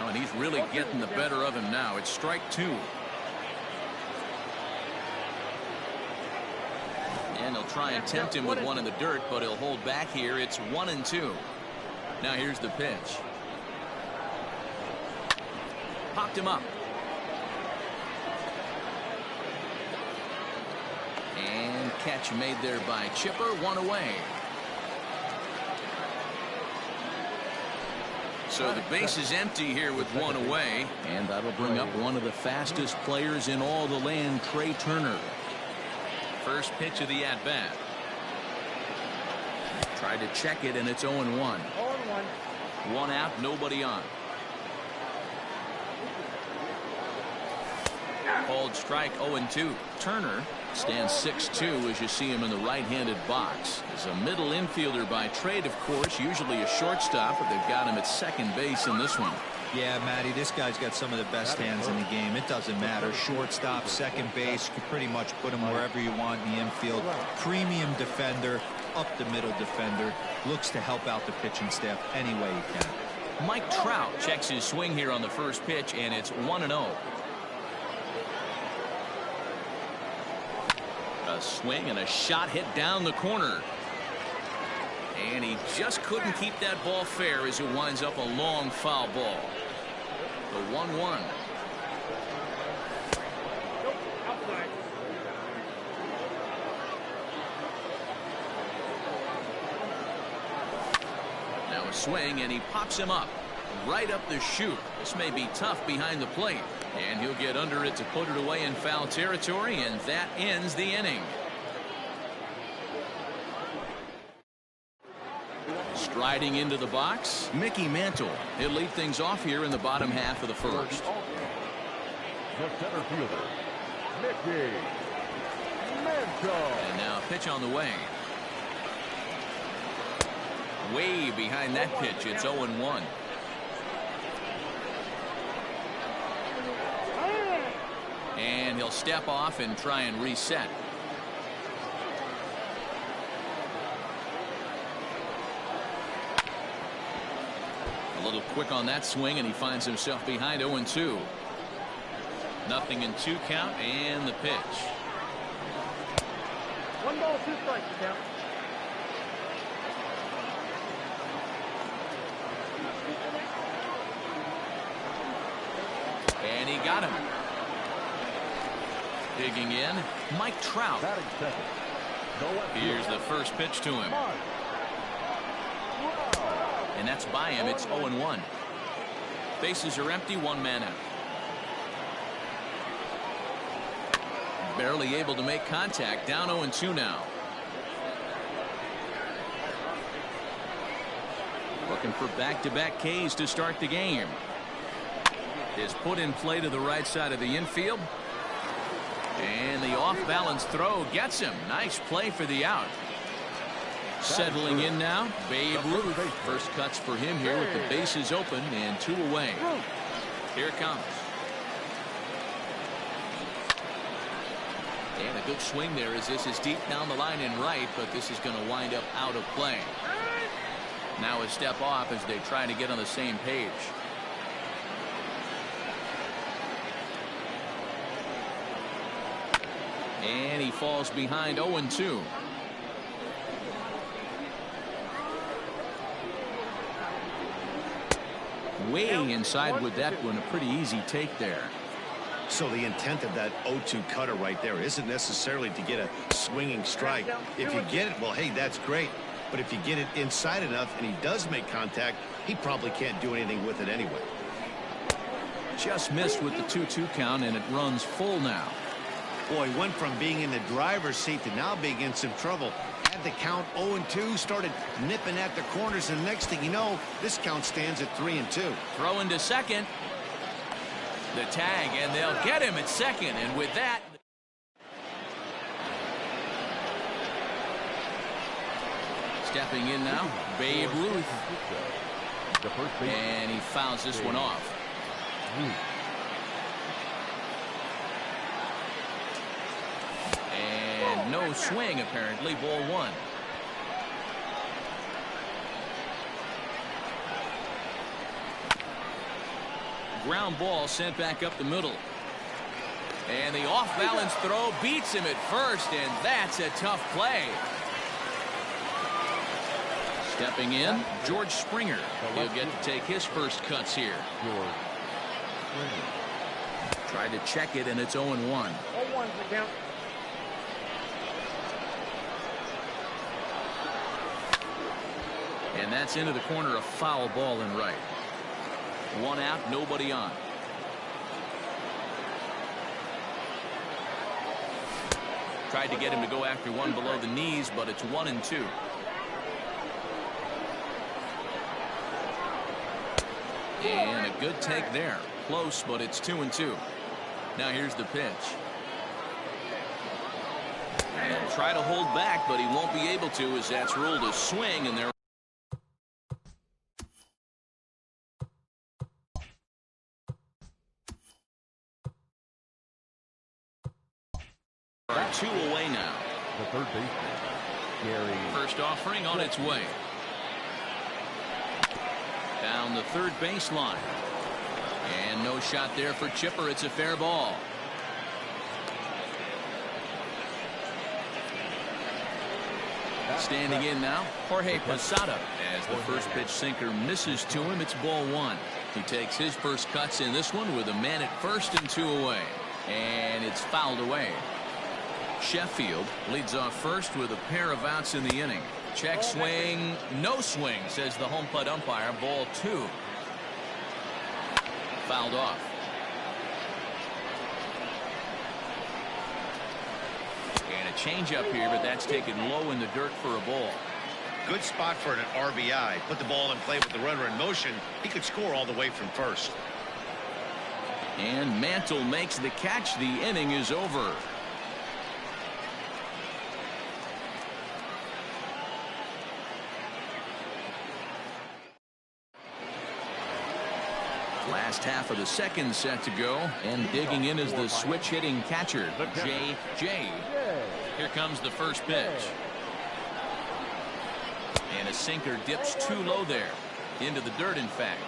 [SPEAKER 1] Oh, and he's really getting the better of him now. It's strike 2.
[SPEAKER 5] And he'll try and tempt him with one in the dirt, but he'll hold back here. It's 1-2. Now here's the pitch. Popped him up. And catch made there by Chipper. One away.
[SPEAKER 1] So the base is empty here with one away.
[SPEAKER 5] And that'll bring up one of the fastest players in all the land, Trey Turner.
[SPEAKER 1] First pitch of the at-bat.
[SPEAKER 5] Tried to check it, and it's 0-1.
[SPEAKER 6] 0-1.
[SPEAKER 5] One out, nobody on. Called strike 0-2. Turner stands 6'2" as you see him in the right-handed box. He's a middle infielder by trade, of course, usually a shortstop, but they've got him at second base in this one.
[SPEAKER 4] Yeah, Matty, this guy's got some of the best hands in the game. It doesn't matter. Shortstop, second base, you can pretty much put him wherever you want in the infield. Premium defender, up the middle defender. Looks to help out the pitching staff any way he can.
[SPEAKER 5] Mike Trout checks his swing here on the first pitch, and it's 1-0. A swing and a shot hit down the corner.
[SPEAKER 1] And he just couldn't keep that ball fair as it winds up a long foul ball. The 1-1. Now a swing, and he pops him up right up the chute. This may be tough behind the plate, and he'll get under it to put it away in foul territory, and that ends the inning. Striding into the box, Mickey Mantle. He'll lead things off here in the bottom half of the first.
[SPEAKER 2] The center fielder, Mickey Mantle.
[SPEAKER 1] And now a pitch on the way. Way behind that pitch. It's 0-1. And he'll step off and try and reset. A little quick on that swing, and he finds himself behind 0-2. Nothing in 2 count, and the pitch.
[SPEAKER 6] 1 ball, 2 strikes, count.
[SPEAKER 1] And he got him. Digging in, Mike Trout.
[SPEAKER 2] Batting second.
[SPEAKER 1] Here's the first pitch to him. And that's by him. It's 0-1. Bases are empty, 1 man out. Barely able to make contact. Down 0-2 now. Looking for back-to-back Ks to start the game. Is put in play to the right side of the infield. And the off-balance throw gets him. Nice play for the out. Settling in now, Babe Ruth. First cuts for him here with the bases open and 2 away. Here it comes. And a good swing there as this is deep down the line and right, but this is going to wind up out of play. Now a step off as they try to get on the same page. And he falls behind 0-2. Way inside with that one. A pretty easy take there.
[SPEAKER 3] So the intent of that 0-2 cutter right there isn't necessarily to get a swinging strike. If you get it, well, hey, that's great. But if you get it inside enough and he does make contact, he probably can't do anything with it anyway.
[SPEAKER 1] Just missed with the 2-2 count, and it runs full now.
[SPEAKER 3] Boy, went from being in the driver's seat to now being in some trouble. Had the count 0-2, started nipping at the corners, and the next thing you know, this count stands at 3-2.
[SPEAKER 1] Throw into second. The tag, and they'll get him at second, and with that, stepping in now, Babe Ruth. And he fouls this one off. And no swing, apparently. Ball 1. Ground ball sent back up the middle. And the off-balance throw beats him at first, and that's a tough play. Stepping in, George Springer. He'll get to take his first cuts here. Tried to check it, and it's 0-1.
[SPEAKER 6] 0-1's the count.
[SPEAKER 1] And that's into the corner, a foul ball and right. 1 out, nobody on. Tried to get him to go after one below the knees, but it's 1-2. And a good take there. Close, but it's 2-2. Now here's the pitch. He'll try to hold back, but he won't be able to, as that's ruled a swing, and they're 2 away now.
[SPEAKER 2] The third baseman, Gary.
[SPEAKER 1] First offering on its way. Down the third baseline. And no shot there for Chipper. It's a fair ball. Standing in now, Jorge Posada. As the first pitch sinker misses to him, it's ball 1. He takes his first cuts in this one with a man at first and 2 away. And it's fouled away. Sheffield leads off first with a pair of outs in the inning. Check swing, no swing, says the home plate umpire. Ball 2. Fouled off. And a changeup here, but that's taken low in the dirt for a ball.
[SPEAKER 3] Good spot for an RBI. Put the ball in play with the runner in motion. He could score all the way from first.
[SPEAKER 1] And Mantle makes the catch. The inning is over. Last half of the second set to go, and digging in is the switch hitting catcher, J.J. Here comes the first pitch. And a sinker dips too low there. Into the dirt, in fact.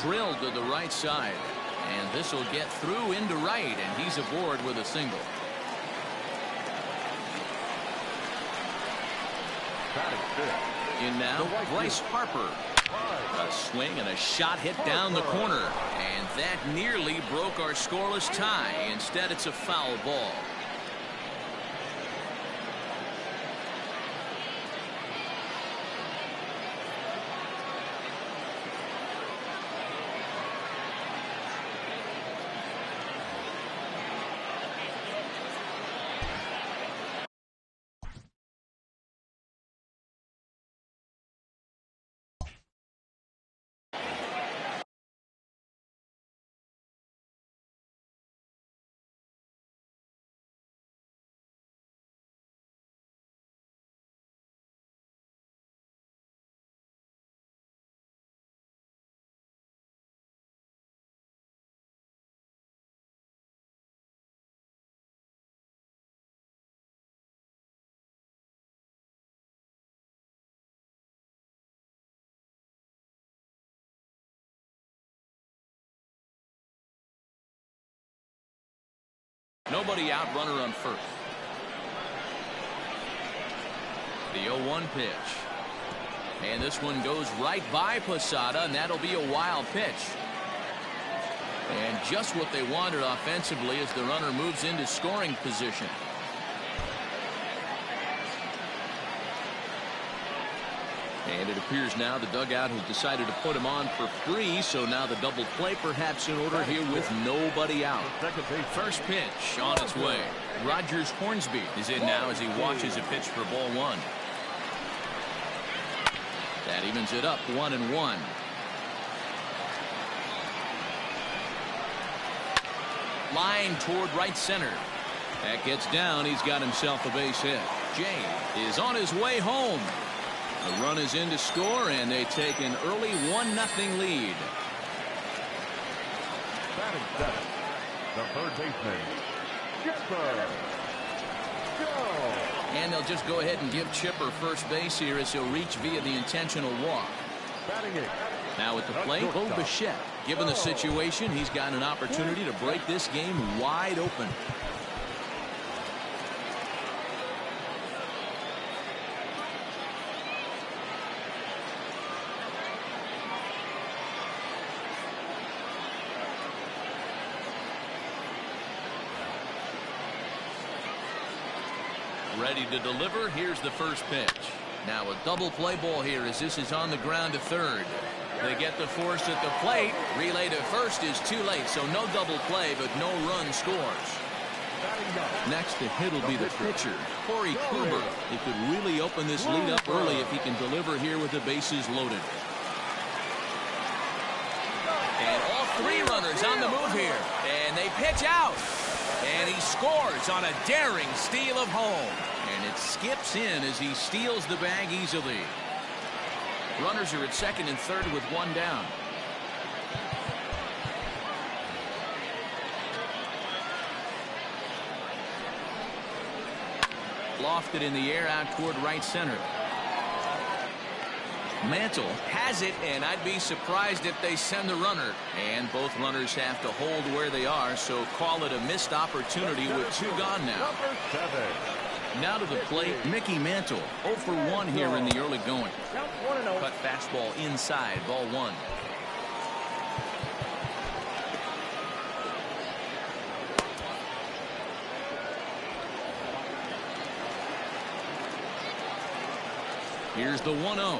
[SPEAKER 1] Drilled to the right side. And this will get through into right, and he's aboard with a single. In now, Bryce Harper. A swing and a shot hit down the corner. And that nearly broke our scoreless tie. Instead, it's a foul ball. Nobody out, runner on first. The 0-1 pitch. And this one goes right by Posada, and that'll be a wild pitch. And just what they wanted offensively as the runner moves into scoring position. And it appears now the dugout has decided to put him on for free, so now the double play perhaps in order here with nobody out. First pitch on its way. Rogers Hornsby is in now as he watches a pitch for ball 1. That evens it up 1-1. Line toward right center. That gets down. He's got himself a base hit. Jay is on his way home. The run is in to score, and they take an early 1-0 lead.
[SPEAKER 2] Batting seven, the third baseman, Chipper.
[SPEAKER 1] And they'll just go ahead and give Chipper first base here as he'll reach via the intentional walk.
[SPEAKER 2] Batting eight.
[SPEAKER 1] Now at the plate, Bo Bichette. Given the situation, he's got an opportunity to break this game wide open. Ready to deliver. Here's the first pitch. Now a double play ball here as this is on the ground to third. They get the force at the plate. Relay to first is too late, so no double play, but no run scores. Next to hit will be the pitcher, Corey Kluber. He could really open this lead up early if he can deliver here with the bases loaded. And all three runners on the move here. And they pitch out. And he scores on a daring steal of home. And it skips in as he steals the bag easily. Runners are at second and third with one down. Lofted in the air out toward right center. Mantle has it, and I'd be surprised if they send the runner. And both runners have to hold where they are, so call it a missed opportunity with two gone now. Now to the plate, Mickey Mantle. 0 for 1 here in the early going. Cut fastball inside, ball 1. Here's the 1-0.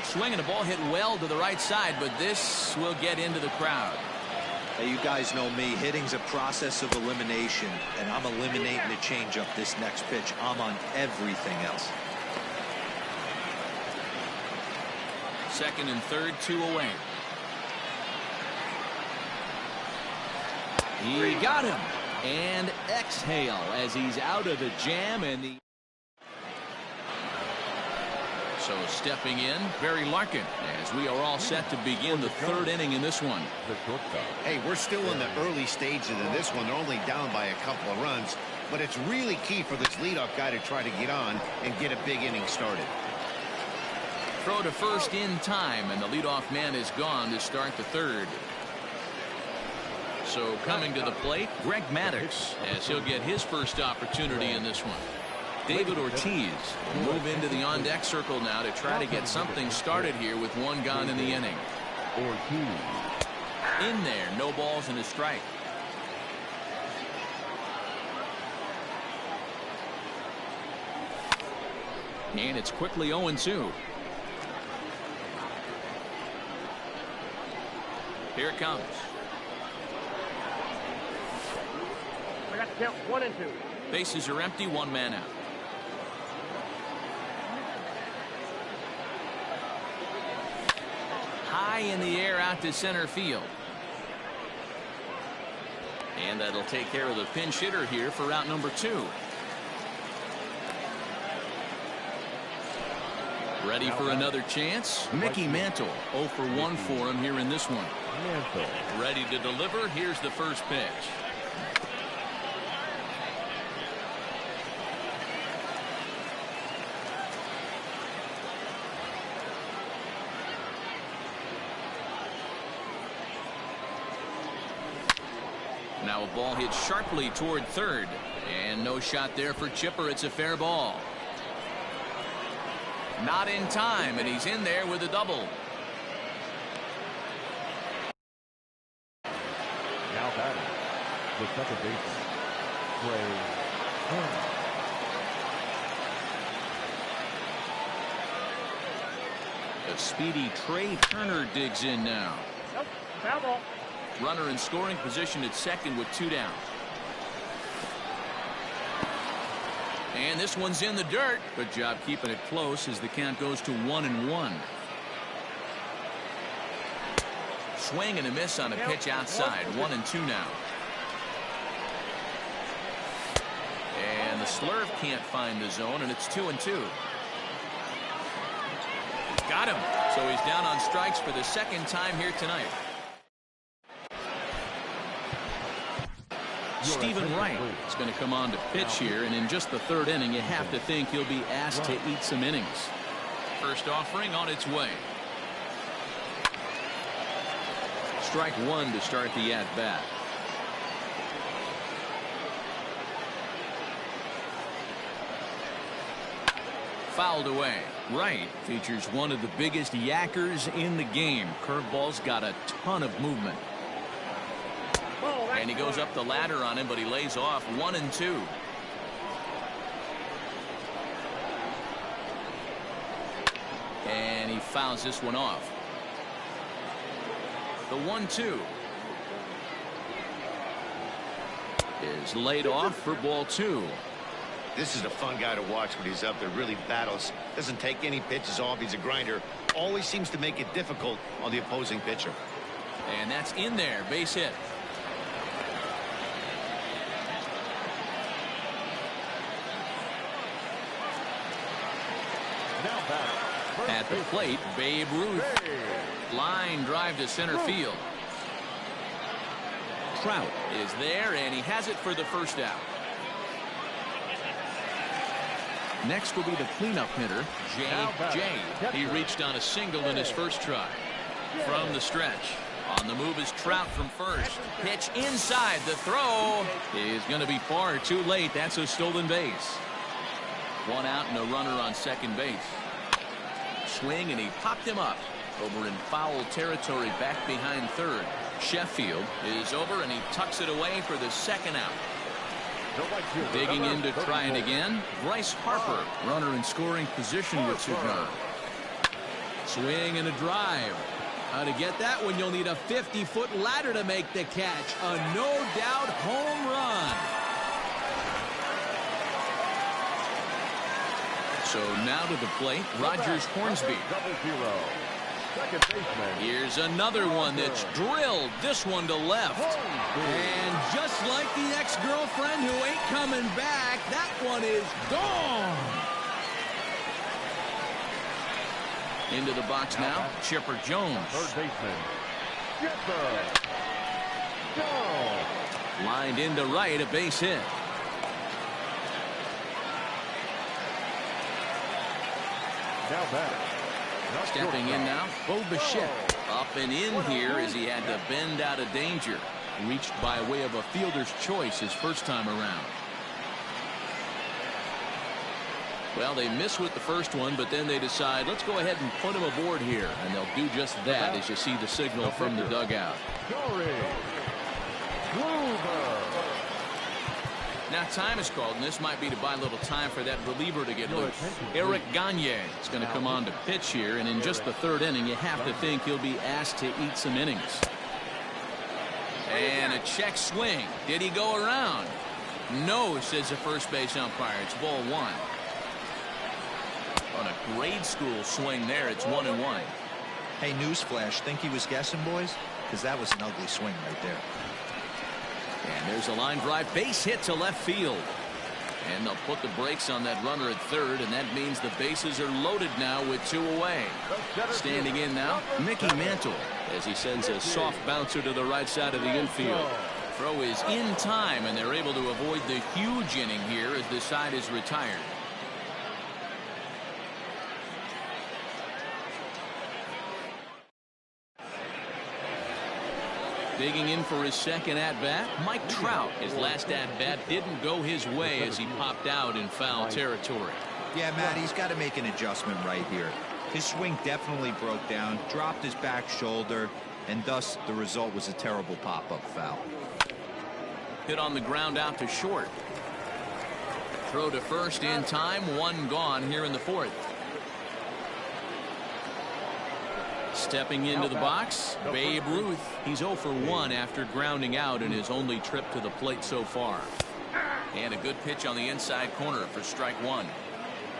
[SPEAKER 1] Swinging, the ball hit well to the right side, but this will get into the crowd.
[SPEAKER 4] Hey, you guys know me. Hitting's a process of elimination, and I'm eliminating the changeup this next pitch. I'm on everything else.
[SPEAKER 1] Second and third, 2 away. He got him. And exhale as he's out of the jam. So stepping in, Barry Larkin, as we are all set to begin the third inning in this one.
[SPEAKER 3] Hey, we're still in the early stages of this one. They're only down by a couple of runs, but it's really key for this leadoff guy to try to get on and get a big inning started.
[SPEAKER 1] Throw to first in time, and the leadoff man is gone to start the third. So coming to the plate, Greg Maddux, as he'll get his first opportunity in this one. David Ortiz will move into the on-deck circle now to try to get something started here with one gone in the inning. In there, no balls and a strike. And it's quickly 0-2. Here it comes.
[SPEAKER 6] I got to count 1 and 2.
[SPEAKER 1] Bases are empty, one man out. High in the air out to center field. And that'll take care of the pinch hitter here for route number 2. Ready for another chance? Mickey Mantle, 0 for 1 for him here in this one. Ready to deliver. Here's the first pitch. Now a ball hit sharply toward third, and no shot there for Chipper. It's a fair ball. Not in time, and he's in there with a double.
[SPEAKER 2] Now batting, the second baseman, Trey Turner.
[SPEAKER 1] The speedy Trey Turner digs in now.
[SPEAKER 6] Nope, foul ball.
[SPEAKER 1] Runner in scoring position at second with 2 down. And this one's in the dirt. Good job keeping it close as the count goes to 1-1. Swing and a miss on a pitch outside. 1-2 now. And the slurve can't find the zone, and it's 2-2. Got him. So he's down on strikes for the second time here tonight. Stephen Wright is going to come on to pitch here, and in just the third inning, you have to think he'll be asked to eat some innings. First offering on its way. Strike 1 to start the at-bat. Fouled away. Wright features one of the biggest yackers in the game. Curveball's got a ton of movement. And he goes up the ladder on him, but he lays off. 1-2. And he fouls this one off. The 1-2 is laid off for ball 2.
[SPEAKER 3] This is a fun guy to watch when he's up there. Really battles. Doesn't take any pitches off. He's a grinder. Always seems to make it difficult on the opposing pitcher.
[SPEAKER 1] And that's in there. Base hit. At the plate, Babe Ruth. Line drive to center field. Trout is there, and he has it for the first out. Next will be the cleanup hitter, Jay. He reached on a single in his first try. From the stretch. On the move is Trout from first. Pitch inside. The throw is going to be far too late. That's a stolen base.
[SPEAKER 5] One out and a runner on second base. Swing, and he popped him up over in foul territory back behind third. Sheffield is over, and he tucks it away for the second out. Digging in to try it again, Bryce Harper. Runner in scoring position with 2 gone. Swing and a drive. How to get that one? You'll need a 50-foot ladder to make the catch. A no-doubt home run. So now to the plate, Rogers Hornsby. Here's another one that's drilled. This one to left. And just like the ex-girlfriend who ain't coming back, that one is gone. Into the box now, Chipper Jones.
[SPEAKER 2] Third baseman, Chipper Jones.
[SPEAKER 5] Lined into right, a base hit.
[SPEAKER 2] Now back.
[SPEAKER 5] Stepping in now, Bo Bichette. Up and in here as he had to bend out of danger. Reached by way of a fielder's choice his first time around. Well, they miss with the first one, but then they decide, let's go ahead and put him aboard here. And they'll do just that as you see the signal from the dugout. Now time is called, and this might be to buy a little time for that reliever to get loose. Eric Gagne is going to come on to pitch here, and in just the third inning, you have to think he'll be asked to eat some innings. And a check swing. Did he go around? No, says the first base umpire. It's ball 1. On a grade school swing there, it's 1-1.
[SPEAKER 4] Hey, newsflash, think he was guessing, boys? Because that was an ugly swing right there.
[SPEAKER 5] And there's a line drive, base hit to left field. And they'll put the brakes on that runner at third, and that means the bases are loaded now with 2 away. Standing in now, Mickey Mantle, as he sends a soft bouncer to the right side of the infield. Throw is in time, and they're able to avoid the huge inning here as the side is retired. Digging in for his second at-bat, Mike Trout. His last at-bat didn't go his way as he popped out in foul territory.
[SPEAKER 4] Yeah, Matt, he's got to make an adjustment right here. His swing definitely broke down, dropped his back shoulder, and thus the result was a terrible pop-up foul.
[SPEAKER 5] Hit on the ground out to short. Throw to first in time, 1 gone here in the 4th. Stepping into the box, Babe Ruth. He's 0 for 1 after grounding out in his only trip to the plate so far. And a good pitch on the inside corner for strike 1.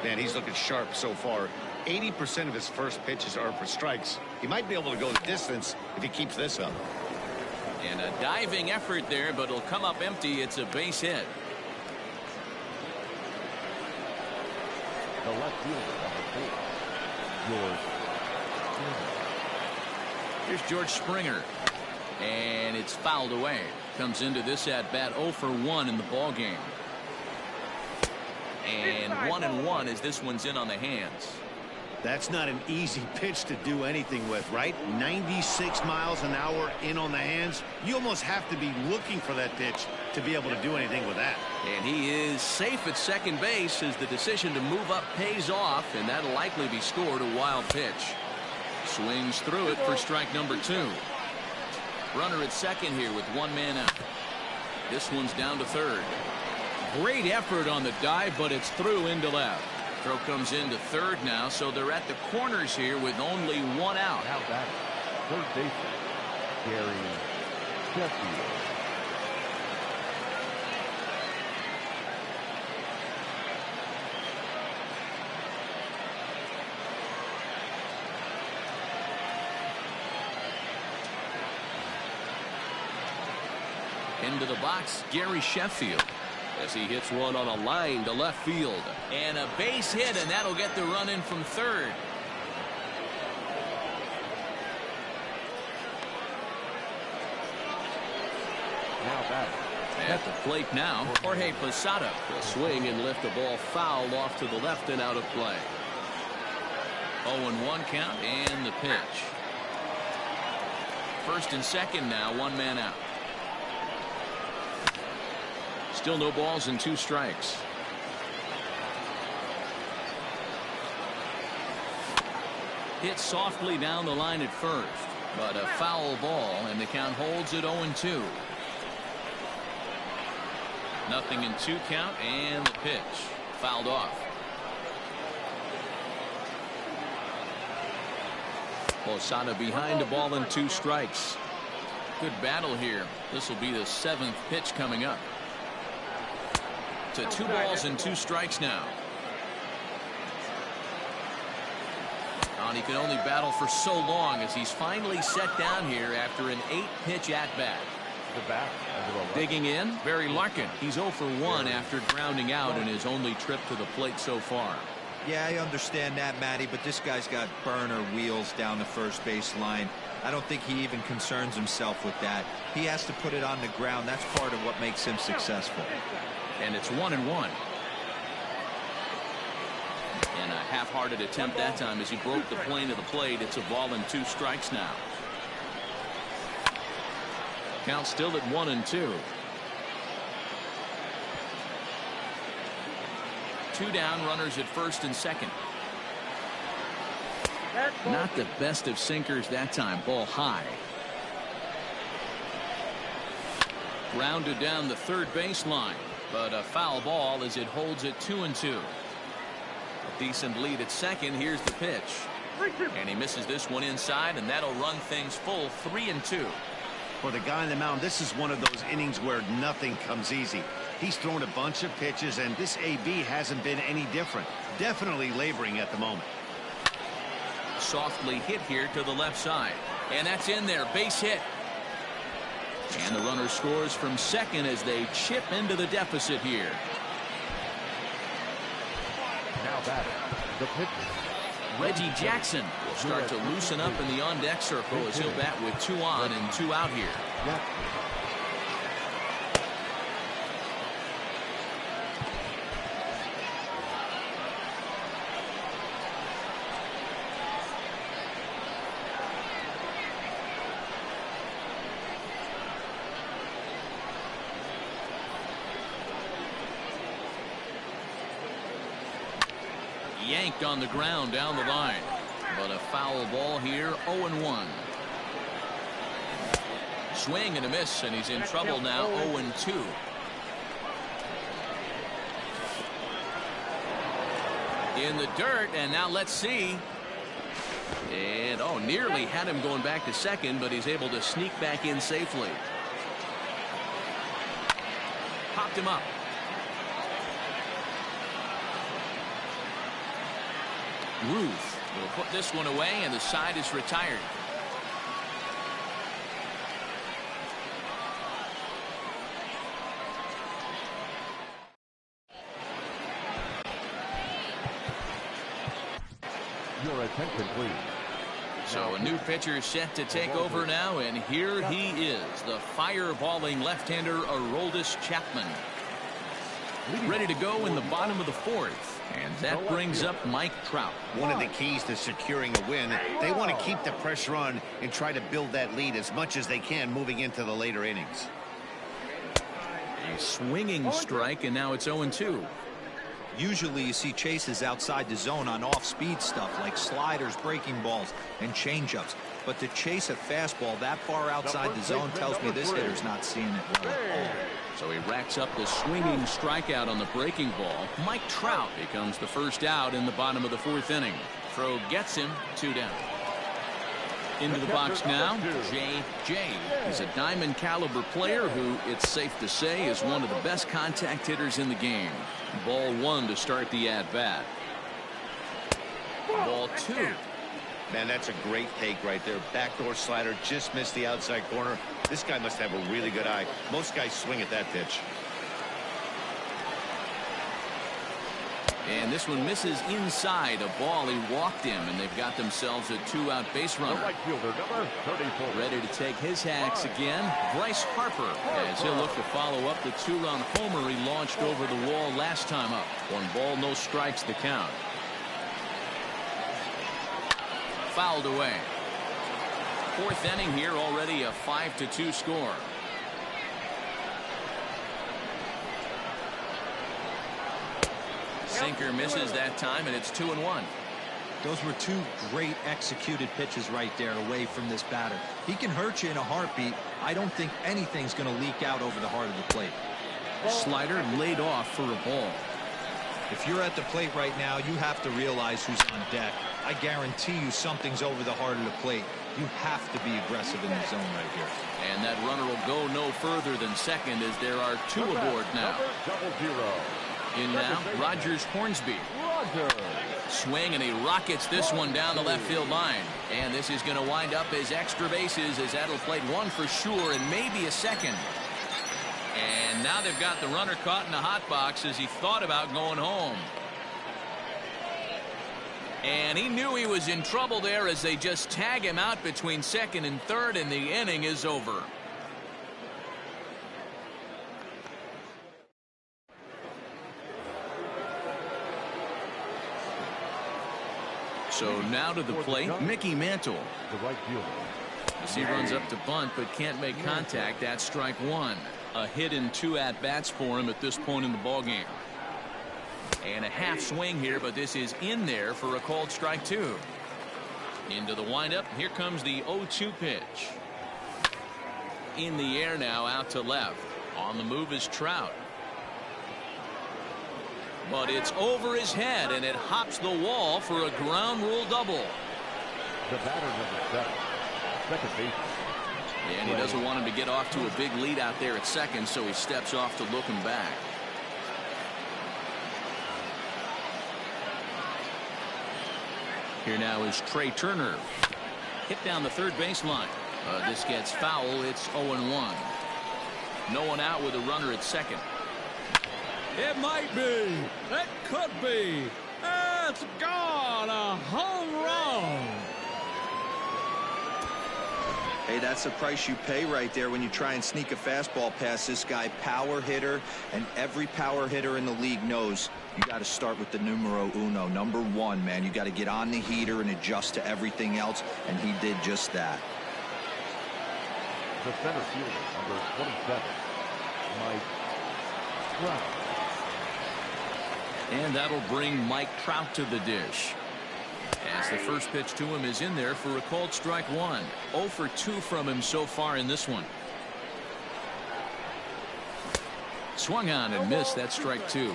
[SPEAKER 3] Man, he's looking sharp so far. 80% of his first pitches are for strikes. He might be able to go the distance if he keeps this up.
[SPEAKER 5] And a diving effort there, but it'll come up empty. It's a base hit.
[SPEAKER 2] The left fielder, number 4, George.
[SPEAKER 5] Here's George Springer, and it's fouled away. Comes into this at bat 0 for 1 in the ball game. And 1-1 as this one's in on the hands.
[SPEAKER 3] That's not an easy pitch to do anything with, right? 96 miles an hour in on the hands. You almost have to be looking for that pitch to be able to do anything with that.
[SPEAKER 5] And he is safe at second base as the decision to move up pays off, and that'll likely be scored a wild pitch. Swings through it for strike number 2. Runner at second here with 1 man out. This one's down to third. Great effort on the dive, but it's through into left. Throw comes into third now, so they're at the corners here with only 1 out.
[SPEAKER 2] Now back, third baseman, Gary Sheffield.
[SPEAKER 5] Into the box, Gary Sheffield, as he hits one on a line to left field. And a base hit, and that'll get the run in from third.
[SPEAKER 2] Now back.
[SPEAKER 5] At the plate now, Jorge Posada will swing and lift the ball foul off to the left and out of play. 0-1 count and the pitch. First and second now, 1 man out. Still no balls and 2 strikes.
[SPEAKER 1] Hit softly down the line at first, but a foul ball, and the count holds at 0-2. Nothing in 2 count, and the pitch fouled off. Posada behind the ball and 2 strikes. Good battle here. This will be the 7th pitch coming up. To 2 balls and 2 strikes now. And he can only battle for so long as he's finally set down here after an 8-pitch at-bat. Digging in, Barry Larkin. He's 0 for 1 after grounding out in his only trip to the plate so far.
[SPEAKER 4] Yeah, I understand that, Matty, but this guy's got burner wheels down the first base line. I don't think he even concerns himself with that. He has to put it on the ground. That's part of what makes him successful.
[SPEAKER 1] And it's 1-1. And a half-hearted attempt that time as he broke the plane of the plate. It's a ball and 2 strikes now. Count still at 1-2. 2 down, runners at first and second. Not the best of sinkers that time. Ball high. Grounded down the third baseline, but a foul ball as it holds it 2-2. A decent lead at second. Here's the pitch, and he misses this one inside, and that'll run things full 3-2.
[SPEAKER 3] For the guy on the mound, this is one of those innings where nothing comes easy. He's thrown a bunch of pitches, and this AB hasn't been any different. Definitely laboring at the moment.
[SPEAKER 1] Softly hit here to the left side, and that's in there. Base hit. And the runner scores from second as they chip into the deficit here.
[SPEAKER 2] Now batting, the pitcher,
[SPEAKER 1] Reggie Jackson will start to loosen up in the on-deck circle as he'll bat with 2 on and 2 out here. Yanked on the ground down the line, but a foul ball here. 0-1. Swing and a miss, and he's in trouble now. 0-2. In the dirt, and now let's see. And nearly had him going back to second, but he's able to sneak back in safely. Popped him up. Ruth will put this one away, and the side is retired.
[SPEAKER 2] Your attention, please.
[SPEAKER 1] So a new pitcher set to take over now, and here he is, the fireballing left-hander Aroldis Chapman. Ready to go in the bottom of the 4th. And that brings up Mike Trout.
[SPEAKER 3] One of the keys to securing a win, they want to keep the pressure on and try to build that lead as much as they can moving into the later innings.
[SPEAKER 1] A swinging strike, and now it's 0-2.
[SPEAKER 4] Usually you see chases outside the zone on off-speed stuff like sliders, breaking balls, and changeups. But to chase a fastball that far outside the zone tells me this hitter's not seeing it well at all.
[SPEAKER 1] So he racks up the swinging strikeout on the breaking ball. Mike Trout becomes the first out in the bottom of the 4th inning. Throw gets him. 2 down. Into the box now, J.J. He's a diamond caliber player who, it's safe to say, is one of the best contact hitters in the game. Ball 1 to start the at-bat. Ball 2.
[SPEAKER 3] Man, that's a great take right there. Backdoor slider, just missed the outside corner. This guy must have a really good eye. Most guys swing at that pitch.
[SPEAKER 1] And this one misses inside. A ball, he walked him, and they've got themselves a 2-out base runner.
[SPEAKER 2] Right fielder, number 34.
[SPEAKER 1] Ready to take his hacks again. Bryce Harper, as he'll look to follow up the 2-run homer he launched over the wall last time up. 1 ball, no strikes the count. Fouled away. 4th inning here, already a 5-2 score. Sinker misses that time, and it's 2-1.
[SPEAKER 4] Those were two great executed pitches right there away from this batter. He can hurt you in a heartbeat. I don't think anything's going to leak out over the heart of the plate.
[SPEAKER 1] Slider laid off for a ball.
[SPEAKER 4] If you're at the plate right now, you have to realize who's on deck. I guarantee you something's over the heart of the plate. You have to be aggressive in the zone right here.
[SPEAKER 1] And that runner will go no further than second as there are two aboard now. In now, Rogers Hornsby. Swing, and he rockets this one down the left field line. And this is going to wind up as extra bases, as that'll play one for sure and maybe a second. And now they've got the runner caught in the hot box as he thought about going home. And he knew he was in trouble there as they just tag him out between second and third, and the inning is over. So now to the plate, Mickey Mantle.
[SPEAKER 2] The right fielder.
[SPEAKER 1] As he runs up to bunt but can't make contact, that's strike one. A hit and 2 at-bats for him at this point in the ballgame. And a half swing here, but this is in there for a called strike two. Into the windup. Here comes the 0-2 pitch. In the air now, out to left. On the move is Trout. But it's over his head, and it hops the wall for a ground rule double.
[SPEAKER 2] The batter, number 7, second base.
[SPEAKER 1] And he doesn't want him to get off to a big lead out there at second, so he steps off to look him back. Here now is Trey Turner. Hit down the third baseline. This gets foul. It's 0-1. No one out with a runner at second.
[SPEAKER 7] It might be. It could be. It's gone. A home run.
[SPEAKER 8] Hey, that's the price you pay right there when you try and sneak a fastball past this guy. Power hitter, and every power hitter in the league knows you got to start with the numero uno, number 1, man. You got to get on the heater and adjust to everything else, and he did just that.
[SPEAKER 2] The center fielder, number 27, Mike Trout.
[SPEAKER 1] And that'll bring Mike Trout to the dish. As the first pitch to him is in there for a called strike one. 0 for 2 from him so far in this one. Swung on and missed. That strike 2.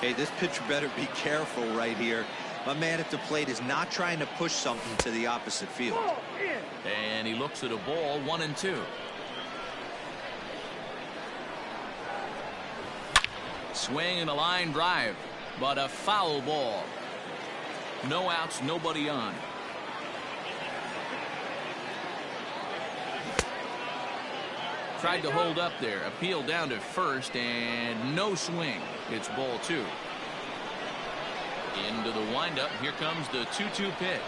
[SPEAKER 8] Hey, this pitcher better be careful right here. My man at the plate is not trying to push something to the opposite field.
[SPEAKER 1] And he looks at a ball, 1-2. Swing and a line drive, but a foul ball. No outs, nobody on. Tried to hold up there, appeal down to first, and no swing. It's ball 2. Into the windup. Here comes the 2-2 pitch.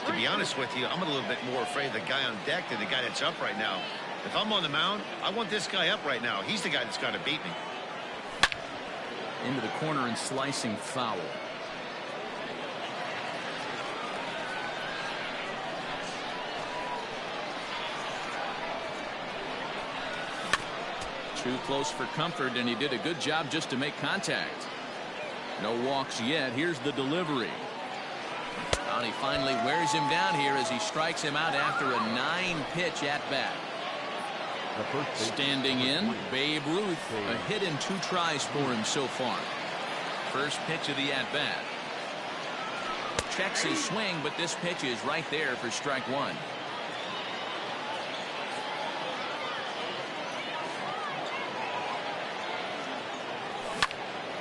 [SPEAKER 3] To be honest with you, I'm a little bit more afraid of the guy on deck than the guy that's up right now. If I'm on the mound, I want this guy up right now. He's the guy that's got to beat me.
[SPEAKER 1] Into the corner and slicing foul. Too close for comfort, and he did a good job just to make contact. No walks yet. Here's the delivery. And he finally wears him down here as he strikes him out after a 9-pitch at-bat. Standing in, Babe Ruth. A hit and 2 tries for him so far. First pitch of the at-bat. Checks his swing, but this pitch is right there for strike 1.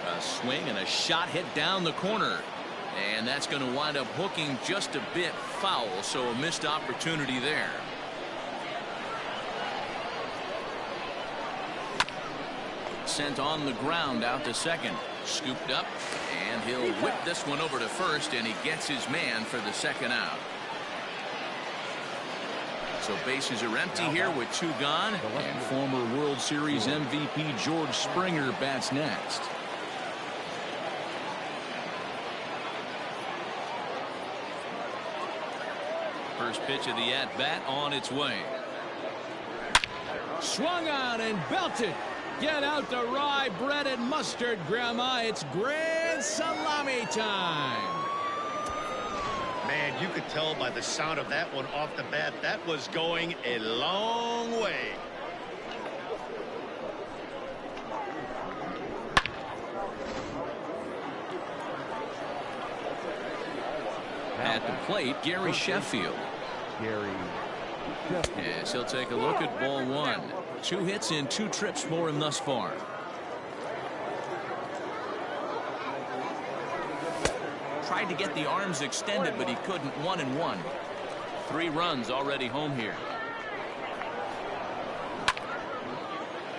[SPEAKER 1] A swing and a shot hit down the corner. And that's going to wind up hooking just a bit foul, so a missed opportunity there. Sent on the ground out to second. Scooped up, and he'll whip this one over to first, and he gets his man for the second out. So bases are empty here with 2 gone, and former World Series MVP George Springer bats next. First pitch of the at-bat on its way.
[SPEAKER 7] Swung on and belted. Get out the rye bread and mustard, Grandma. It's grand
[SPEAKER 1] It's salami time.
[SPEAKER 3] Man, you could tell by the sound of that one off the bat, that was going a long way.
[SPEAKER 1] At the plate, Gary Sheffield. Yes, he'll take a look at ball one. 2 hits in 2 trips for him thus far. Tried to get the arms extended, but he couldn't. 1-1. 3 runs already home here.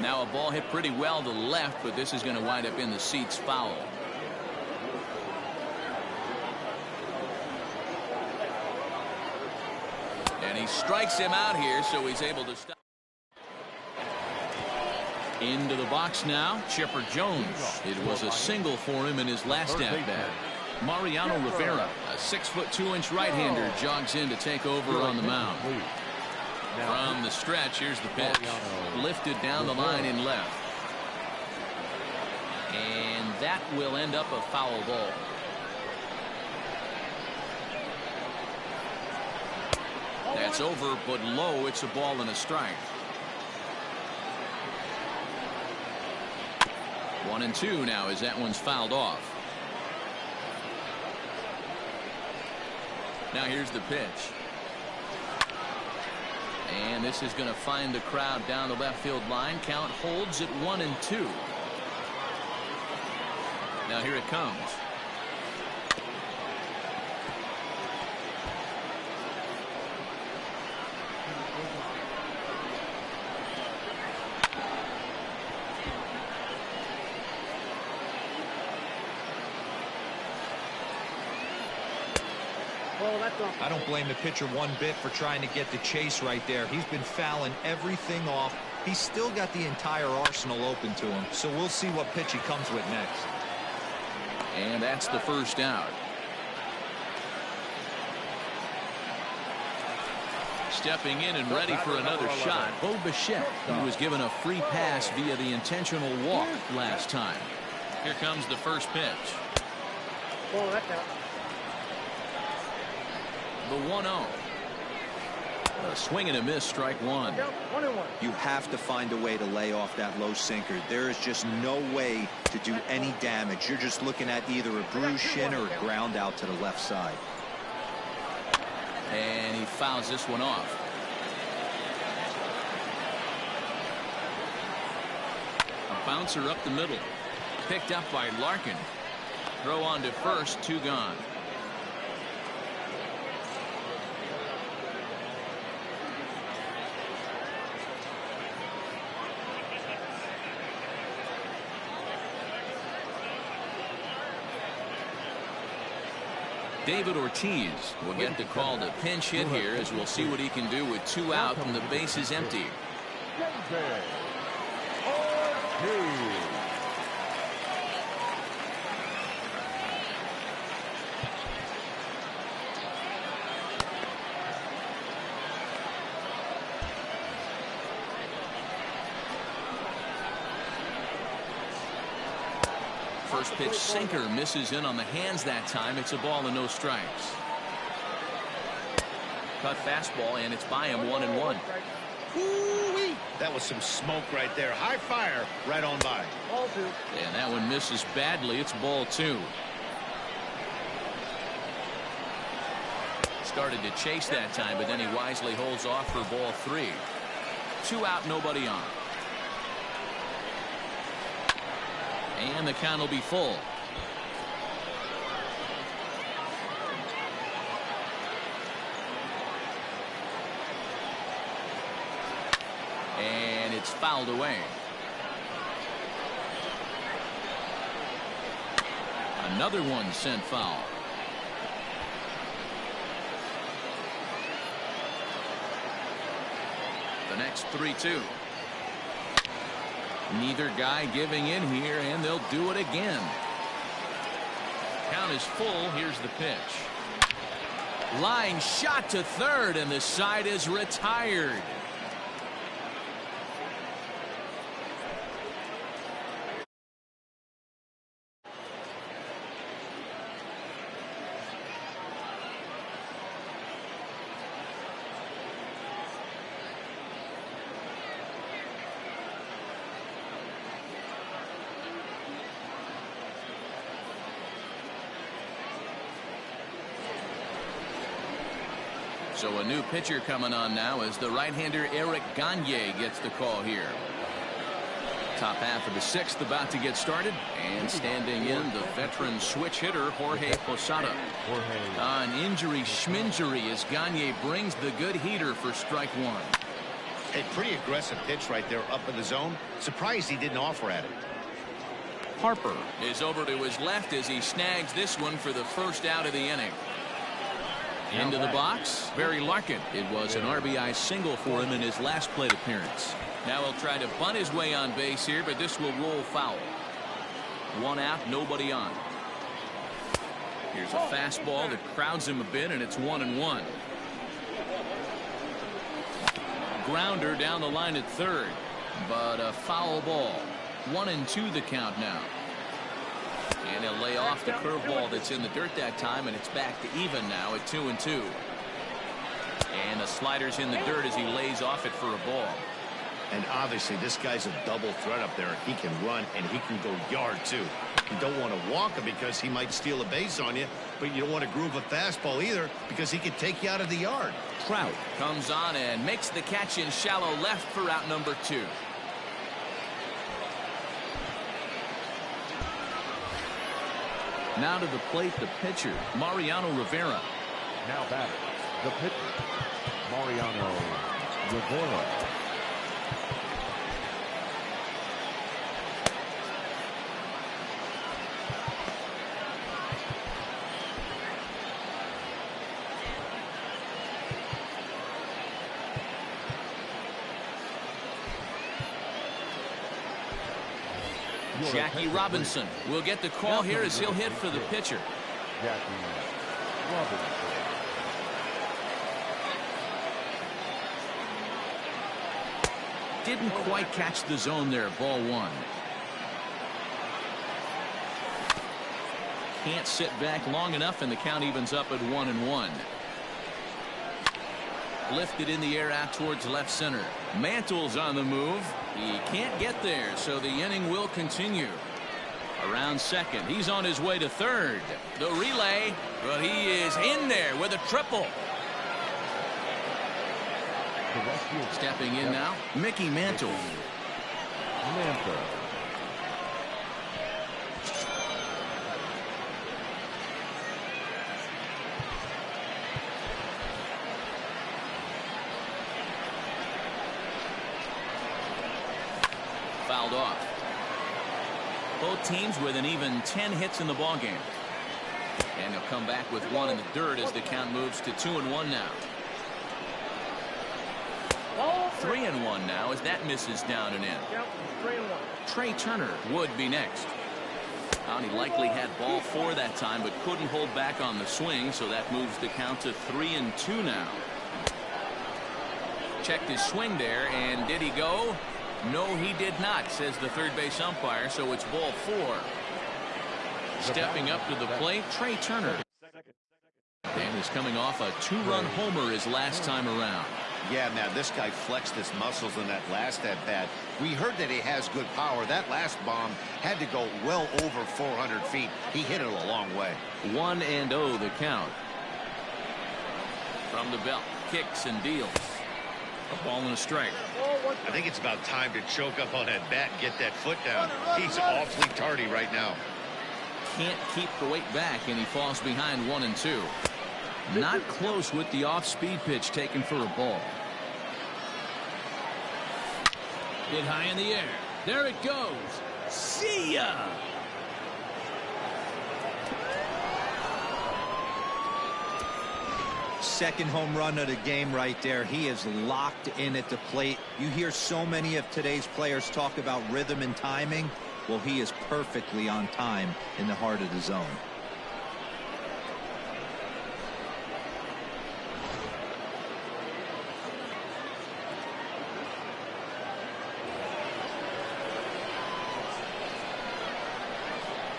[SPEAKER 1] Now a ball hit pretty well to left, but this is going to wind up in the seats foul. And he strikes him out here, so he's able to stop. Into the box now, Chipper Jones. It was a single for him in his last at-bat. Mariano Rivera, a 6'2" right-hander, jogs in to take over on the mound. From the stretch, here's the pitch. Lifted down the line in left. And that will end up a foul ball. That's over, but low. It's a ball and a strike. 1-2 now as that one's fouled off. Now here's the pitch. And this is going to find the crowd down the left field line. Count holds at 1-2. Now here it comes.
[SPEAKER 4] I don't blame the pitcher one bit for trying to get the chase right there. He's been fouling everything off. He's still got the entire arsenal open to him, so we'll see what pitch he comes with next.
[SPEAKER 1] And that's the first out. Stepping in and ready for another shot, Bo Bichette. He was given a free pass via the intentional walk last time. Here comes the first pitch.
[SPEAKER 6] Oh, that's out.
[SPEAKER 1] The 1-0. A swing and a miss, strike one.
[SPEAKER 6] 1-1.
[SPEAKER 8] You have to find a way to lay off that low sinker. There is just no way to do any damage. You're just looking at either a bruised shin or a ground out to the left side.
[SPEAKER 1] And he fouls this one off. A bouncer up the middle. Picked up by Larkin. Throw on to first, 2 gone. David Ortiz will get the call to pinch hit here, as we'll see what he can do with 2 out and the base is empty. First pitch sinker misses in on the hands that time. It's a ball and no strikes. Cut fastball, and it's by him. 1-1.
[SPEAKER 3] Ooh-wee. That was some smoke right there. High fire right on by.
[SPEAKER 6] Ball 2.
[SPEAKER 1] And that one misses badly. It's ball 2. Started to chase that time, but then he wisely holds off for ball 3. 2 out, nobody on. And the count will be full. And it's fouled away. Another one sent foul. The next 3-2. Neither guy giving in here, and they'll do it again. Count is full. Here's the pitch. Line shot to third, and the side is retired. So a new pitcher coming on now as the right-hander Eric Gagne gets the call here. Top half of the sixth about to get started, and standing in the veteran switch hitter Jorge Posada. An injury schminjury as Gagne brings the good heater for strike one.
[SPEAKER 3] A pretty aggressive pitch right there up in the zone. Surprised he didn't offer at it.
[SPEAKER 1] Harper is over to his left as he snags this one for the first out of the inning. Into the box, Barry Larkin. It was an RBI single for him in his last plate appearance. Now he'll try to bunt his way on base here, but this will roll foul. One out, nobody on. Here's a fastball that crowds him a bit, and it's 1-1. Grounder down the line at third, but a foul ball. 1-2 the count now. And he'll lay off the curveball that's in the dirt that time, and it's back to even now at 2-2. And the slider's in the dirt as he lays off it for a ball.
[SPEAKER 3] And obviously this guy's a double threat up there. He can run and he can go yard too. You don't want to walk him because he might steal a base on you, but you don't want to groove a fastball either because he could take you out of the yard.
[SPEAKER 1] Trout comes on and makes the catch in shallow left for out number 2. Now to the plate, the pitcher, Mariano Rivera.
[SPEAKER 2] Now batter, the pitcher, Mariano Rivera.
[SPEAKER 1] Jackie Robinson will get the call here as he'll hit for the pitcher.
[SPEAKER 2] Jackie Robinson.
[SPEAKER 1] Didn't quite catch the zone there. Ball one. Can't sit back long enough, and the count evens up at 1-1. Lifted in the air out towards left center. Mantle's on the move. He can't get there, so the inning will continue. Around second, he's on his way to third. The relay, but he is in there with a triple. Stepping in now, Mickey Mantle. Fouled off. Both teams with an even 10 hits in the ballgame. And he'll come back with one in the dirt as the count moves to 2-1 now. 3-1 now as that misses down and in. Trey Turner would be next. He likely had ball 4 that time, but couldn't hold back on the swing, so that moves the count to 3-2 now. Checked his swing there, and did he go? No, he did not, says the third base umpire, so it's ball 4. Stepping up to the plate, Trey Turner. And he's coming off a 2-run homer his last time around.
[SPEAKER 3] Yeah, man, this guy flexed his muscles in that last at-bat. We heard that he has good power. That last bomb had to go well over 400 feet. He hit it a long way.
[SPEAKER 1] 1-0 the count. From the belt, kicks and deals. A ball and a strike.
[SPEAKER 3] I think it's about time to choke up on that bat and get that foot down. He's awfully tardy right now.
[SPEAKER 1] Can't keep the weight back, and he falls behind 1-2. Not close with the off-speed pitch taken for a ball. Hit high in the air. There it goes. See ya!
[SPEAKER 4] Second home run of the game right there. He is locked in at the plate. You hear so many of today's players talk about rhythm and timing. Well, he is perfectly on time in the heart of the zone.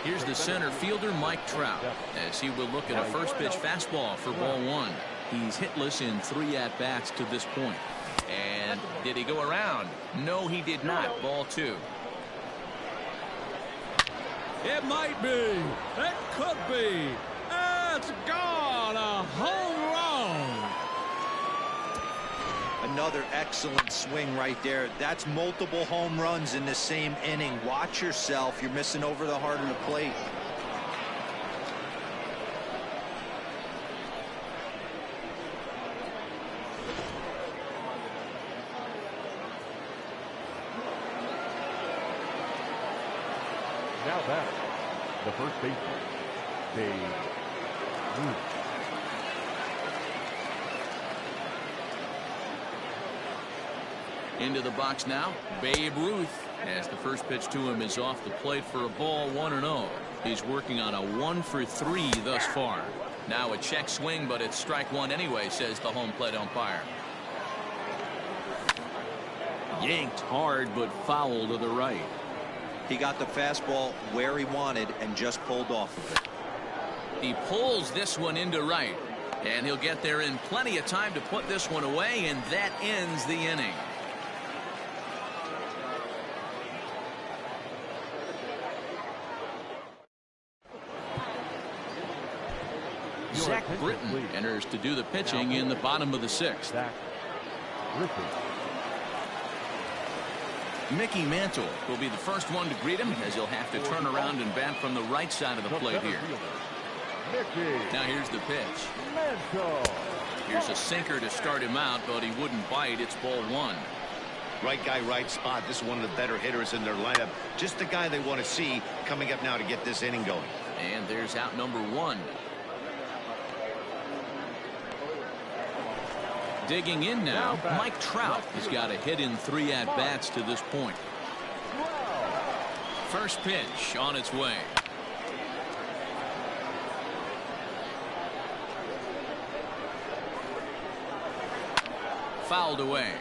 [SPEAKER 1] Here's the center fielder, Mike Trout, as he will look at a first pitch fastball for ball 1. He's hitless in 3 at-bats to this point. And did he go around? No, he did not. Ball 2.
[SPEAKER 7] It might be. It could be. It's gone. A home run.
[SPEAKER 8] another excellent swing right there. That's multiple home runs in the same inning. Watch yourself. You're missing over the heart of the plate.
[SPEAKER 2] Now back, the first baseman, Babe Ruth.
[SPEAKER 1] Into the box now, Babe Ruth, as the first pitch to him is off the plate for a ball, 1-0. He's working on a 1-for-3 thus far. Now a check swing, but it's strike one anyway, says the home plate umpire. Yanked hard, but foul to the right.
[SPEAKER 8] He got the fastball where he wanted and just pulled off of it.
[SPEAKER 1] He pulls this one into right, and he'll get there in plenty of time to put this one away, and that ends the inning. Zach Britton enters to do the pitching in the bottom of the sixth. Mickey Mantle will be the first one to greet him, as he'll have to turn around and bat from the right side of the plate here. Now here's the pitch. Here's a sinker to start him out, but he wouldn't bite. It's ball one.
[SPEAKER 3] Right guy, right spot. This is one of the better hitters in their lineup. Just the guy they want to see coming up now to get this inning going.
[SPEAKER 1] And there's out number one. Digging in now, Mike Trout has got a hit in 3 at-bats to this point. First pitch on its way. Fouled away.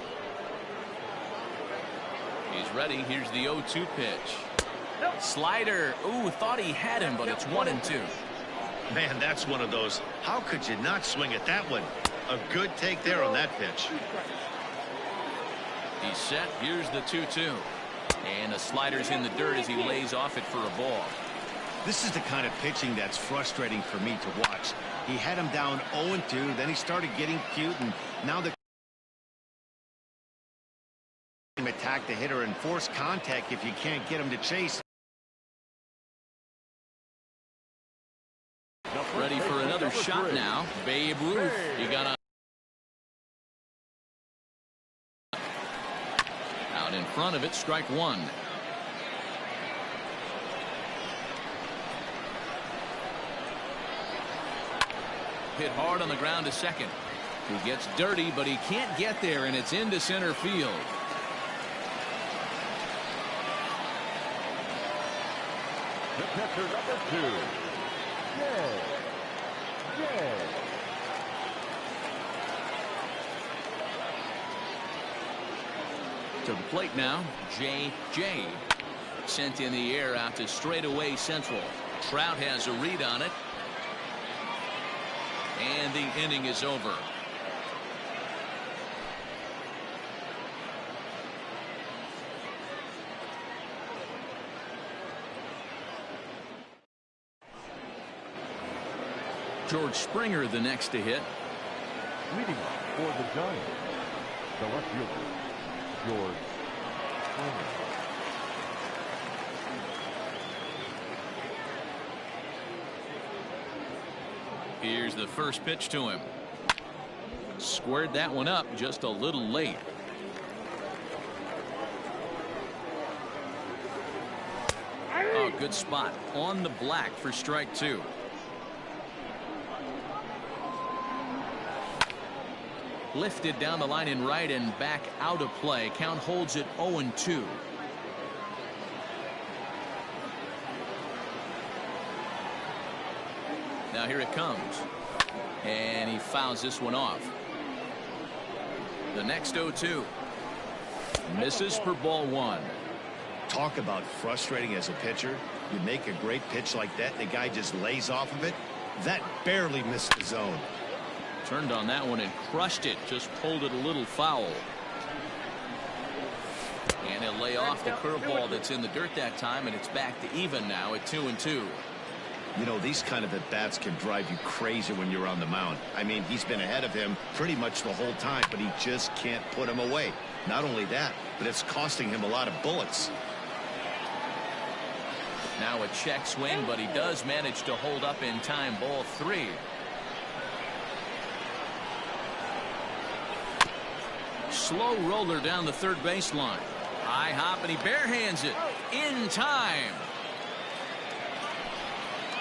[SPEAKER 1] He's ready. Here's the 0-2 pitch. Slider. Ooh, thought he had him, but it's 1-2.
[SPEAKER 3] Man, that's one of those. How could you not swing at that one? A good take there on that pitch.
[SPEAKER 1] He's set. Here's the 2-2. And the slider's in the dirt as he lays off it for a ball.
[SPEAKER 3] This is the kind of pitching that's frustrating for me to watch. He had him down 0-2, then he started getting cute, and now the attack the hitter and force contact if you can't get him to chase.
[SPEAKER 1] Ready for another shot now. Babe Ruth. You got out in front of it, strike one. Hit hard on the ground to second. He gets dirty, but he can't get there, and it's into center field.
[SPEAKER 2] The pitcher, number 2.
[SPEAKER 1] To the plate now, J.J. Sent in the air out to straightaway central. Trout has a read on it. And the inning is over. George Springer the next to hit.
[SPEAKER 2] Leading off for the Giants, the left fielder, George Springer.
[SPEAKER 1] Here's the first pitch to him. Squared that one up just a little late. Oh, good spot on the black for strike two. Lifted down the line in right and back out of play. Count holds it 0-2. Now here it comes. And he fouls this one off. The next 0-2. Misses for ball one.
[SPEAKER 3] Talk about frustrating as a pitcher. You make a great pitch like that, and the guy just lays off of it. That barely missed the zone.
[SPEAKER 1] Turned on that one and crushed it. Just pulled it a little foul. And he'll lay off the curveball that's in the dirt that time, and it's back to even now at 2-2.
[SPEAKER 3] You know, these kind of at-bats can drive you crazy when you're on the mound. I mean, he's been ahead of him pretty much the whole time, but he just can't put him away. Not only that, but it's costing him a lot of bullets.
[SPEAKER 1] Now a check swing, but he does manage to hold up in time. Ball 3. Slow roller down the third baseline. High hop, and he barehands it in time.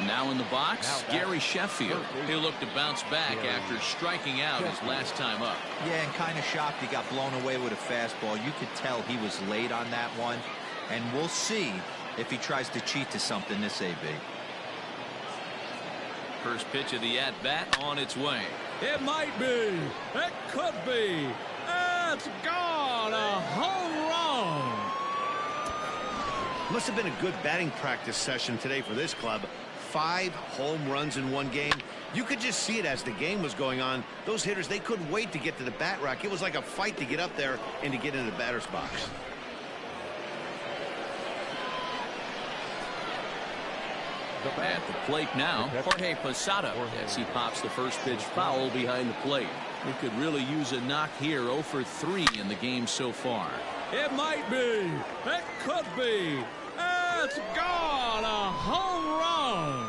[SPEAKER 1] Now in the box, Gary Sheffield. He'll look to bounce back after striking out his last time up.
[SPEAKER 4] Yeah, and kind of shocked he got blown away with a fastball. You could tell he was late on that one, and we'll see if he tries to cheat to something this AB.
[SPEAKER 1] First pitch of the at-bat on its way.
[SPEAKER 7] It might be. It could be. It's gone. A home run.
[SPEAKER 3] Must have been a good batting practice session today for this club. 5 home runs in one game. You could just see it as the game was going on. Those hitters, they couldn't wait to get to the bat rack. It was like a fight to get up there and to get into the batter's box.
[SPEAKER 1] At the plate now, Jorge Posada, as he pops the first pitch foul behind the plate. He could really use a knock here. 0 for 3 in the game so far.
[SPEAKER 7] It might be. It could be. It's gone. A home run.